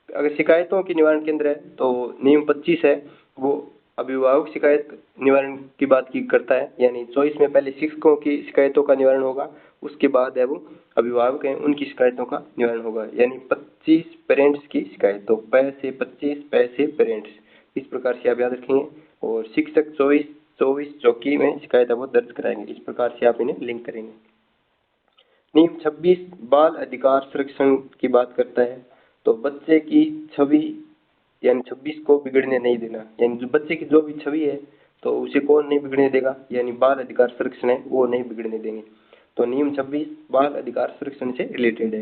अगर शिकायतों के निवारण केंद्र है तो नियम 25 है वो अभिभावक शिकायत निवारण की बात की करता है, यानी 24 में पहले शिक्षकों की शिकायतों का निवारण होगा, उसके बाद है वो अभिभावक हैं उनकी शिकायतों का निवारण होगा, यानी 25 पेरेंट्स की शिकायत, तो पै से 25 पै से पेरेंट्स, इस प्रकार से आप याद रखेंगे। और शिक्षक 24 चौकी में शिकायत है वो दर्ज कराएंगे, इस प्रकार से आप इन्हें लिंक करेंगे। नियम 26 बाल अधिकार संरक्षण की बात करता है। तो बच्चे की छवि यानी 26 को बिगड़ने नहीं देना, यानी जो बच्चे की जो भी छवि है तो उसे कौन नहीं बिगड़ने देगा, यानी बाल अधिकार संरक्षण है वो नहीं बिगड़ने देंगे। तो नियम 26 बाल अधिकार संरक्षण से रिलेटेड है।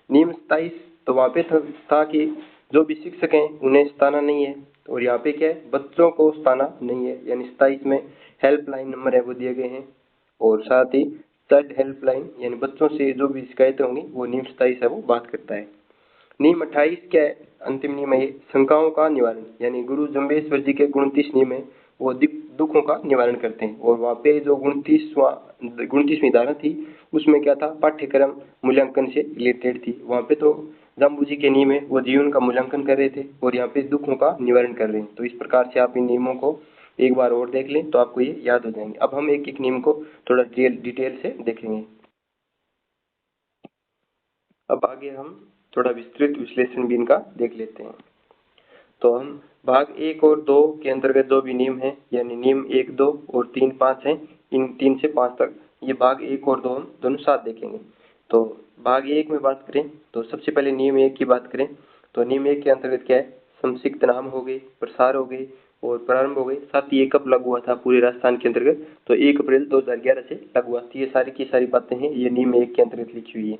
नियम 27 तो वहाँ पे था कि जो भी शिक्षक हैं उन्हें सताना नहीं है, और यहाँ पे क्या है, बच्चों को सताना नहीं है, यानी 27 में हेल्पलाइन नंबर है वो दिए गए हैं। और साथ ही चाइल्ड हेल्पलाइन यानी बच्चों से जो भी शिकायतें होंगी वो नियम 27 है वो बात करता है। नियम 28 क्या है, अंतिम नियम है ये, शंकाओं का निवारण, यानी गुरु जम्बेश्वर जी के 29 नियम है वो दुखों का निवारण करते हैं। और वहाँ पे जो 29वीं धारा थी उसमें क्या था, पाठ्यक्रम मूल्यांकन से रिलेटेड थी। वहाँ पे तो जाम्बू जी के नियम है वो जीवन का मूल्यांकन कर रहे थे, और यहाँ पे दुखों का निवारण कर रहे हैं। तो इस प्रकार से आप इन नियमों को एक बार और देख लें तो आपको ये याद हो जाएंगे। अब हम एक एक नियम को थोड़ा डिटेल से देखेंगे। अब आगे हम थोड़ा विस्तृत विश्लेषण भी इनका देख लेते हैं। तो हम भाग 1 और 2 के अंतर्गत जो भी नियम है, यानी नियम 1, 2 और 3, 5 हैं, इन 3 से 5 तक ये भाग 1 और 2 हम दोनों साथ देखेंगे। तो भाग 1 में बात करें तो सबसे पहले नियम 1 की बात करें तो नियम 1 के अंतर्गत क्या है, संक्षिप्त नाम हो गए, प्रसार हो गए और प्रारंभ हो गए। साथ ही ये कब लागू हुआ था पूरे राजस्थान के अंतर्गत, तो 1 अप्रैल 2011 से लागू हुआ। ये सारी की सारी बातें हैं ये नियम 1 के अंतर्गत लिखी हुई है।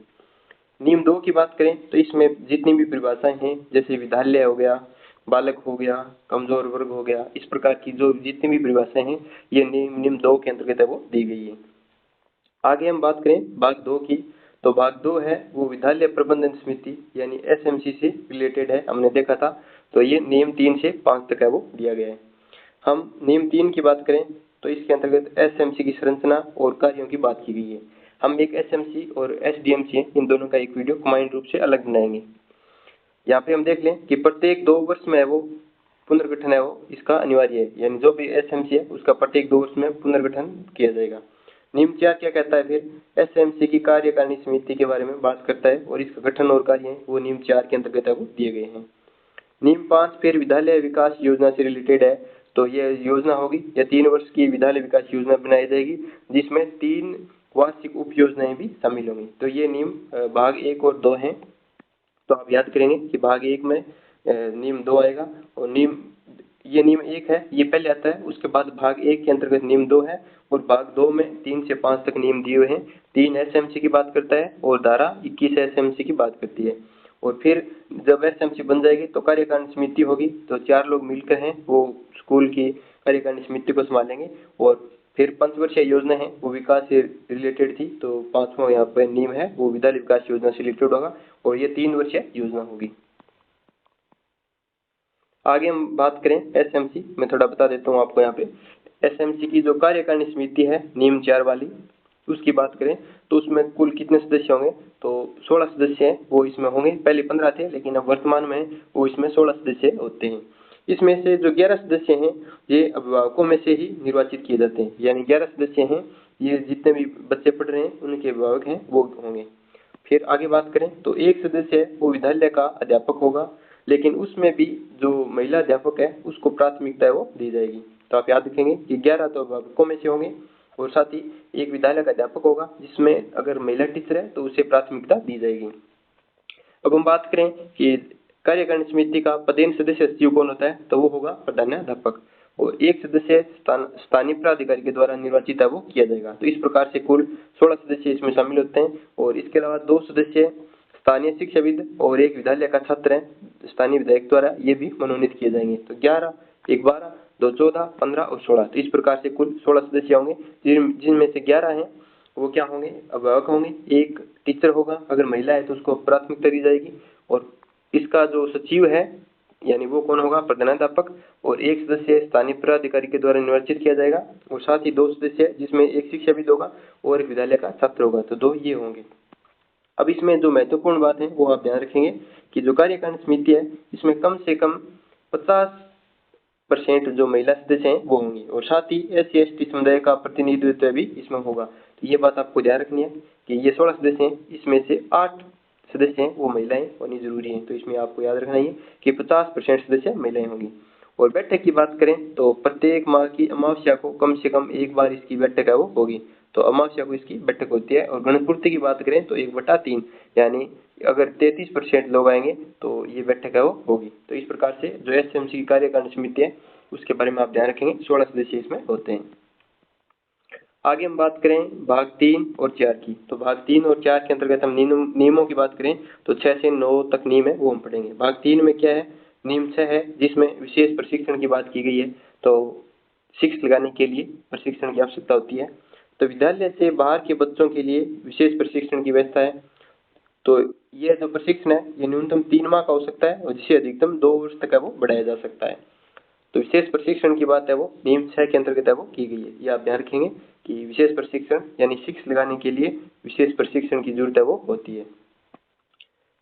नियम 2 की बात करें तो इसमें जितनी भी परिभाषाएं हैं, जैसे विद्यालय हो गया, बालक हो गया, कमजोर वर्ग हो गया, इस प्रकार की जो जितनी भी परिभाषाएं हैं ये नियम 2 के अंतर्गत है वो दी गई है। आगे हम बात करें भाग 2 की, तो भाग 2 है वो विद्यालय प्रबंधन समिति यानी एसएमसी से रिलेटेड है, हमने देखा था। तो ये नियम 3 से 5 तक है वो दिया गया है। हम नियम 3 की बात करें तो इसके अंतर्गत एसएमसी की संरचना और कार्यों की बात की गई है। हम एक एसएमसी और एसडीएमसी इन दोनों का एक वीडियो कंबाइंड रूप से अलग बनाएंगे। यहाँ पे हम देख लें कि प्रत्येक 2 वर्ष में है वो पुनर्गठन है वो इसका अनिवार्य है, यानी जो भी एसएमसी है उसका प्रत्येक 2 वर्ष में पुनर्गठन किया जाएगा। नियम 4 क्या कहता है फिर, एसएमसी की कार्यकारिणी समिति के बारे में बात करता है और इसका गठन और कार्य है वो नियम 4 के अंतर्गत है वो दिए गए हैं। नियम 5 फिर विद्यालय विकास योजना से रिलेटेड है। तो ये योजना होगी या 3 वर्ष की विद्यालय विकास योजना बनाई जाएगी जिसमें 3 वार्षिक उप योजनाएं भी शामिल होंगी। तो ये नियम भाग 1 और 2 हैं। तो आप याद करेंगे कि भाग 1 में नियम 2 आएगा और नियम 1 है ये पहले आता है, उसके बाद भाग 1 के अंतर्गत नियम 2 है और भाग 2 में 3 से 5 तक नियम दिए हुए हैं। 3 एसएमसी की बात करता है और धारा 21 एसएमसी की बात करती है। और फिर जब एसएमसी बन जाएगी तो कार्यकारिणी समिति होगी, तो 4 लोग मिलकर हैं वो स्कूल की कार्यकारिणी समिति को संभालेंगे। और फिर 5 वर्षीय योजना है वो विकास से रिलेटेड थी, तो 5वां यहाँ पर नियम है वो विद्यालय विकास योजना से रिलेटेड होगा और ये 3 वर्षीय योजना होगी। आगे हम बात करें एसएमसी, मैं थोड़ा बता देता हूँ आपको यहाँ पे। एसएमसी की जो कार्यकारिणी समिति है नियम 4 वाली उसकी बात करें तो उसमें कुल कितने सदस्य होंगे, तो 16 सदस्य हैं वो इसमें होंगे। पहले 15 थे लेकिन अब वर्तमान में वो इसमें 16 सदस्य होते हैं। इसमें से जो 11 सदस्य हैं ये अभिभावकों में से ही निर्वाचित किए जाते हैं, यानी 11 सदस्य हैं ये जितने भी बच्चे पढ़ रहे हैं उनके अभिभावक हैं वो होंगे। फिर आगे बात करें तो एक सदस्य है वो विद्यालय का अध्यापक होगा, लेकिन उसमें भी जो महिला अध्यापक है उसको प्राथमिकता है वो दी जाएगी। तो आप याद रखेंगे कि 11 तो अध्यापकों में से होंगे और साथ ही एक विद्यालय का अध्यापक होगा जिसमें अगर महिला टीचर है तो उसे प्राथमिकता दी जाएगी। अब हम बात करें कि कार्यकारिणी समिति का पदेन सदस्य सचिव कौन होता है, तो वो होगा प्रधानाध्यापक और एक सदस्य स्थानीय प्राधिकारी के द्वारा निर्वाचित है वो किया जाएगा। तो इस प्रकार से कुल 16 सदस्य इसमें शामिल होते हैं और इसके अलावा 2 सदस्य स्थानीय शिक्षाविद और एक विद्यालय का छात्र है स्थानीय विधायक द्वारा ये भी मनोनीत किए जाएंगे। तो 11, 1 12, 2 14, 15 और 16, तो इस प्रकार से कुल 16 सदस्य होंगे जिनमें से 11 हैं वो क्या होंगे, अभिभावक होंगे, एक टीचर होगा, अगर महिला है तो उसको प्राथमिकता दी जाएगी और इसका जो सचिव है यानी वो कौन होगा, प्रधानाध्यापक, और एक सदस्य स्थानीय प्राधिकारी के द्वारा निर्वाचित किया जाएगा और साथ ही 2 सदस्य जिसमें एक शिक्षाविद होगा और एक विद्यालय का छात्र होगा। तो 2 ये होंगे। अब इसमें जो महत्वपूर्ण बात है वो आप ध्यान रखेंगे कि जो कार्यकारिणी समिति है इसमें कम से कम 50% जो महिला सदस्य हैं वो होंगी और साथ ही SC ST समुदाय का प्रतिनिधित्व भी इसमें होगा। तो ये बात आपको ध्यान रखनी है कि ये 16 सदस्य हैं इसमें से 8 सदस्य हैं वो महिलाएं होनी जरूरी है। तो इसमें आपको याद रखना है कि 50% सदस्य महिलाएं होंगी। और बैठक की बात करें तो प्रत्येक माह की अमावस्या को कम से कम एक बार इसकी बैठक है वो होगी, तो अमावस्या को इसकी बैठक होती है। और गणपूर्ति की बात करें तो 1/3 यानी अगर 33% लोग आएंगे तो ये बैठक है वो होगी। तो इस प्रकार से जो एसएमसी की कार्यकारिणी समिति है उसके बारे में आप ध्यान रखेंगे, 16 सदस्य इसमें होते हैं। आगे हम बात करें भाग 3 और 4 की, तो भाग 3 और 4 के अंतर्गत हम नियमों की बात करें तो 6 से 9 तक नियम है वो हम पढ़ेंगे। भाग 3 में क्या है, नियम 6 है जिसमें विशेष प्रशिक्षण की बात की गई है। तो शिक्षा लगाने के लिए प्रशिक्षण की आवश्यकता होती है, तो विद्यालय से बाहर के बच्चों के लिए विशेष प्रशिक्षण की व्यवस्था है। तो यह जो प्रशिक्षण है ये न्यूनतम 3 माह का हो सकता है और जिसे अधिकतम 2 वर्ष तक है वो बढ़ाया जा सकता है। तो विशेष प्रशिक्षण की बात है वो नियम 6 के अंतर्गत है वो की गई है। ये आप ध्यान रखेंगे कि विशेष प्रशिक्षण यानी शिक्षा लगाने के लिए विशेष प्रशिक्षण की जरूरत है वो होती है।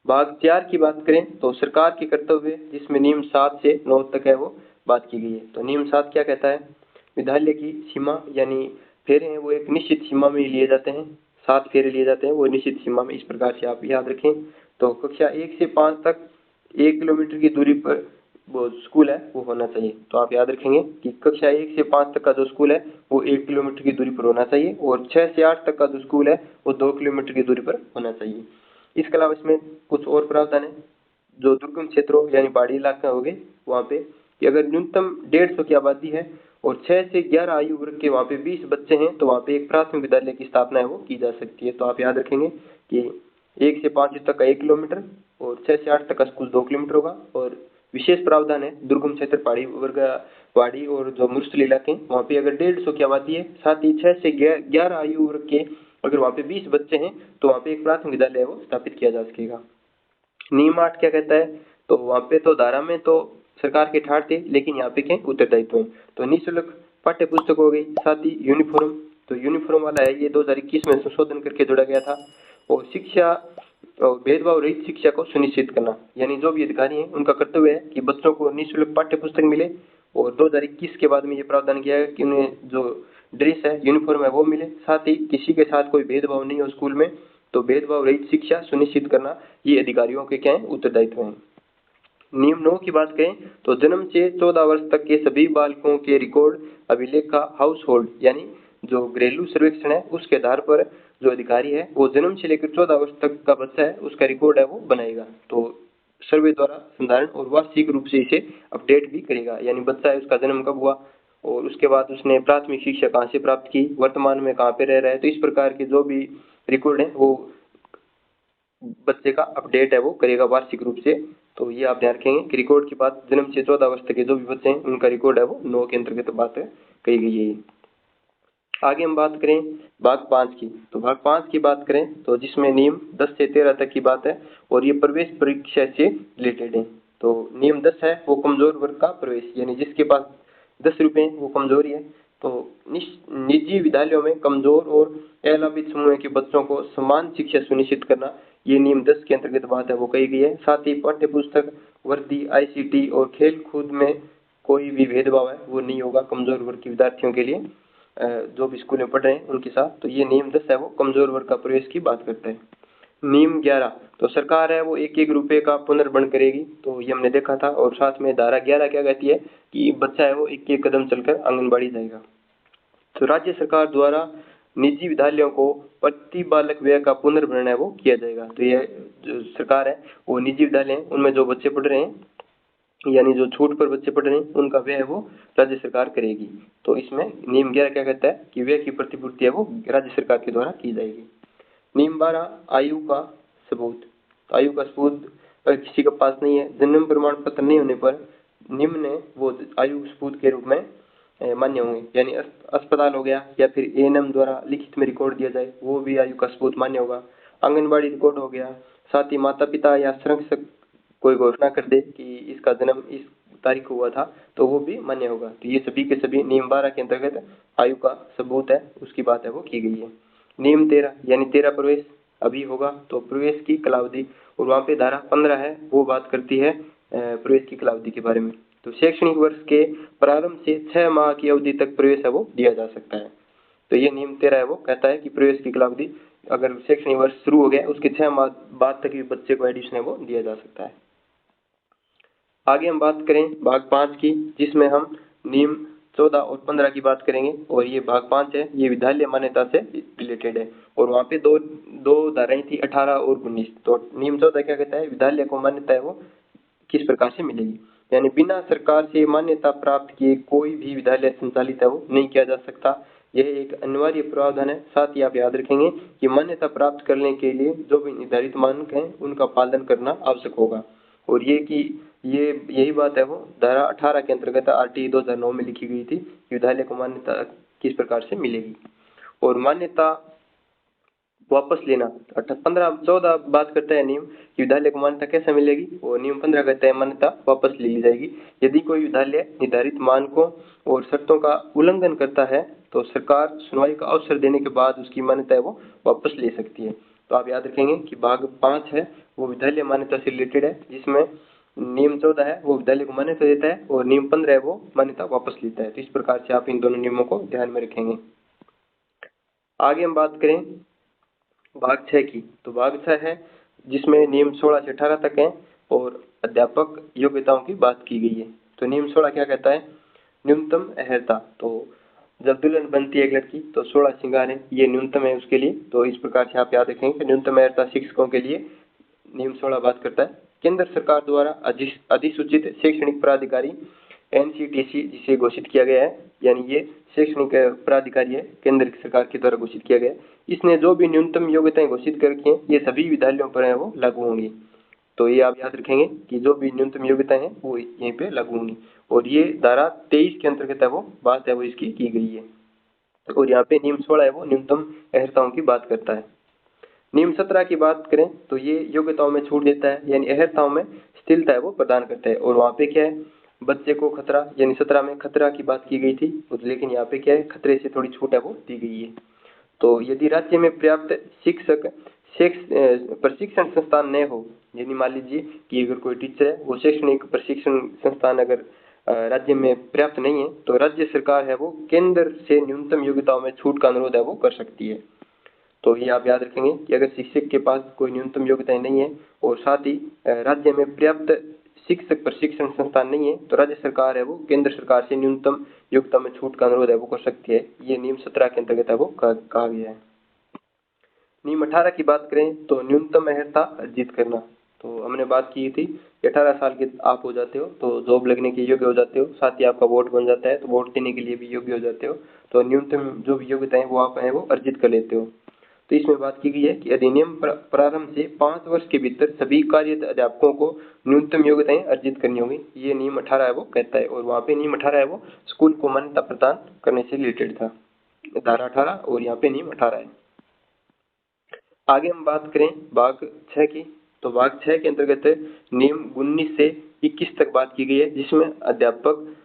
भाग 4 की बात करें तो सरकार के कर्तव्य जिसमें नियम 7 से 9 तक है वो बात की गई है। तो नियम 7 क्या कहता है, विद्यालय की सीमा यानी फेरे हैं वो एक निश्चित सीमा में लिए जाते हैं, 7 फेरे लिए जाते हैं वो निश्चित सीमा में। इस प्रकार से आप याद रखें। तो कक्षा 1 से 5 तक 1 किलोमीटर की दूरी पर वो स्कूल है वो होना चाहिए। तो आप याद रखेंगे कि कक्षा 1 से 5 तक का जो स्कूल है वो 1 किलोमीटर की दूरी पर होना चाहिए और 6 से 8 तक का जो स्कूल है वो 2 किलोमीटर की दूरी पर होना चाहिए। इसके अलावा इसमें कुछ और प्रावधान है, जो दुर्गम क्षेत्रों यानी पहाड़ी इलाका हो गए वहाँ पे कि अगर न्यूनतम 150 की आबादी है और 6 से 11 आयु वर्ग के वहाँ पे 20 बच्चे हैं तो वहाँ पे एक प्राथमिक विद्यालय की स्थापना है वो की जा सकती है। तो आप याद रखेंगे कि 1 से 5 तक का 1 किलोमीटर और 6 से 8 तक का स्कूल 2 किलोमीटर होगा। और विशेष प्रावधान है दुर्गम क्षेत्र पहाड़ी वर्ग पहाड़ी और जो मरुस्थल इलाके वहाँ पे अगर 150 की आबादी है, साथ ही 6 से 11 आयु वर्ग के अगर वहाँ पे 20 बच्चे हैं तो वहाँ पे एक प्राथमिक विद्यालय है वो स्थापित किया जा सकेगा। नियम 8 क्या कहता है, तो वहाँ पे तो धारा में तो सरकार के ठाट थे, लेकिन यहाँ पे क्या उत्तरदायित्व है। तो निःशुल्क पाठ्य पुस्तक हो गई, साथ ही यूनिफॉर्म, तो यूनिफॉर्म वाला है ये 2021 में संशोधन करके जोड़ा गया था। और शिक्षा और भेदभाव रहित शिक्षा को सुनिश्चित करना, यानी जो भी अधिकारी हैं उनका कर्तव्य है कि बच्चों को निःशुल्क पाठ्य पुस्तक मिले। और 2021 के बाद में ये प्रावधान किया है कि उन्हें जो ड्रेस है, यूनिफॉर्म है वो मिले, साथ ही किसी के साथ कोई भेदभाव नहीं हो स्कूल में। तो भेदभाव रहित शिक्षा सुनिश्चित करना ये अधिकारियों के क्या है उत्तरदायित्व है। नियम 9 की बात करें तो जन्म से 14 वर्ष तक के सभी बालकों के रिकॉर्ड अभिलेख का हाउस होल्ड, यानी जो घरेलू सर्वेक्षण है उसके आधार पर जो अधिकारी है वो जन्म से लेकर 14 वर्ष तक का बच्चा है उसका रिकॉर्ड है वो बनाएगा। तो सर्वे द्वारा संधारण और वार्षिक रूप से इसे अपडेट भी करेगा, यानी बच्चा है उसका जन्म कब हुआ और उसके बाद उसने प्राथमिक शिक्षा कहाँ से प्राप्त की, वर्तमान में कहाँ पे रह रहा है। तो इस प्रकार के जो भी रिकॉर्ड है वो बच्चे का अपडेट है वो करेगा वार्षिक रूप से। तो ये आप ध्यान रखेंगे कि रिकॉर्ड की बात जन्म से 14 वर्ष तक के जो भी बच्चे हैं उनका रिकॉर्ड है वो 9 के अंतर्गत बात कही गई है। आगे हम बात करें भाग 5 की, तो भाग 5 की बात करें तो जिसमें नियम 10 से 13 तक की बात है और ये प्रवेश परीक्षा से रिलेटेड है। तो नियम 10 है वो कमजोर वर्ग का प्रवेश, यानी जिसके पास 10 रुपए वो कमजोरी है। तो निजी विद्यालयों में कमजोर और अलाभित समूह के बच्चों को समान शिक्षा सुनिश्चित करना, ये नियम 10 के अंतर्गत बात है वो कही गई है। साथ ही पाठ्य पुस्तक, वर्दी, ICT और खेल कूद में कोई भी भेदभाव है वो नहीं होगा कमजोर वर्ग के विद्यार्थियों के लिए जो भी स्कूल में पढ़ रहे हैं उनके साथ। तो ये नियम 10 है वो कमजोर वर्ग का प्रवेश की बात करता है। नियम 11 तो सरकार है वो 1-1 रुपए का पुनर्भरण करेगी, तो ये हमने देखा था। और साथ में धारा 11 क्या कहती है कि बच्चा है वो 1-1 कदम चलकर आंगनबाड़ी जाएगा। तो राज्य सरकार द्वारा निजी विद्यालयों को प्रति बालक व्यय का पुनर्भरण है वो किया जाएगा। तो ये जो सरकार है वो निजी विद्यालय है उनमें जो बच्चे पढ़ रहे हैं, यानी जो छूट पर बच्चे पढ़ रहे हैं उनका व्यय वो राज्य सरकार करेगी। तो इसमें नियम 11 क्या कहता है कि व्यय की प्रतिपूर्ति है वो राज्य सरकार के द्वारा की जाएगी। नियम 12 आयु का सबूत, तो आयु का सबूत अगर किसी के पास नहीं है, जन्म प्रमाण पत्र नहीं होने पर निम्न वो आयु सबूत के रूप में मान्य होंगे, यानी अस्पताल हो गया या फिर ANM द्वारा लिखित में रिकॉर्ड दिया जाए वो भी आयु का सबूत मान्य होगा। आंगनबाड़ी रिकॉर्ड हो गया, साथ ही माता पिता या संरक्षक कोई घोषणा कर दे कि इसका जन्म इस तारीख को हुआ था तो वो भी मान्य होगा। तो ये सभी के सभी नियम 12 के अंतर्गत आयु का सबूत है उसकी बात है वो की गई है। नियम 13 यानी 13 प्रवेश अभी होगा, तो प्रवेश की कालावधि, और वहाँ पे धारा 15 है वो बात करती है प्रवेश की कालावधि के बारे में। तो शैक्षणिक वर्ष के प्रारंभ से 6 माह की अवधि तक प्रवेश है वो दिया जा सकता है। तो ये नियम 13 है वो कहता है कि प्रवेश की कालावधि अगर शैक्षणिक वर्ष शुरू हो गया उसके 6 माह बाद तक भी बच्चे को एडमिशन है वो दिया जा सकता है। आगे हम बात करें भाग 5 की, जिसमें हम नियम 14 और 15 की बात करेंगे। और ये भाग 5 है ये विद्यालय मान्यता से रिलेटेड है और वहाँ पे दो धाराएं थी 18 और 19। तो नियम 14 क्या कहता है विद्यालय को मान्यता है वो किस प्रकार से मिलेगी, यानी बिना सरकार से मान्यता प्राप्त किए कोई भी विद्यालय संचालित है वो नहीं किया जा सकता। यह एक अनिवार्य प्रावधान है। साथ ही आप याद रखेंगे कि मान्यता प्राप्त करने के लिए जो भी निर्धारित मानक हैं उनका पालन करना आवश्यक होगा। और ये यही बात है वो धारा 18 के अंतर्गत RT 2009 में लिखी गई थी कि विद्यालय को मान्यता किस प्रकार से मिलेगी। और मान्यता वापस लेना 15-14 बात करता है नियम कि विद्यालय को मान्यता कैसे मिलेगी, और नियम 15 कहता है मान्यता वापस ले ली जाएगी यदि कोई विद्यालय निर्धारित मानकों और शर्तों का उल्लंघन करता है तो सरकार सुनवाई का अवसर देने के बाद उसकी मान्यता है वो वापस ले सकती है। तो आप याद रखेंगे कि भाग 5 है वो विद्यालय मान्यता से रिलेटेड है, जिसमें नियम 14 है वो विद्यालय को मान्यता देता है और नियम 15 है वो मान्यता वापस लेता है। तो इस प्रकार से आप इन दोनों नियमों को ध्यान में रखेंगे। आगे हम बात करें भाग 6 की, तो भाग 6 है जिसमें नियम 16 से 18 तक है और अध्यापक योग्यताओं की बात की गई है। तो नियम 16 क्या कहता है न्यूनतम अहर्ता, तो जब दुल्हन बनती है एक लड़की तो 16 श्रृंगार है ये न्यूनतम है उसके लिए। तो इस प्रकार से आप याद रखेंगे कि न्यूनतम अहर्ता शिक्षकों के लिए नियम 16 बात करता है। केंद्र सरकार द्वारा अधिसूचित शैक्षणिक प्राधिकारी NCTC जिसे घोषित किया गया है, यानी ये शैक्षणिक प्राधिकारी है केंद्र सरकार के द्वारा घोषित किया गया। इसने जो भी न्यूनतम योग्यताएं घोषित कर रखी हैं ये सभी विद्यालयों पर है वो लागू होंगी। तो ये आप याद रखेंगे कि जो भी न्यूनतम योग्यताएं हैं वो यहीं पे लागू होंगी। और ये धारा 23 के अंतर्गत है वो बात है वो इसकी की गई है। और यहाँ पे नियम 16 है वो न्यूनतम अर्हताओं की बात करता है। नियम 17 की बात करें तो ये योग्यताओं में छूट देता है, यानी अर्हताओं में स्थिरता है वो प्रदान करता है। और वहाँ पे क्या है, बच्चे को खतरा, यानी 17 में खतरा की बात की गई थी, लेकिन यहाँ पे क्या है, खतरे से थोड़ी छूट है वो दी गई है। तो यदि राज्य में पर्याप्त शिक्षक प्रशिक्षण संस्थान न हो, यानी मान लीजिए कि अगर कोई टीचर है वो शैक्षणिक प्रशिक्षण संस्थान अगर राज्य में पर्याप्त नहीं है, तो राज्य सरकार है वो केंद्र से न्यूनतम योग्यताओं में छूट का अनुरोध है वो कर सकती है। तो ये आप याद रखेंगे कि अगर शिक्षक के पास कोई न्यूनतम योग्यताएं नहीं है और साथ ही राज्य में पर्याप्त शिक्षक प्रशिक्षण संस्थान नहीं है, तो राज्य सरकार है वो केंद्र सरकार से न्यूनतम योग्यता में छूट का अनुरोध है वो कर सकती है। ये नियम 17 के अंतर्गत है वो कहा गया है। नियम 18 की बात करें तो न्यूनतम अर्हता अर्जित करना। तो हमने बात की थी कि 18 साल के आप हो जाते हो तो जॉब लगने के योग्य हो जाते हो, साथ ही आपका वोट बन जाता है तो वोट देने के लिए भी योग्य हो जाते हो। तो न्यूनतम जो भी योग्यता है वो आप है वो अर्जित कर लेते हो। तो इसमें बात की गई है कि अधिनियम प्रारंभ से 5 वर्ष के भीतर सभी कार्यरत अध्यापकों को न्यूनतम योग्यताएं अर्जित करनी होगी, ये नियम 18 है वो कहता है। और वहाँ पे नियम 18 है वो स्कूल को मान्यता प्रदान करने से रिलेटेड था, धारा 18 और यहाँ पे नियम 18 है। आगे हम बात करें भाग 6 की, तो भाग 6 के अंतर्गत नियम 19 से 21 तक बात की गई है, जिसमें अध्यापक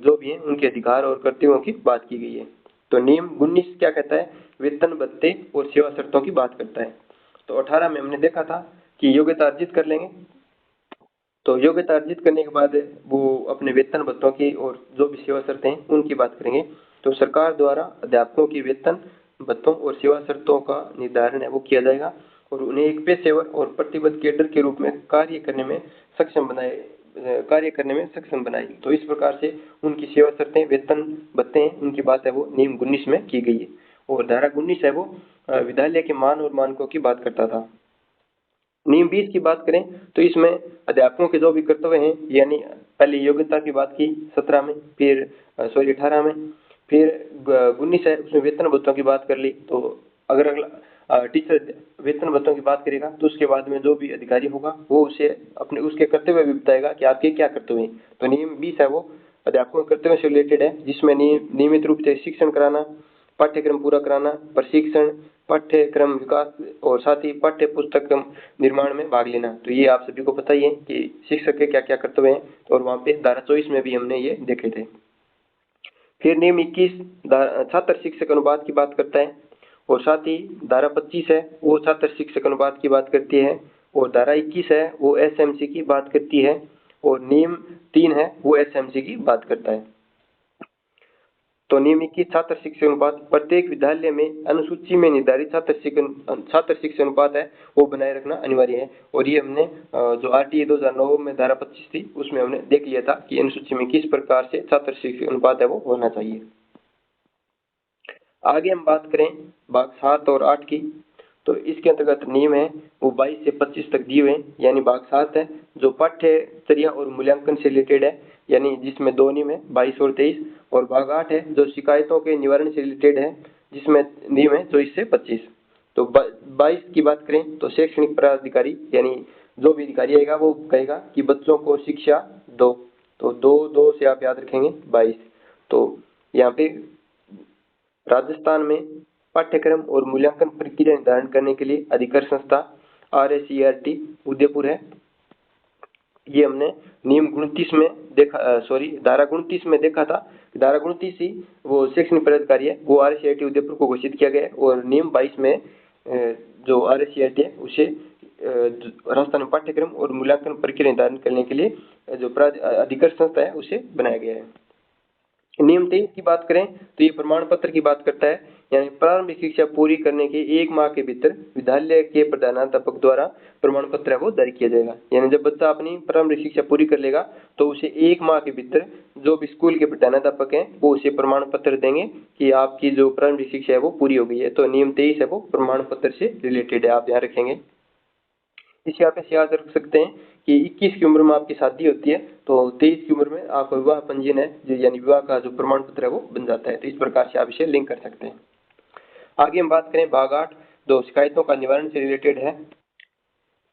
जो भी हैं उनके अधिकार और कर्तव्यों की बात की गई है। तो नियम 19 क्या कहता है, वेतन भत्ते और सेवा शर्तों की बात करता है। तो 18 में हमने देखा था कि योग्यता अर्जित कर लेंगे, तो योग्यता अर्जित करने के बाद वो अपने वेतन भत्तों की और जो भी सेवा शर्तें हैं उनकी बात करेंगे। तो सरकार द्वारा अध्यापकों की वेतन भत्तों और सेवा शर्तों का निर्धारण है वो किया जाएगा और उन्हें एक पेशेवर और प्रतिबद्ध कैडर के रूप में कार्य करने में सक्षम बनाए। तो इस प्रकार से उनकी सेवा शर्तें, वेतन भत्ते हैं, उनकी बात है वो नियम 19 में की गई है। और धारा 19 है वो विद्यालय के मान और मानकों की बात करता था। नियम 20 की बात करें तो इसमें अध्यापकों के जो भी कर्तव्य हैं, यानी पहले योग्यता की बात की 17 में, फिर 18 में, फिर 19 है उसमें वेतन भत्तों की बात कर ली। तो अगर अगला टीचर वेतन भत्तों की बात करेगा तो उसके बाद में जो भी अधिकारी होगा वो उसे अपने उसके कर्तव्य भी बताएगा कि आपके क्या कर्तव्य हैं। तो नियम 20 है वो अध्यापकों के कर्तव्य से रिलेटेड है, जिसमें नियमित रूप से शिक्षण कराना, पाठ्यक्रम पूरा कराना, प्रशिक्षण, पाठ्यक्रम विकास और साथ ही पाठ्य पुस्तक निर्माण में भाग लेना। तो ये आप सभी को पता ही है कि शिक्षक के क्या क्या कर्तव्य हैं, और वहाँ पे धारा 24 में भी हमने ये देखे थे। फिर नियम 21 छात्र शिक्षक अनुपात की बात करता है, और साथ ही धारा 25 है वो छात्र शिक्षक अनुपात की बात करती है, और धारा 21 है वो एसएमसी की बात करती है, और नियम 3 है वो एसएमसी की बात करता है। तो नियम 21 छात्र शिक्षक अनुपात, प्रत्येक विद्यालय में अनुसूची में निर्धारित छात्र शिक्षक अनुपात है वो बनाए रखना अनिवार्य है। और ये हमने जो आरटीए 2009 में धारा 25 थी उसमें हमने देख लिया था कि अनुसूची में किस प्रकार से छात्र शिक्षक अनुपात है वो होना चाहिए। आगे हम बात करें भाग 7 और 8 की, तो इसके अंतर्गत नियम है वो 22 से 25 तक दिए हुए हैं। यानी भाग 7 है जो पाठ्यचर्या और मूल्यांकन से रिलेटेड है, यानी जिसमें 2 नियम है 22 और 23, और भाग 8 है जो शिकायतों के निवारण से रिलेटेड है, जिसमें नियम है 24 से 25। तो 22 की बात करें तो शैक्षणिक पदाधिकारी, यानी जो भी अधिकारी आएगा वो कहेगा कि बच्चों को शिक्षा दो, तो 2 से आप याद रखेंगे 22। तो यहाँ पे राजस्थान में पाठ्यक्रम और मूल्यांकन प्रक्रिया निर्धारण करने के लिए अधिकार संस्था RSERT उदयपुर है। ये हमने नियम 29 में देखा, धारा 29 में देखा था। धारा 29 ही वो शैक्षणिक पदाधिकारी है वो RSERT उदयपुर को घोषित किया गया है, और नियम 22 में जो RSERT है उसे राजस्थान में पाठ्यक्रम और मूल्यांकन प्रक्रिया निर्धारण करने के लिए जो अधिकार संस्था है उसे बनाया गया है। नियम 23 की बात करें तो ये प्रमाण पत्र की बात करता है, यानी प्रारंभिक शिक्षा पूरी करने के 1 माह के भीतर विद्यालय के प्रधानाध्यापक द्वारा प्रमाण पत्र वो जारी किया जाएगा। यानी जब बच्चा अपनी प्रारंभिक शिक्षा पूरी कर लेगा तो उसे 1 माह के भीतर जो भी स्कूल के प्रधानाध्यापक हैं वो उसे प्रमाण पत्र देंगे कि आपकी जो प्रारंभिक शिक्षा है वो पूरी हो गई है। तो नियम 23 है वो प्रमाण पत्र से रिलेटेड है, आप ध्यान रखेंगे। इसे आप ऐसे याद रख सकते हैं कि 21 की उम्र में आपकी शादी होती है तो 23 की उम्र में आपका विवाह पंजीयन है जो यानी विवाह का जो प्रमाण पत्र है वो बन जाता है। तो इस प्रकार से आप इसे लिंक कर सकते हैं। आगे हम बात करें भाग 8 जो शिकायतों का निवारण से रिलेटेड है,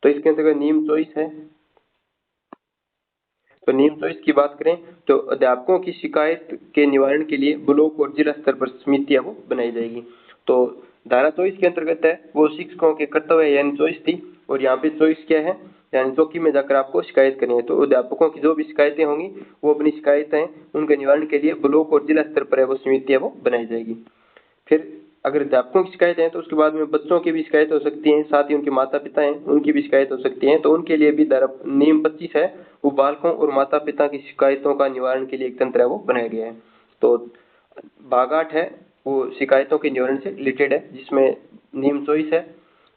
तो इसके अंतर्गत नियम 24 है। तो नियम 24 की बात करें तो अध्यापकों की शिकायत के निवारण के लिए ब्लॉक और जिला स्तर पर समितियां वो बनाई जाएगी। तो धारा 24 के अंतर्गत है वो शिक्षकों के कर्तव्य यानी 24 थी, और यहाँ पे 24 क्या है यानी चौकी में जाकर आपको शिकायत करनी है। तो अध्यापकों की जो भी शिकायतें होंगी वो अपनी शिकायतें उनके निवारण के लिए ब्लॉक और जिला स्तर पर है वो समितियां वो बनाई जाएगी। फिर अगर अध्यापकों की शिकायत है तो उसके बाद में बच्चों की भी शिकायत हो सकती है, साथ ही उनके माता पिता हैं उनकी भी शिकायत हो सकती है। तो उनके लिए भी धारा नियम 25 है वो बालकों और माता पिता की शिकायतों का निवारण के लिए एक तंत्र है वो बनाया गया है। तो भाग 8 है वो शिकायतों के निवारण से रिलेटेड है, जिसमें नियम 24 है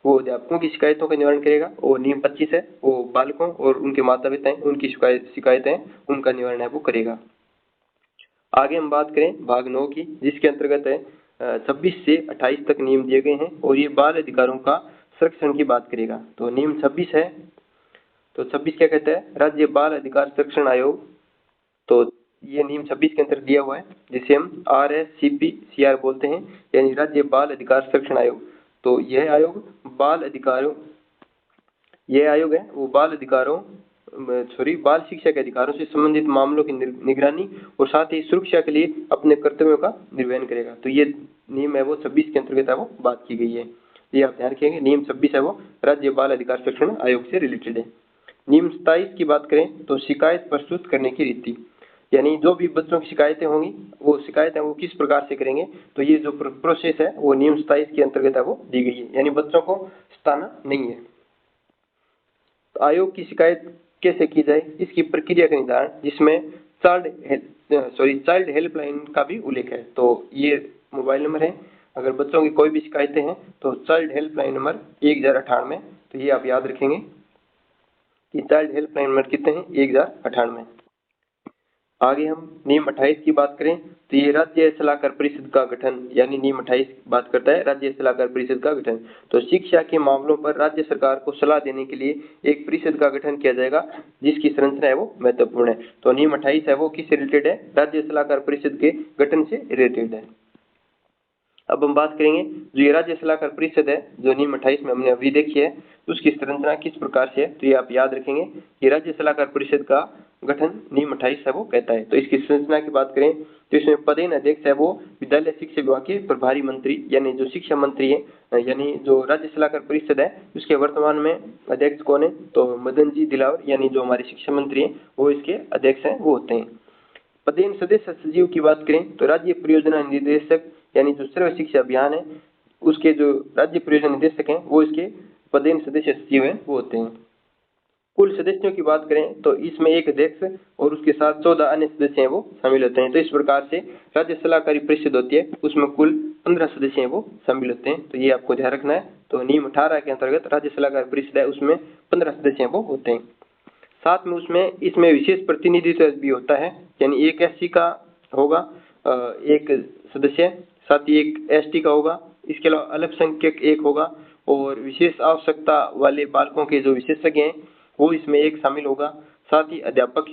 वो अध्यापकों की शिकायतों का निवारण करेगा, और नियम 25 है वो बालकों और उनके माता पिता हैं उनकी शिकायतें उनका निवारण है वो करेगा। आगे हम बात करें भाग 9 की, जिसके अंतर्गत है 26 से 28 तक नियम दिए गए हैं और ये बाल अधिकारों का संरक्षण की बात करेगा। तो नियम 26 है, तो 26 क्या कहता है, राज्य बाल अधिकार संरक्षण आयोग। तो ये नियम 26 के अंतर्गत दिया हुआ है, जिसे हम RSCP-CR बोलते हैं, यानी राज्य बाल अधिकार संरक्षण आयोग। तो यह आयोग बाल अधिकारों यह आयोग है वो बाल शिक्षा के अधिकारों से संबंधित मामलों की निगरानी और साथ ही सुरक्षा के लिए अपने कर्तव्यों का निर्वहन करेगा। तो ये नियम है वो 26 के अंतर्गत है वो बात की गई है। ये आप ध्यान रखेंगे, नियम 26 है वो राज्य बाल अधिकार संरक्षण आयोग से रिलेटेड है। नियम 27 की बात करें तो शिकायत प्रस्तुत करने की रीति, यानी जो भी बच्चों की शिकायतें होंगी वो शिकायतें वो किस प्रकार से करेंगे। तो ये जो प्रोसेस है वो नियम 27 के अंतर्गत है वो दी गई है, यानी बच्चों को सताना नहीं है। आयोग की शिकायत कैसे की जाए इसकी प्रक्रिया का निर्धारण, जिसमें चाइल्ड हेल्पलाइन का भी उल्लेख है। तो ये मोबाइल नंबर है, अगर बच्चों की कोई भी शिकायतें हैं तो चाइल्ड हेल्पलाइन नंबर 1098। तो ये आप याद रखेंगे कि चाइल्ड हेल्पलाइन नंबर कितने हैं, 1098। आगे हम नियम 28 की बात करें तो ये राज्य सलाहकार परिषद का गठन, यानी नियम 28 बात करता है राज्य सलाहकार परिषद का गठन। तो शिक्षा के मामलों पर राज्य सरकार को सलाह देने के लिए एक परिषद का गठन किया जाएगा, जिसकी संरचना है वो महत्वपूर्ण है। तो नियम 28 है वो किससे रिलेटेड है, राज्य सलाहकार परिषद के गठन से रिलेटेड है। अब हम बात करेंगे जो ये राज्य सलाहकार परिषद है जो नियम 28 में हमने अभी देखी है उसकी संरचना किस प्रकार से है। तो ये आप याद रखेंगे कि राज्य सलाहकार परिषद का गठन नियम 28 है वो कहता है। तो इसकी संरचना की बात करें तो इसमें पदेन अध्यक्ष है वो विद्यालय शिक्षा विभाग के प्रभारी मंत्री, यानी जो शिक्षा मंत्री है, यानी जो राज्य सलाहकार परिषद है उसके वर्तमान में अध्यक्ष कौन है, तो मदन जी दिलावर, यानी जो हमारे शिक्षा मंत्री है वो इसके अध्यक्ष हैं वो होते हैं। पदेन सदस्य सचिव की बात करें तो राज्य परियोजना निदेशक, यानी जो सर्व शिक्षा अभियान है उसके जो राज्य परियोजना निदेशक हैं वो इसके पदेन सदस्य सचिव हैं वो होते हैं। कुल सदस्यों की बात करें तो इसमें एक अध्यक्ष और उसके साथ 14 अन्य सदस्य हैं वो शामिल होते हैं। तो इस प्रकार से राज्य सलाहकारी परिषद होती है उसमें कुल 15 सदस्य हैं वो शामिल होते हैं। तो ये आपको ध्यान रखना है। तो नियम 18 के अंतर्गत राज्य सलाहकारी परिषद है उसमें 15 सदस्य हैं वो होते हैं। साथ में इसमें विशेष प्रतिनिधित्व भी होता है, यानी एक SC का होगा एक सदस्य, साथ ही एक ST का होगा, इसके अलावा अल्पसंख्यक एक होगा, और विशेष आवश्यकता वाले बालकों के जो विशेषज्ञ हैं वो इसमें एक शामिल होगा। साथ ही अध्यापक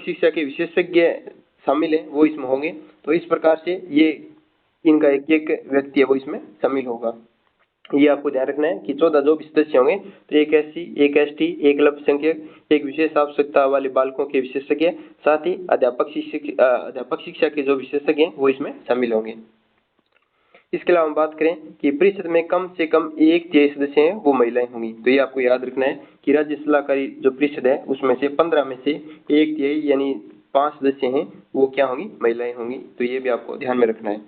शिक्षा के विशेषज्ञ शामिल हैं वो इसमें होंगे। तो इस प्रकार से ये इनका एक एक व्यक्ति है वो इसमें शामिल होगा। ये आपको ध्यान रखना है कि 14 जो भी सदस्य होंगे तो एक SC, एक ST, एक अल्पसंख्यक, एक विशेष आवश्यकता वाले बालकों के विशेषज्ञ, साथ ही अध्यापक शिक्षा के जो विशेषज्ञ हैं वो इसमें शामिल होंगे। इसके अलावा हम बात करें कि परिषद में कम से कम 1/3 सदस्य हैं वो महिलाएं होंगी। तो ये आपको याद रखना है कि राज्य सलाहकारी जो परिषद है उसमें से 15 में से 1/3 यानी 5 सदस्य हैं वो क्या होंगी, महिलाएं होंगी। तो ये भी आपको ध्यान में रखना है।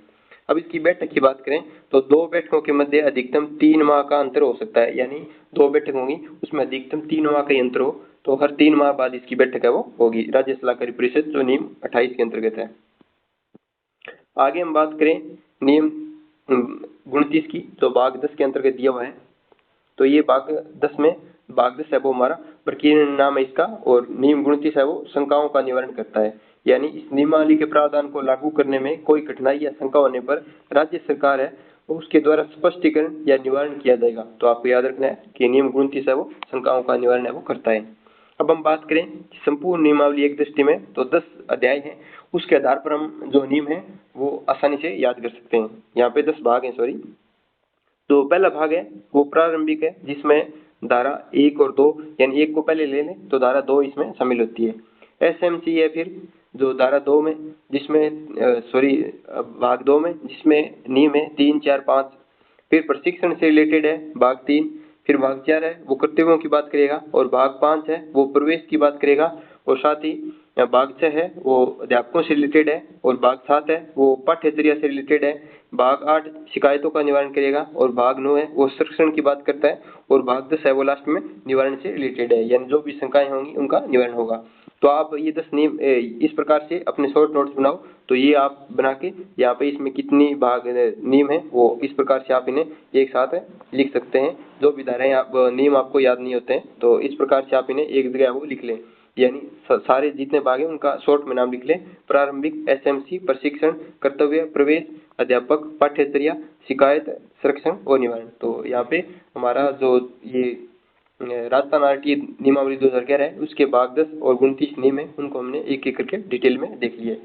अब इसकी बैठक की बात करें तो 2 बैठकों के मध्य अधिकतम 3 माह का अंतर हो सकता है, यानी 2 बैठक होंगी उसमें अधिकतम 3 माह का अंतर हो, तो हर 3 माह बाद इसकी बैठक है वो होगी राज्य सलाहकारी परिषद जो नियम 28 के अंतर्गत है। आगे हम बात करें नियम 29 की, तो भाग 10 के अंतर्गत दिया हुआ है। तो ये भाग 10 है वो हमारा प्रक्रिया नाम है इसका, और नियम 29 है वो शंकाओं का निवारण करता है, यानी इस नियमावली के प्रावधान को लागू करने में कोई कठिनाई या शंका होने पर राज्य सरकार है उसके द्वारा स्पष्टीकरण या निवारण किया जाएगा। तो आपको याद रखना है कि नियम 29 है वो शंकाओं का निवारण है वो करता है। अब हम बात करें संपूर्ण नियमावली एक दृष्टि में तो 10 अध्याय हैं, उसके आधार पर हम जो नियम है वो आसानी से याद कर सकते हैं। यहाँ पे 10 भाग हैं, तो पहला भाग है वो प्रारंभिक है जिसमें धारा 1 और 2, यानी 1 को पहले ले लें तो धारा 2 इसमें शामिल होती है। SMC है फिर जो धारा 2 में, जिसमें भाग 2 में, जिसमें नियम है 3, 4, 5। फिर प्रशिक्षण से रिलेटेड है भाग 3। फिर भाग 4 है वो कर्तव्यों की बात करेगा, और भाग 5 है वो प्रवेश की बात करेगा, और साथ ही भाग 6 है वो अध्यापकों से रिलेटेड है, और भाग 7 है वो पाठ्यचर्या से रिलेटेड है। भाग 8 शिकायतों का निवारण करेगा, और भाग 9 है वो संरक्षण की बात करता है, और भाग 10 है वो लास्ट में निवारण से रिलेटेड है, यानी जो भी शंकाएं होंगी उनका निवारण होगा। तो आप ये 10 नियम इस प्रकार से अपने शॉर्ट नोट्स बनाओ। तो ये आप बना के यहाँ पे इसमें कितनी भाग नियम है वो इस प्रकार से आप इन्हें एक साथ लिख सकते हैं। जो भी धाराएं आप नियम आपको याद नहीं होते हैं तो इस प्रकार से आप इन्हें एक जगह वो लिख लें, यानी सारे जितने भाग हैं उनका शॉर्ट में नाम लिख लें। प्रारंभिक, SMC, प्रशिक्षण, कर्तव्य, प्रवेश, अध्यापक, पाठ्यचर्या, शिकायत, संरक्षण और निवारण। तो यहाँ पे हमारा जो ये राजस्थान RT नियमावली 2011 है उसके भाग 10 और 29 नियम है, उनको हमने एक एक करके डिटेल में देख लिया है।